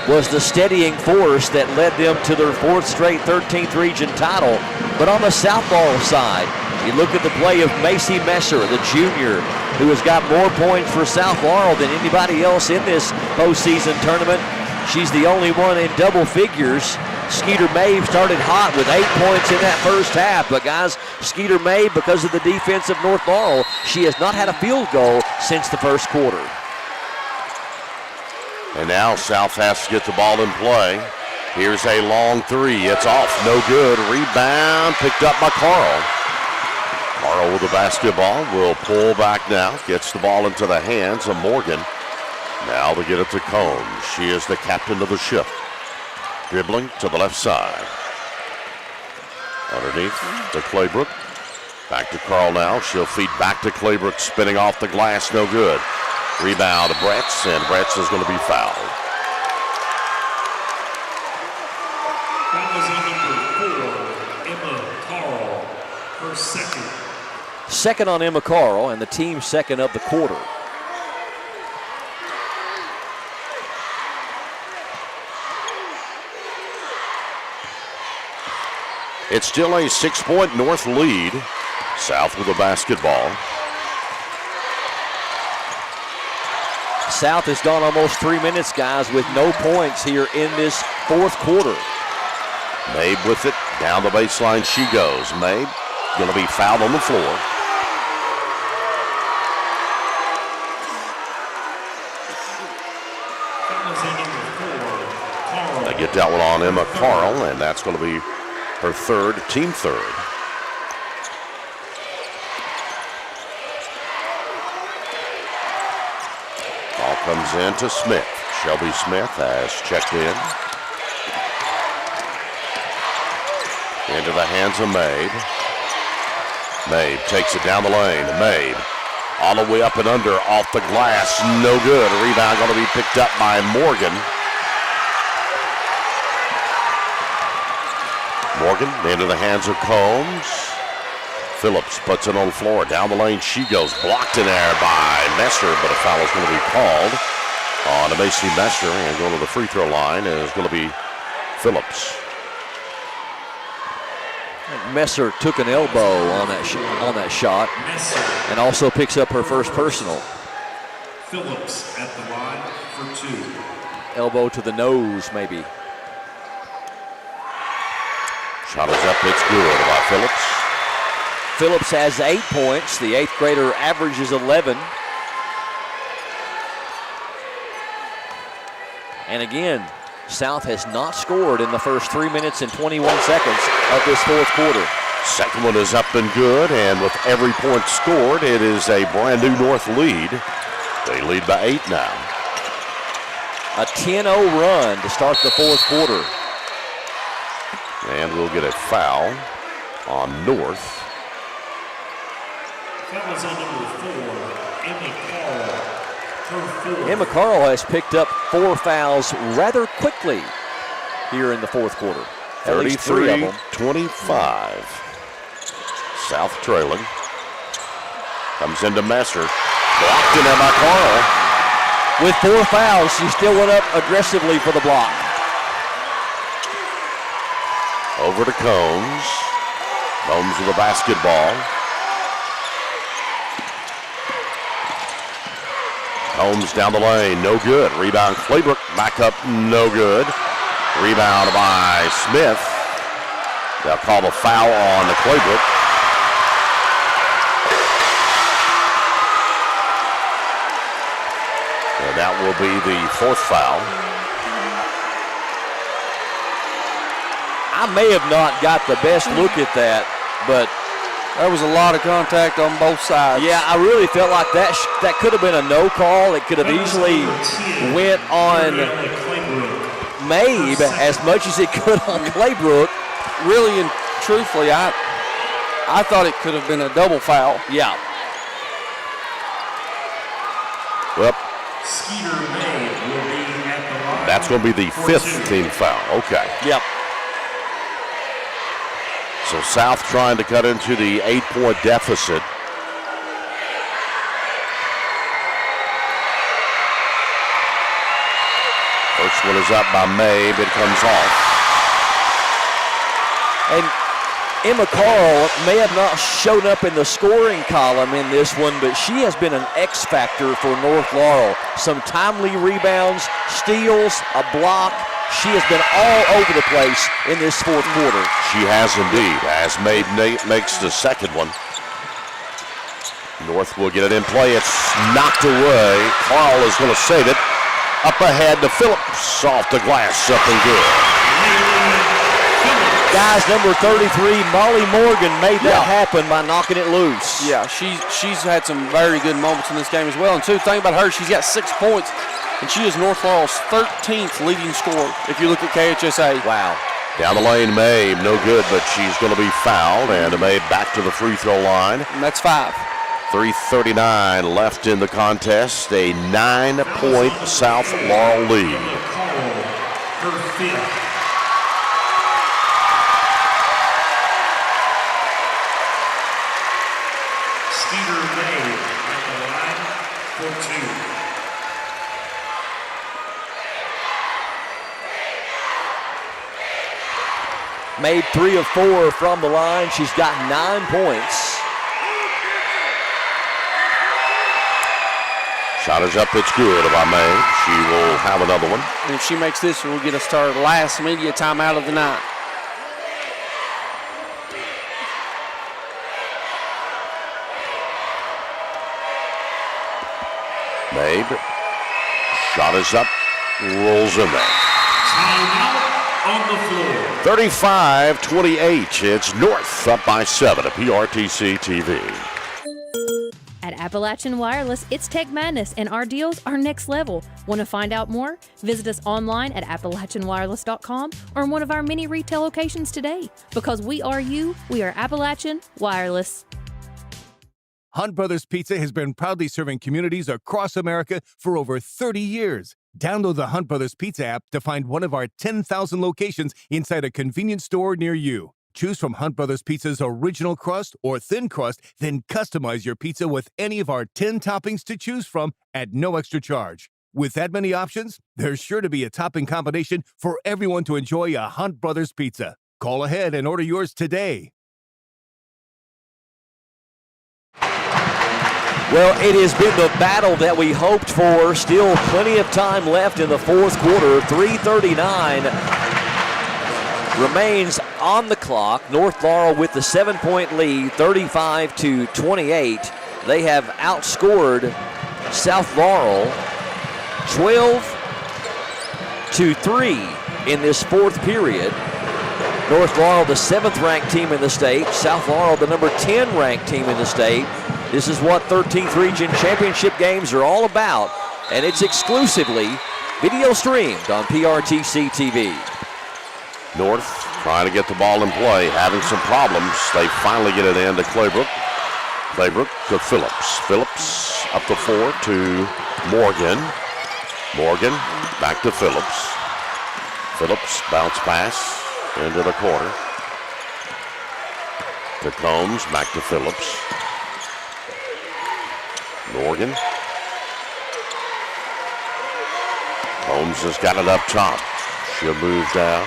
was the steadying force that led them to their 4th straight 13th region title. But on the South Laurel side, you look at the play of Macy Messer, the junior, who has got more points for South Laurel than anybody else in this postseason tournament. She's the only one in double figures. Skeeter Mabe started hot with 8 points in that first half. But guys, Skeeter Mabe, because of the defense of North Laurel, she has not had a field goal since the first quarter. And now South has to get the ball in play. Here's a long 3. It's off. No good. Rebound picked up by Carl. Carl with the basketball will pull back now. Gets the ball into the hands of Morgan. Now they get it to Combs. She is the captain of the ship. Dribbling to the left side. Underneath to Claybrook. Back to Carl now. She'll feed back to Claybrook. Spinning off the glass. No good. Rebound to Bretz, and Bretz is going to be fouled. That was on number 4, Emma Carl, her second. Second on Emma Carl, and the team's second of the quarter. It's still a 6-point North lead. South with the basketball. South has gone almost 3 minutes, guys, with no points here in this fourth quarter. Mabe with it. Down the baseline she goes. Mabe going to be fouled on the floor. They get that one on Emma Carl, and that's going to be her third, team third. Ball comes in to Smith. Shelby Smith has checked in. Into the hands of Mabe. Mabe takes it down the lane. Mabe all the way up and under, off the glass, no good. Rebound going to be picked up by Morgan. Morgan into the hands of Combs. Phillips puts it on the floor. Down the lane she goes. Blocked in there by Messer, but a foul is going to be called on Macy Messer. And going to the free throw line is going to be Phillips. Messer took an elbow on that shot, and also picks up her first personal. Phillips at the line for 2. Elbow to the nose, maybe. Shot is up, it's good by Phillips. Phillips has 8 points. The 8th grader averages 11. And again, South has not scored in the first 3 minutes and 21 seconds of this fourth quarter. Second one is up and good, and with every point scored, it is a brand new North lead. They lead by 8 now. A 10-0 run to start the fourth quarter. And we'll get a foul on North. That was on number 4, Emma Carl. Her 4th. Emma Carl has picked up 4 fouls rather quickly here in the fourth quarter. 33-25. South trailing. Comes into Messer. Blocked in there by Carl. With 4 fouls, she still went up aggressively for the block. Over to Combs. Combs with the basketball. Combs down the lane, no good. Rebound, Claybrook back up, no good. Rebound by Smith. They'll call the foul on the Claybrook. And that will be the 4th foul. I may have not got the best look at that, but there was a lot of contact on both sides. Yeah, I really felt like that could have been a no call. It could have easily went on Mabe as much as it could on Claybrook. Really and truthfully, I thought it could have been a double foul. Yeah. Well, Skeeter Mabe will be at the line. that's going to be the 5th team foul. Okay. Yep. So South trying to cut into the 8-point deficit. First one is up by Mabe. It comes off. And Emma Carl may have not shown up in the scoring column in this one, but she has been an X factor for North Laurel. Some timely rebounds, steals, a block. She has been all over the place in this fourth quarter. She has indeed, as Mabe makes the second one. North will get it in play. It's knocked away. Carl is going to save it. Up ahead to Phillips. Off the glass, up and good. Guys, number 33, Molly Morgan, made that happen by knocking it loose. Yeah, she's had some very good moments in this game as well. And, think about her. She's got 6 points. And she is North Laurel's 13th leading scorer, if you look at KHSA. Wow. Down the lane, Mabe, no good, but she's going to be fouled. And Mabe back to the free throw line. And that's 5. 3:39 left in the contest. A 9-point South Laurel lead. Her 5th. Skeeter Mabe at the line for 2. Made 3 of 4 from the line. She's got 9 points. Shot is up, it's good by May. She will have another one. And if she makes this, we'll get us to our last media timeout of the night. Mabe. Shot is up. Rolls in there. Timeout on the floor. 35-28. It's North up by 7 at PRTC TV. At Appalachian Wireless, it's Tech Madness, and our deals are next level. Want to find out more? Visit us online at AppalachianWireless.com or in one of our many retail locations today. Because we are you, we are Appalachian Wireless. Hunt Brothers Pizza has been proudly serving communities across America for over 30 years. Download the Hunt Brothers Pizza app to find one of our 10,000 locations inside a convenience store near you. Choose from Hunt Brothers Pizza's original crust or thin crust, then customize your pizza with any of our 10 toppings to choose from at no extra charge. With that many options, there's sure to be a topping combination for everyone to enjoy a Hunt Brothers Pizza. Call ahead and order yours today. Well, it has been the battle that we hoped for. Still plenty of time left in the fourth quarter. 3:39 remains on the clock. North Laurel with the 7-point lead, 35-28. They have outscored South Laurel 12-3 in this fourth period. North Laurel, the 7th-ranked team in the state. South Laurel, the number 10-ranked team in the state. This is what 13th Region Championship games are all about, and it's exclusively video streamed on PRTC TV. North trying to get the ball in play, having some problems. They finally get it in to Claybrook. Claybrook to Phillips. Phillips up the floor to Morgan. Morgan back to Phillips. Phillips bounce pass into the corner. To Combs, back to Phillips. Morgan. Combs has got it up top. She'll move down.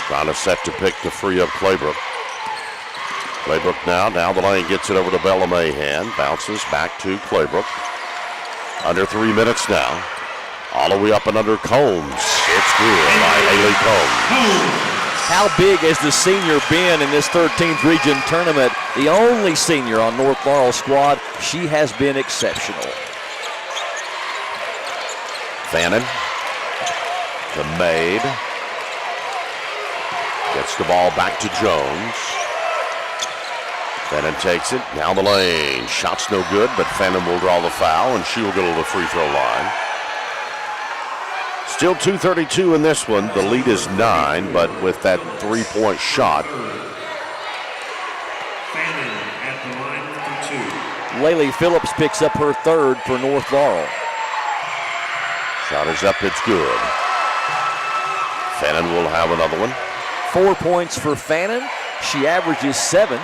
Trying to set to pick to free up Claybrook. Claybrook now down the lane, gets it over to Bella Mahan. Bounces back to Claybrook. Under 3 minutes now. All the way up and under Combs. It's good by Haley Combs. How big has the senior been in this 13th Region tournament? The only senior on North Laurel's squad. She has been exceptional. Fannin to Mabe. Gets the ball back to Jones. Fannin takes it down the lane. Shot's no good, but Fannin will draw the foul, and she will go to the free throw line. Still 2:32 in this one. The lead is 9, but with that three-point shot. Fannin at the line for 2. Laylee Phillips picks up her 3rd for North Laurel. Shot is up, it's good. Fannin will have another one. 4 points for Fannin. She averages 7.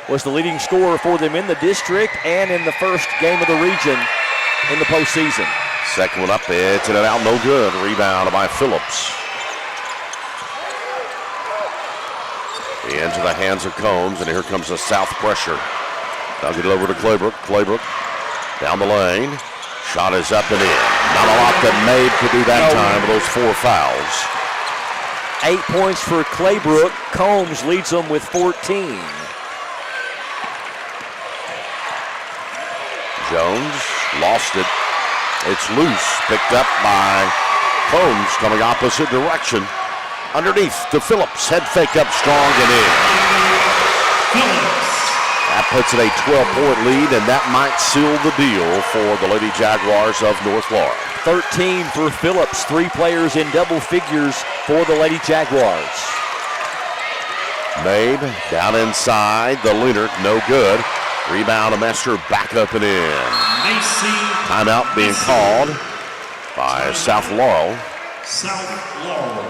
Was the leading scorer for them in the district and in the first game of the region in the postseason. Second one up, it's in and out, no good. Rebound by Phillips. Into the hands of Combs, and here comes the South pressure. Now get it over to Claybrook. Claybrook down the lane. Shot is up and in. Not a lot that Mabe could do that time with those 4 fouls. 8 points for Claybrook. Combs leads them with 14. Jones lost it. It's loose, picked up by Combs, coming opposite direction. Underneath to Phillips, head fake up strong and in. That puts it a 12-point lead, and that might seal the deal for the Lady Jaguars of North Laurel. 13 for Phillips, 3 players in double figures for the Lady Jaguars. Mabe down inside, the leaner, no good. Rebound, a Messer back up and in. Timeout being called by South Laurel.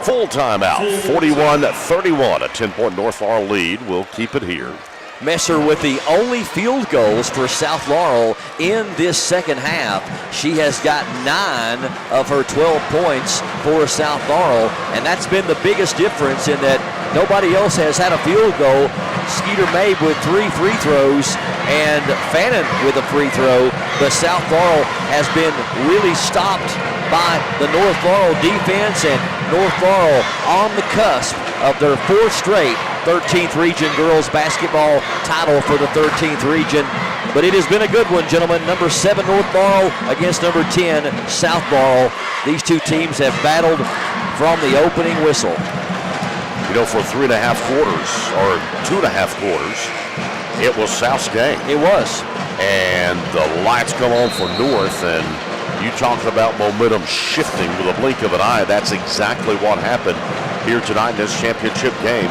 Full timeout, 41-31. A 10-point North Laurel lead. We'll keep it here. Messer with the only field goals for South Laurel in this second half. She has got 9 of her 12 points for South Laurel, and that's been the biggest difference in that nobody else has had a field goal. Skeeter Mabe with 3 free throws and Fannin with a free throw, but South Laurel has been really stopped by the North Laurel defense, and North Laurel on the cusp of their 4th straight 13th Region Girls Basketball title for the 13th Region. But it has been a good one, gentlemen. Number 7 North Laurel against number 10 South Laurel. These two teams have battled from the opening whistle. You know, for 3.5 quarters, or 2.5 quarters, it was South's game. It was. And the lights come on for North, and you talk about momentum shifting with a blink of an eye. That's exactly what happened here tonight in this championship game.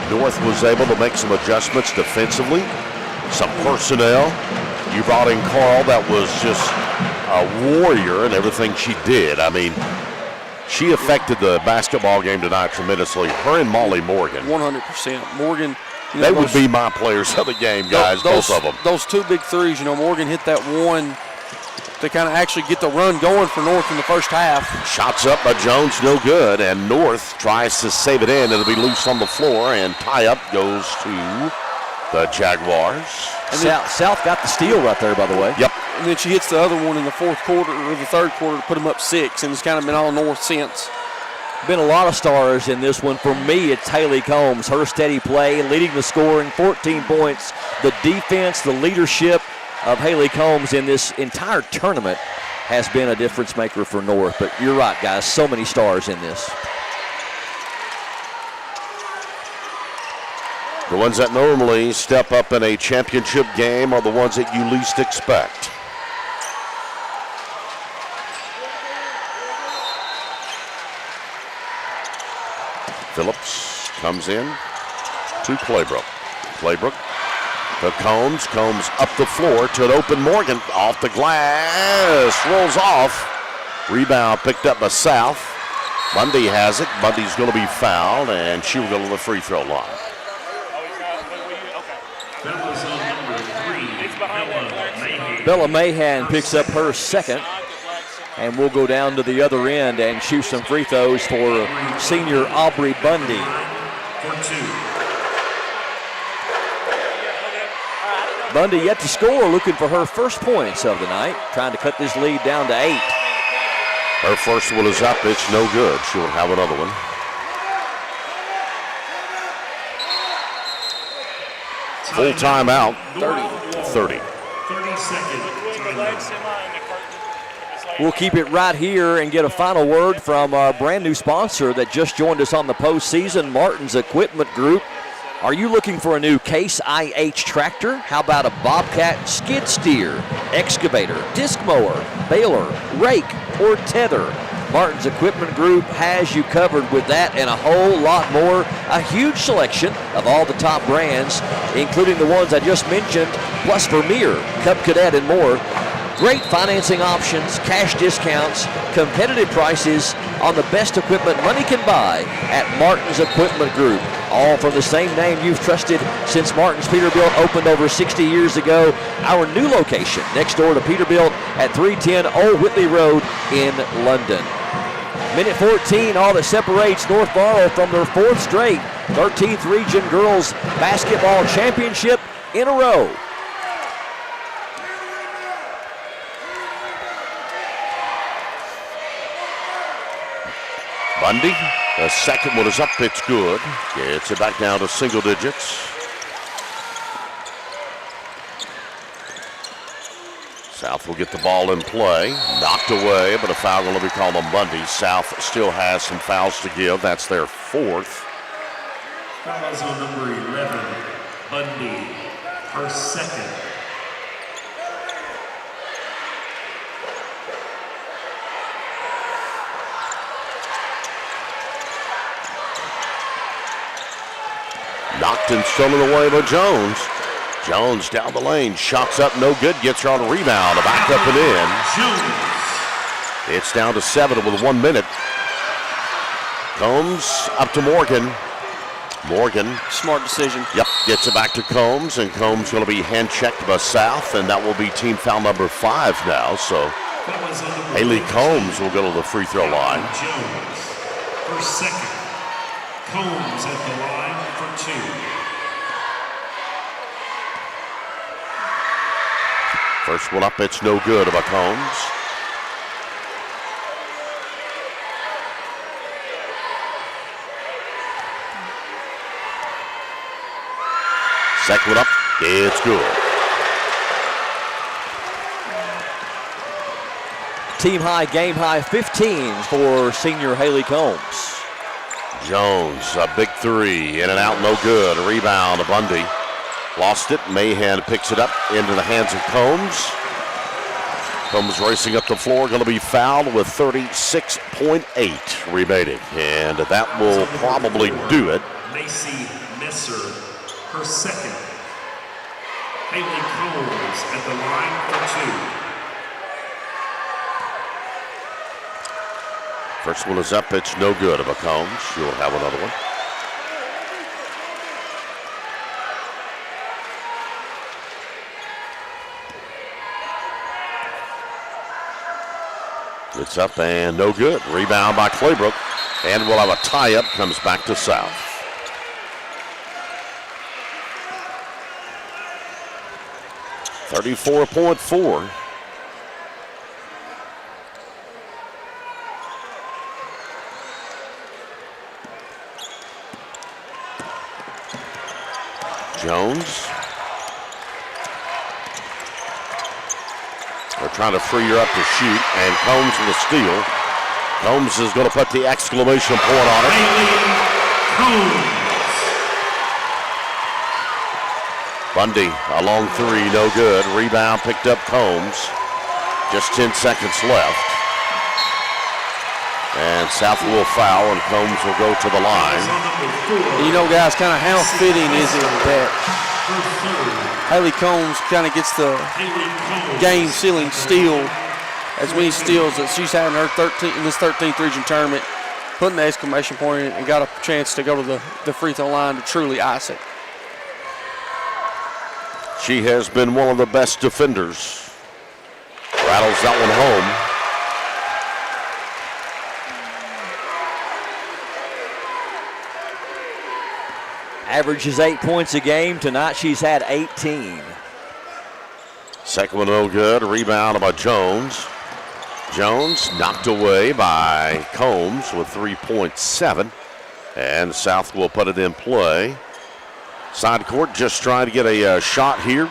North was able to make some adjustments defensively, some personnel. You brought in Carl, that was just a warrior in everything she did. I mean, she affected the basketball game tonight tremendously. Her and Molly Morgan. 100%. Morgan. They would be my players of the game, guys, both of them. Those 2 big threes, you know, Morgan hit that one to kind of actually get the run going for North in the first half. Shots up by Jones, no good, and North tries to save it in. It'll be loose on the floor, and tie-up goes to the Jaguars. And South got the steal right there, by the way. Yep. And then she hits the other one in the fourth quarter or the third quarter to put them up 6, and it's kind of been all North since. Been a lot of stars in this one. For me, it's Haley Combs. Her steady play, leading the scoring, 14 points. The defense, the leadership of Haley Combs in this entire tournament has been a difference maker for North. But you're right, guys, so many stars in this. The ones that normally step up in a championship game are the ones that you least expect. Phillips comes in to Claybrook. Claybrook to Combs. Combs up the floor to an open Morgan. Off the glass. Rolls off. Rebound picked up by South. Bundy has it. Bundy's going to be fouled, and she will go to the free throw line. Bella Mahan picks up her second. And we'll go down to the other end and shoot some free throws for senior Aubrey Bundy. Bundy yet to score, looking for her first points of the night, trying to cut this lead down to 8. Her first one is up. It's no good. She'll have another one. Full timeout. 30. 30-second timeout. We'll keep it right here and get a final word from our brand new sponsor that just joined us on the postseason, Martin's Equipment Group. Are you looking for a new Case IH tractor? How about a Bobcat skid steer, excavator, disc mower, baler, rake, or tether? Martin's Equipment Group has you covered with that and a whole lot more. A huge selection of all the top brands, including the ones I just mentioned, plus Vermeer, Cub Cadet, and more. Great financing options, cash discounts, competitive prices on the best equipment money can buy at Martin's Equipment Group. All from the same name you've trusted since Martin's Peterbilt opened over 60 years ago. Our new location next door to Peterbilt at 310 Old Whitley Road in London. Minute 14, all that separates North Laurel from their 4th straight 13th Region Girls Basketball Championship in a row. Bundy, the second one is up, it's good. Gets it back down to single digits. South will get the ball in play. Knocked away, but a foul going to be called on Bundy. South still has some fouls to give. That's their 4th. Fouls on number 11, Bundy, her second. Knocked and stolen away by Jones. Jones down the lane, shots up, no good, gets her on a rebound, back up and in. It's down to 7 with 1 minute. Combs up to Morgan. Morgan. Smart decision. Yep, gets it back to Combs, and Combs going to be hand-checked by South, and that will be team foul number 5 now, so Haley Combs will go to the free throw line. Jones, her second. Combs at the line for 2. First one up, it's no good by Combs. Second one up, it's good. Team high, game high 15 for senior Haley Combs. Jones, a big three, in and out, no good. A rebound, Bundy. Lost it. Mahan picks it up into the hands of Combs. Combs racing up the floor, going to be fouled with 36.8 remaining. And that will probably do it. Macy Messer, her second. Haley Combs at the line for 2. First one is up, it's no good of a Combs. She'll have another one. It's up and no good. Rebound by Claybrook. And we'll have a tie-up, comes back to South. $34.4. Jones. They're trying to free her up to shoot, and Combs with a steal. Combs is going to put the exclamation point on it. Bundy, a long three, no good. Rebound picked up Combs. Just 10 seconds left. And South will foul, and Combs will go to the line. You know, guys, kind of how fitting is it that Haley Combs kind of gets the game-sealing steal, as many steals that she's had in her 13th region tournament, putting the exclamation point in it and got a chance to go to the free throw line to truly ice it. She has been one of the best defenders. Rattles that one home. Averages 8 points a game. Tonight she's had 18. Second one no good. Rebound by Jones. Jones knocked away by Combs with 3.7. And South will put it in play. Side court just trying to get a shot here.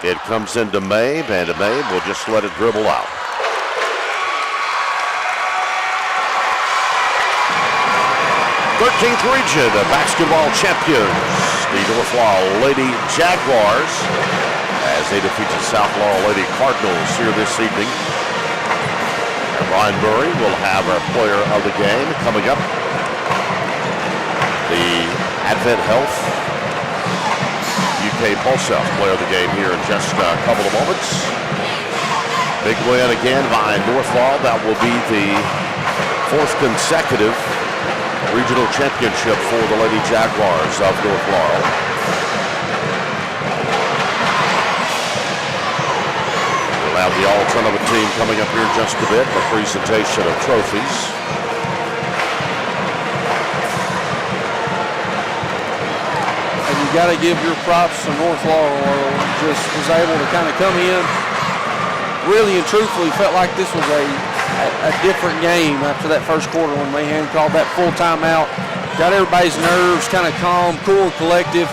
It comes into Mabe, and Mabe will just let it dribble out. '13th region basketball champions, the North Laurel Lady Jaguars, as they defeat the South Laurel Lady Cardinals here this evening. And Ryan Murray will have our player of the game coming up. The Advent Health UK Pulse Health player of the game here in just a couple of moments. Big win again by North Laurel. That will be the 4th consecutive regional championship for the Lady Jaguars of North Laurel. We'll have the all-tournament team coming up here in just a bit, the presentation of trophies. And you got to give your props to North Laurel, just was able to kind of come in. Really and truthfully felt like this was a different game after that first quarter when Mahan called that full timeout. Got everybody's nerves kind of calm, cool, and collective.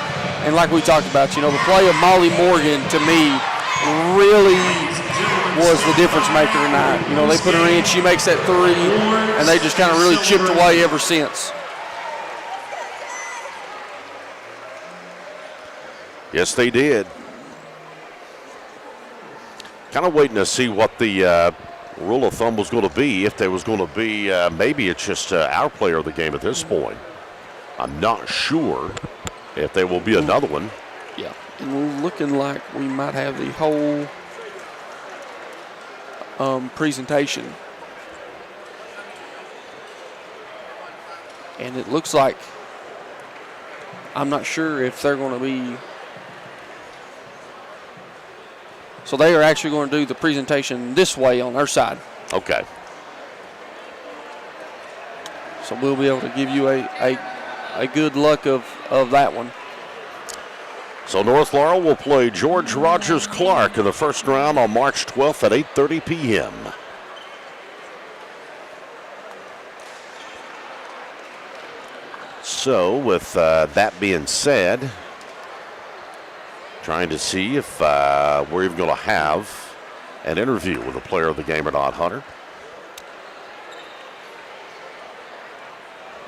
And like we talked about, you know, the play of Molly Morgan to me really was the difference maker tonight. You know, they put her in, she makes that three, and they just kind of really chipped away ever since. Yes, they did. Kind of waiting to see what the rule of thumb was going to be, if there was going to be, maybe it's just our player of the game at this point. I'm not sure if there will be another one. Yeah, and we're looking like we might have the whole presentation. And it looks like, I'm not sure if they're going to be, so they are actually going to do the presentation this way on their side. Okay. So we'll be able to give you a good look of that one. So North Laurel will play George Rogers Clark in the first round on March 12th at 8:30 p.m. So with that being said, Trying to see if we're even going to have an interview with a player of the game or not, Hunter.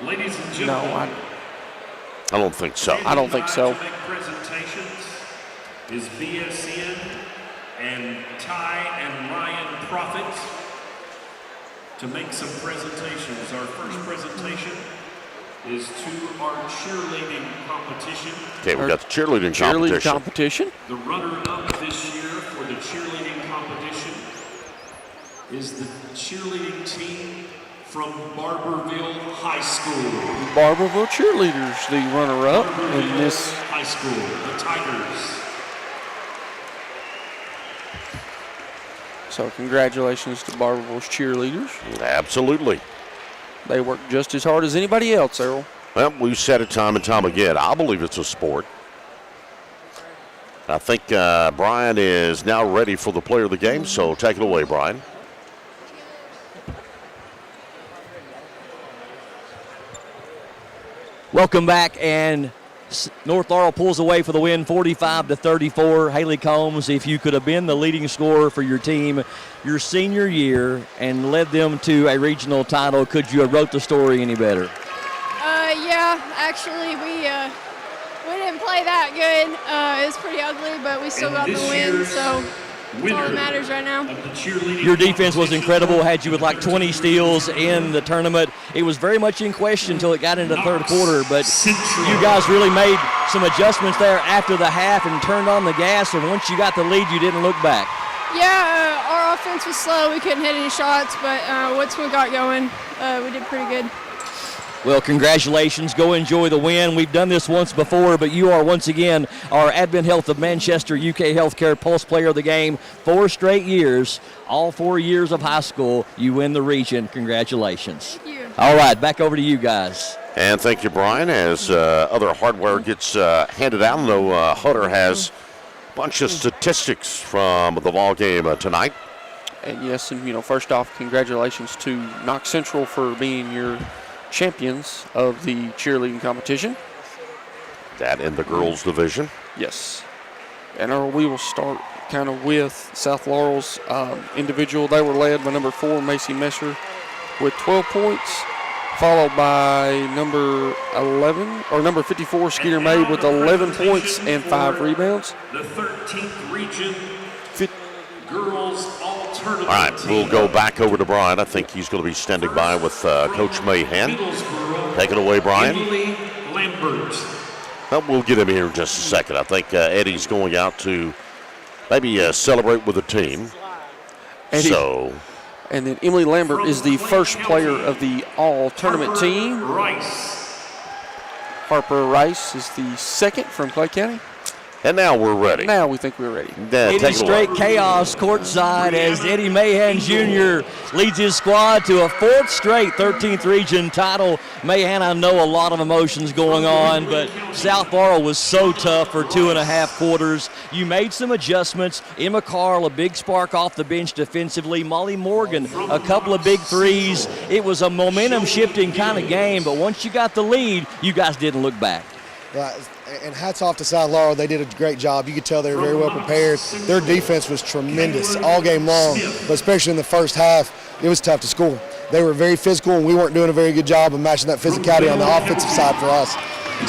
Ladies and gentlemen, I don't think so. I don't think so. To make presentations is BSN and Ty and Ryan Prophet to make some presentations. Our first presentation is to our cheerleading competition. Okay, we got the cheerleading competition. The runner-up this year for the cheerleading competition is the cheerleading team from Barberville High School. Barberville cheerleaders, the runner-up in this High School, the Tigers. So congratulations to Barberville's cheerleaders. Absolutely. They work just as hard as anybody else, Errol. Well, we've said it time and time again. I believe it's a sport. I think Brian is now ready for the player of the game, so take it away, Brian. Welcome back, and North Laurel pulls away for the win, 45-34. Haley Combs, if you could have been the leading scorer for your team your senior year and led them to a regional title, could you have wrote the story any better? Yeah, actually, we didn't play that good. It was pretty ugly, but we still got the win, so that's all that matters right now. Your defense was incredible, had you with like 20 steals in the tournament. It was very much in question until it got into the third quarter, but you guys really made some adjustments there after the half and turned on the gas, and once you got the lead, you didn't look back. Yeah, our offense was slow. We couldn't hit any shots, but once we got going, we did pretty good. Well, congratulations. Go enjoy the win. We've done this once before, but you are once again our Advent Health of Manchester UK Healthcare Pulse Player of the Game. 4 straight years, all 4 years of high school. You win the region. Congratulations. Thank you. All right, back over to you guys. And thank you, Brian. As other hardware gets handed out, though Hunter has a bunch of statistics from the ball game tonight. And yes, and first off, congratulations to Knox Central for being your champions of the cheerleading competition. That in the girls division. Yes. And we will start kind of with South Laurel's individual. They were led by number 4, Macy Messer, with 12 points, followed by number 54, Skeeter May, with 11 points and 5 rebounds. The 13th region girls all-tournament. All right, we'll go back over to Brian. I think he's going to be standing by with Coach Mahan. Take it away, Brian. Emily Lambert. Well, we'll get him here in just a second. I think Eddie's going out to maybe celebrate with the team. And then Emily Lambert is the first player of the all-tournament team. Harper Rice is the second from Clay County. And now we're ready. Now we think we're ready. It is straight chaos courtside as Eddie Mahan Jr. leads his squad to a 4th straight 13th region title. Mahan, I know a lot of emotions going on, but South Laurel was so tough for 2.5 quarters. You made some adjustments. Emma Carl, a big spark off the bench defensively. Molly Morgan, a couple of big threes. It was a momentum-shifting kind of game, but once you got the lead, you guys didn't look back. And hats off to South Laurel. They did a great job. You could tell they were very well prepared. Their defense was tremendous all game long, but especially in the first half, it was tough to score. They were very physical, and we weren't doing a very good job of matching that physicality on the offensive side for us.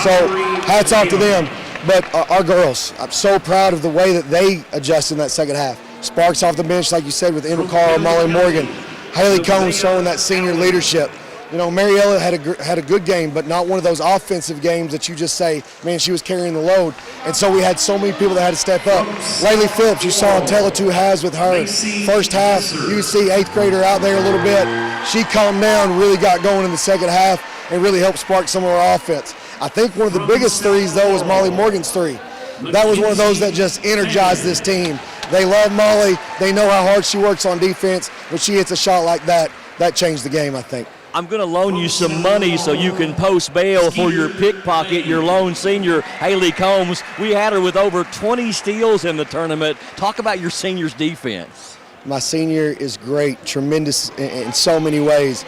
So hats off to them. But our girls, I'm so proud of the way that they adjusted in that second half. Sparks off the bench, like you said, with Emma Carl, Molly Morgan. Haley Combs showing that senior leadership. Mariella had a good game, but not one of those offensive games that you just say, man, she was carrying the load. And so we had so many people that had to step up. Laylee Phillips, you saw tell 2 halves with her. First half, you see 8th grader out there a little bit. She calmed down, really got going in the second half, and really helped spark some of our offense. I think one of the biggest threes, though, was Molly Morgan's 3. That was one of those that just energized this team. They love Molly. They know how hard she works on defense. When she hits a shot like that, that changed the game, I think. I'm going to loan you some money so you can post bail for your pickpocket, your lone senior, Haley Combs. We had her with over 20 steals in the tournament. Talk about your senior's defense. My senior is great, tremendous in so many ways.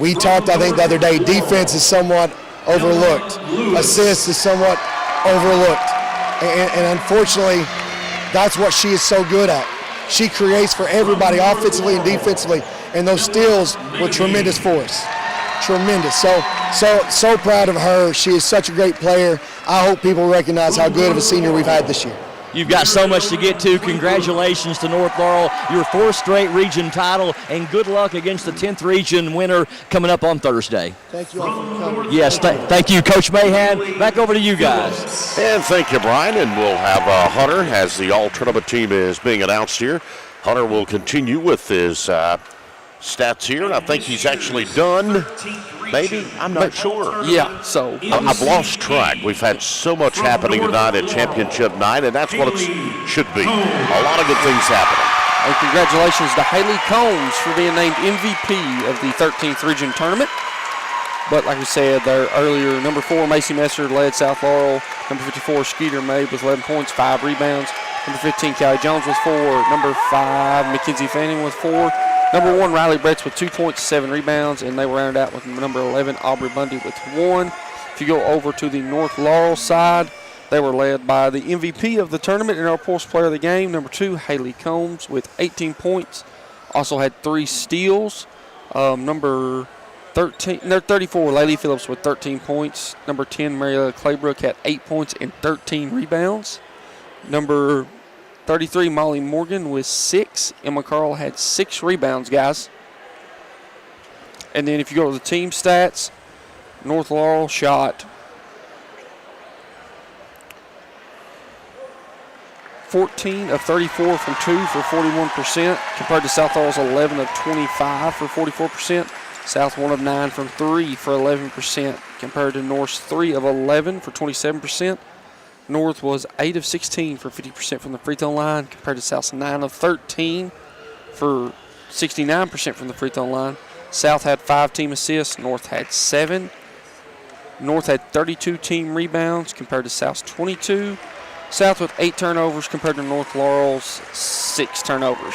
We talked, I think, the other day, defense is somewhat overlooked. Assists is somewhat overlooked. And unfortunately, that's what she is so good at. She creates for everybody offensively and defensively, and those steals were tremendous for us. Tremendous. So proud of her. She is such a great player. I hope people recognize how good of a senior we've had this year. You've got so much to get to. Congratulations to North Laurel, your 4th straight region title, and good luck against the 10th region winner coming up on Thursday. Thank you all for coming. Yes, thank you, Coach Mahan. Back over to you guys. And thank you, Brian. And we'll have Hunter as the all-tournament team is being announced here. Hunter will continue with his stats here, and I think he's actually done. Maybe? I'm not sure. Yeah, so. I've lost track. We've had so much happening tonight at championship night, and that's what it should be. A lot of good things happening. And congratulations to Haley Combs for being named MVP of the 13th region tournament. But like we said there earlier, number 4, Macy Messer led South Laurel. Number 54, Skeeter May with 11 points, 5 rebounds. Number 15, Callie Jones with 4. Number 5, Mackenzie Fanning with 4. Number 1, Riley Bretz with 2 points, 7 rebounds, and they were rounded out with number 11, Aubrey Bundy with 1. If you go over to the North Laurel side, they were led by the MVP of the tournament and our post player of the game, number 2, Haley Combs with 18 points. Also had 3 steals. Number 34, Laylee Phillips with 13 points. Number 10, Mariella Claybrook had 8 points and 13 rebounds. Number 33, Molly Morgan with 6. Emma Carl had 6 rebounds, guys. And then if you go to the team stats, North Laurel shot 14 of 34 from 2 for 41%, compared to South Laurel's 11 of 25 for 44%. South 1 of 9 from 3 for 11%, compared to North's 3 of 11 for 27%. North was 8 of 16 for 50% from the free throw line, compared to South's 9 of 13 for 69% from the free throw line. South had 5 team assists. North had 7. North had 32 team rebounds, compared to South's 22. South with 8 turnovers, compared to North Laurel's 6 turnovers.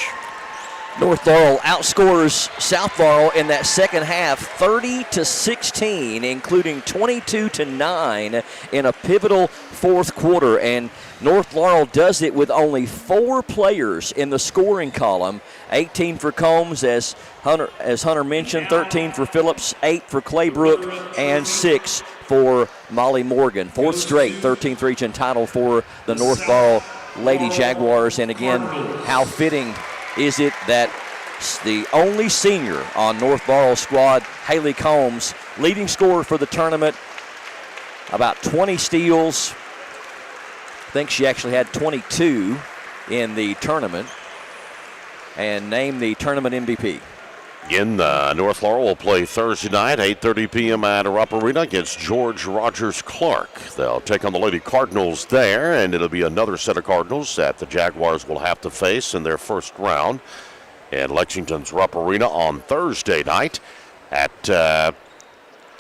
North Laurel outscores South Laurel in that second half 30-16, including 22-9 in a pivotal fourth quarter. And North Laurel does it with only 4 players in the scoring column. 18 for Combs, as Hunter mentioned, 13 for Phillips, 8 for Claybrook, and 6 for Molly Morgan. 4th straight 13th region title for the North Laurel Lady Jaguars. And again, how fitting is it that the only senior on North Laurel's squad, Haley Combs, leading scorer for the tournament, about 20 steals. I think she actually had 22 in the tournament, and named the tournament MVP. Again, North Laurel will play Thursday night, 8:30 p.m. at Rupp Arena against George Rogers Clark. They'll take on the Lady Cardinals there, and it'll be another set of Cardinals that the Jaguars will have to face in their first round at Lexington's Rupp Arena on Thursday night at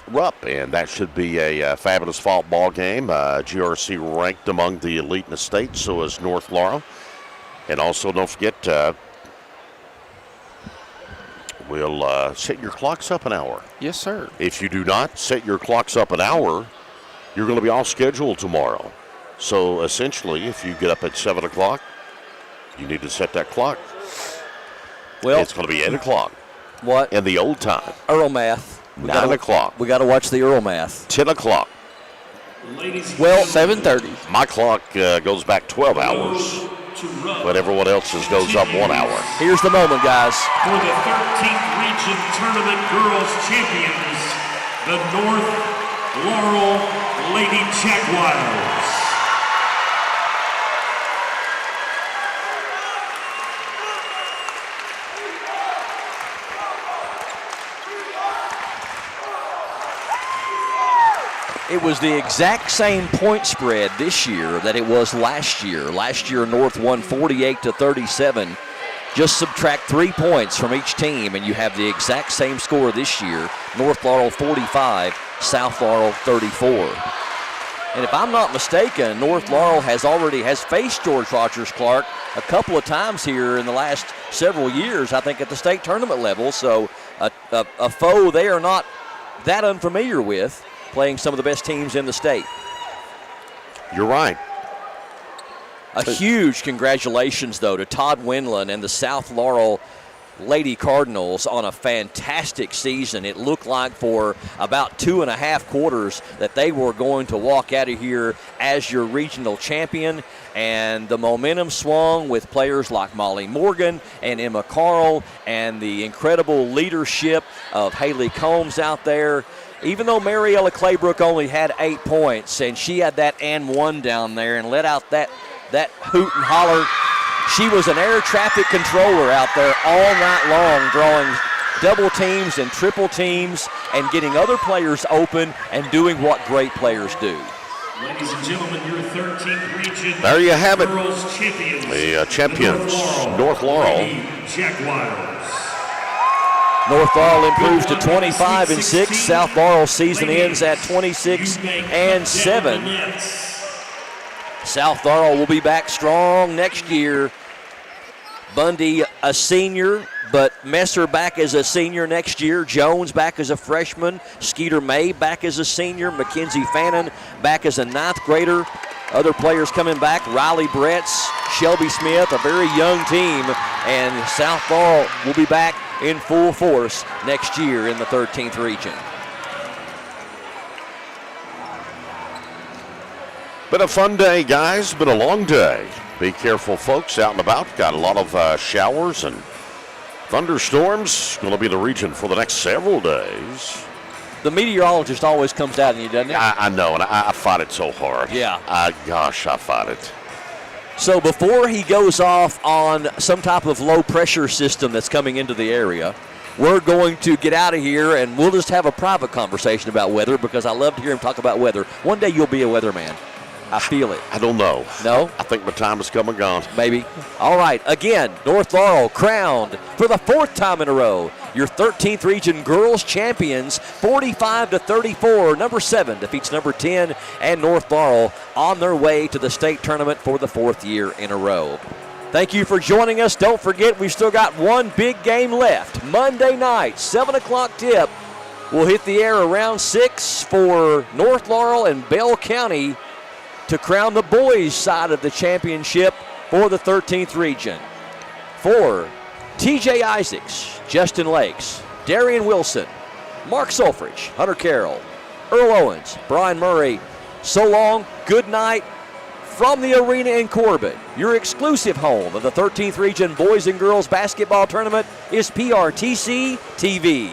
Rupp, and that should be a fabulous fall ball game. GRC ranked among the elite in the state, so is North Laurel. And also, don't forget, we'll set your clocks up an hour. Yes, sir. If you do not set your clocks up an hour, you're going to be off schedule tomorrow. So essentially, if you get up at 7 o'clock, you need to set that clock. Well, it's going to be 8 o'clock. What? In the old time. Earl math. 9 o'clock. We got to watch the Earl math. 10 o'clock. Well, 7:30. My clock goes back 12 hours. But everyone else's goes up 1 hour. Here's the moment, guys. For the 13th Region Tournament Girls Champions, the North Laurel Lady Jaguars. It was the exact same point spread this year that it was last year. Last year, North won 48-37. Just subtract 3 points from each team, and you have the exact same score this year. North Laurel 45, South Laurel 34. And if I'm not mistaken, North Laurel has faced George Rogers Clark a couple of times here in the last several years, I think at the state tournament level. So a foe they are not that unfamiliar with, playing some of the best teams in the state. You're right. A huge congratulations, though, to Todd Winland and the South Laurel Lady Cardinals on a fantastic season. It looked like for about 2.5 quarters that they were going to walk out of here as your regional champion, and the momentum swung with players like Molly Morgan and Emma Carl and the incredible leadership of Haley Combs out there. Even though Mariella Claybrook only had 8 points, and she had that and one down there and let out that hoot and holler, she was an air traffic controller out there all night long, drawing double teams and triple teams and getting other players open and doing what great players do. Ladies and gentlemen, your 13th region. There you have it. Girls champions. The champions, North Laurel. Jaguars. North Laurel improves to 25-6. South Laurel season ends at 26-7. South Laurel will be back strong next year. Bundy a senior, but Messer back as a senior next year. Jones back as a freshman. Skeeter May back as a senior. Mackenzie Fannin back as a 9th grader. Other players coming back. Riley Bretz, Shelby Smith, a very young team. And South Laurel will be back in full force next year in the 13th region. Been a fun day, guys. Been a long day. Be careful, folks, out and about. Got a lot of showers and thunderstorms. Going to be the region for the next several days. The meteorologist always comes out in you, doesn't he? I know, and I fight it so hard. Yeah. Gosh, I fight it. So before he goes off on some type of low-pressure system that's coming into the area, we're going to get out of here, and we'll just have a private conversation about weather because I love to hear him talk about weather. One day you'll be a weatherman. I feel it. I don't know. No? I think my time has come and gone. Maybe. All right. Again, North Laurel crowned for the 4th time in a row. Your 13th region girls champions, 45-34. Number 7 defeats number 10, and North Laurel on their way to the state tournament for the 4th year in a row. Thank you for joining us. Don't forget, we've still got one big game left. Monday night, 7 o'clock tip. We'll hit the air around 6 for North Laurel and Bell County to crown the boys' side of the championship for the 13th region. For TJ Isaacs, Justin Lakes, Darian Wilson, Mark Sulfridge, Hunter Carroll, Earl Owens, Brian Murray, so long, good night from the arena in Corbin. Your exclusive home of the 13th region boys and girls basketball tournament is PRTC TV.